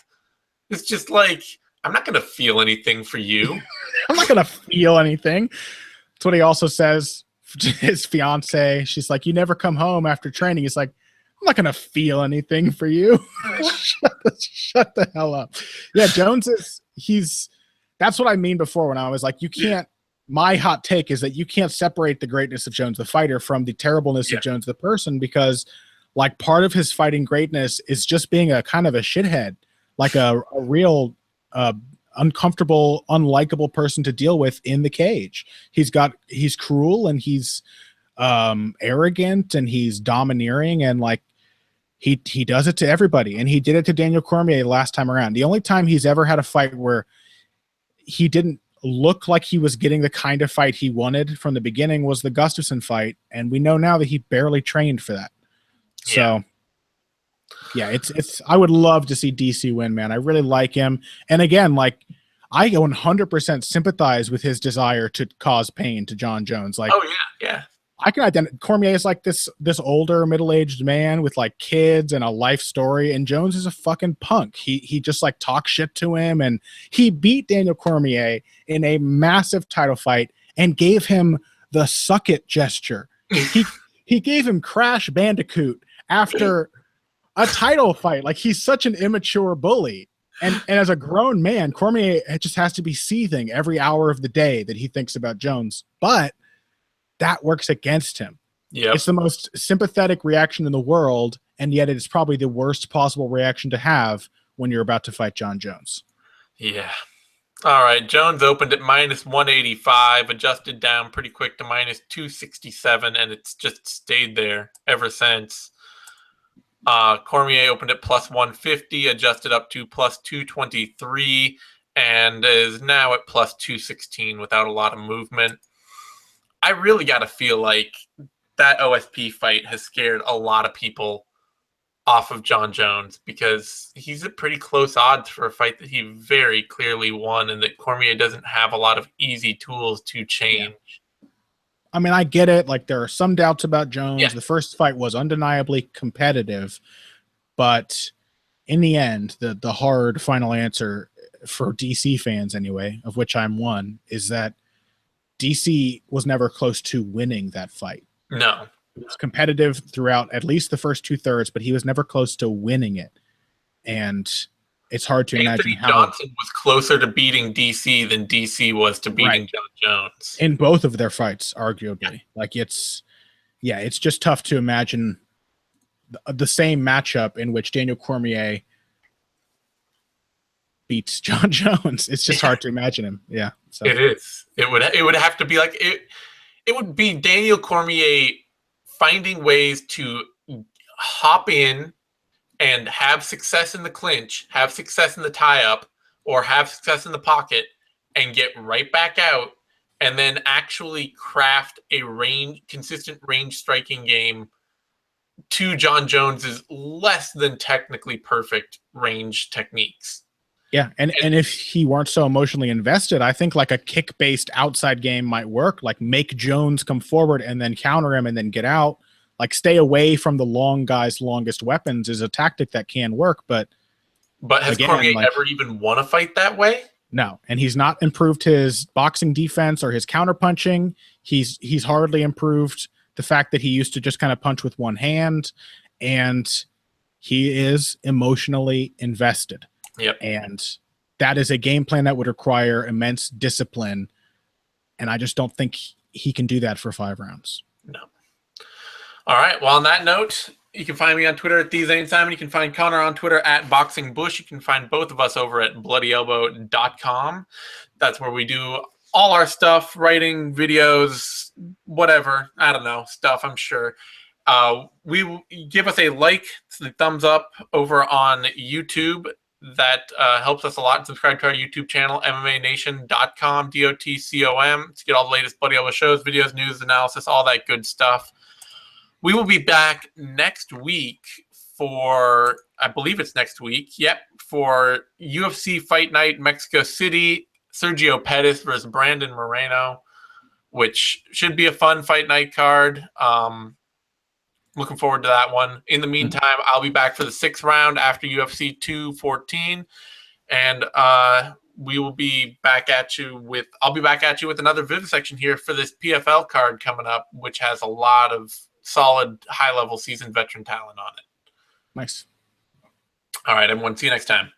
It's just like, I'm not going to feel anything for you. I'm not going to feel anything. That's what he also says to his fiance. She's like, you never come home after training. He's like, I'm not going to feel anything for you. Shut the hell up. Yeah, Jones that's what I mean before when I was like, you can't, my hot take is that you can't separate the greatness of Jones, the fighter, from the terribleness of Jones, the person, because like part of his fighting greatness is just being a kind of a shithead, like a real uncomfortable, unlikable person to deal with in the cage. He's cruel and he's arrogant and he's domineering, and like he does it to everybody, and he did it to Daniel Cormier last time around. The only time he's ever had a fight where he didn't look like he was getting the kind of fight he wanted from the beginning was the Gustafsson fight, and we know now that he barely trained for that. So yeah, it's I would love to see DC win, man. I really like him. And again, like I 100% sympathize with his desire to cause pain to Jon Jones. Like, oh yeah. I can identify Cormier is like this older middle-aged man with like kids and a life story, and Jones is a fucking punk. He just like talks shit to him, and he beat Daniel Cormier in a massive title fight and gave him the suck it gesture. He gave him Crash Bandicoot after a title fight. Like, he's such an immature bully. And as a grown man, Cormier just has to be seething every hour of the day that he thinks about Jones. But that works against him. Yeah, it's the most sympathetic reaction in the world, and yet it's probably the worst possible reaction to have when you're about to fight Jon Jones. Yeah. All right. Jones opened at -185, adjusted down pretty quick to -267, and it's just stayed there ever since. Cormier opened at +150, adjusted up to +223, and is now at +216 without a lot of movement. I really got to feel like that OSP fight has scared a lot of people off of Jon Jones, because he's at pretty close odds for a fight that he very clearly won, and that Cormier doesn't have a lot of easy tools to change. Yeah. I mean, I get it. Like, there are some doubts about Jones. Yeah. The first fight was undeniably competitive, but in the end, the hard final answer for DC fans anyway, of which I'm one, is that DC was never close to winning that fight. No. It was competitive throughout at least the first 2/3, but he was never close to winning it. And it's hard to imagine how Johnson was closer to beating DC than DC was to beating Jon Jones. In both of their fights, arguably. Yeah. Like, it's just tough to imagine the same matchup in which Daniel Cormier beats Jon Jones. It's just hard to imagine him. Yeah. So. It is. It would have to be like it would be Daniel Cormier finding ways to hop in and have success in the clinch, have success in the tie-up, or have success in the pocket, and get right back out, and then actually craft a consistent range striking game to Jon Jones's less than technically perfect range techniques. Yeah, and if he weren't so emotionally invested, I think like a kick-based outside game might work. Like, make Jones come forward and then counter him and then get out. Like, stay away from the long guy's longest weapons is a tactic that can work, but has Cormier ever even won a fight that way? No, and he's not improved his boxing defense or his counterpunching. He's hardly improved the fact that he used to just kind of punch with one hand, and he is emotionally invested. Yep. And that is a game plan that would require immense discipline, and I just don't think he can do that for 5 rounds. No. All right. Well, on that note, you can find me on Twitter at TheZaneSimon. You can find Connor on Twitter at BoxingBush. You can find both of us over at BloodyElbow.com. That's where we do all our stuff, writing, videos, whatever. I don't know, stuff, I'm sure. We give us a like, a thumbs up over on YouTube. That helps us a lot. Subscribe to our YouTube channel, MMANation.com, DOTCOM, to get all the latest Bloody Elbow shows, videos, news, analysis, all that good stuff. We will be back next week for, I believe it's next week, for UFC Fight Night Mexico City, Sergio Pettis versus Brandon Moreno, which should be a fun fight night card. Looking forward to that one. In the meantime, I'll be back for the 6th round after UFC 214. And we will be back at you with. I'll be back at you with another Vivisection here for this PFL card coming up, which has a lot of solid, high-level seasoned veteran talent on it. Nice. All right, everyone. See you next time.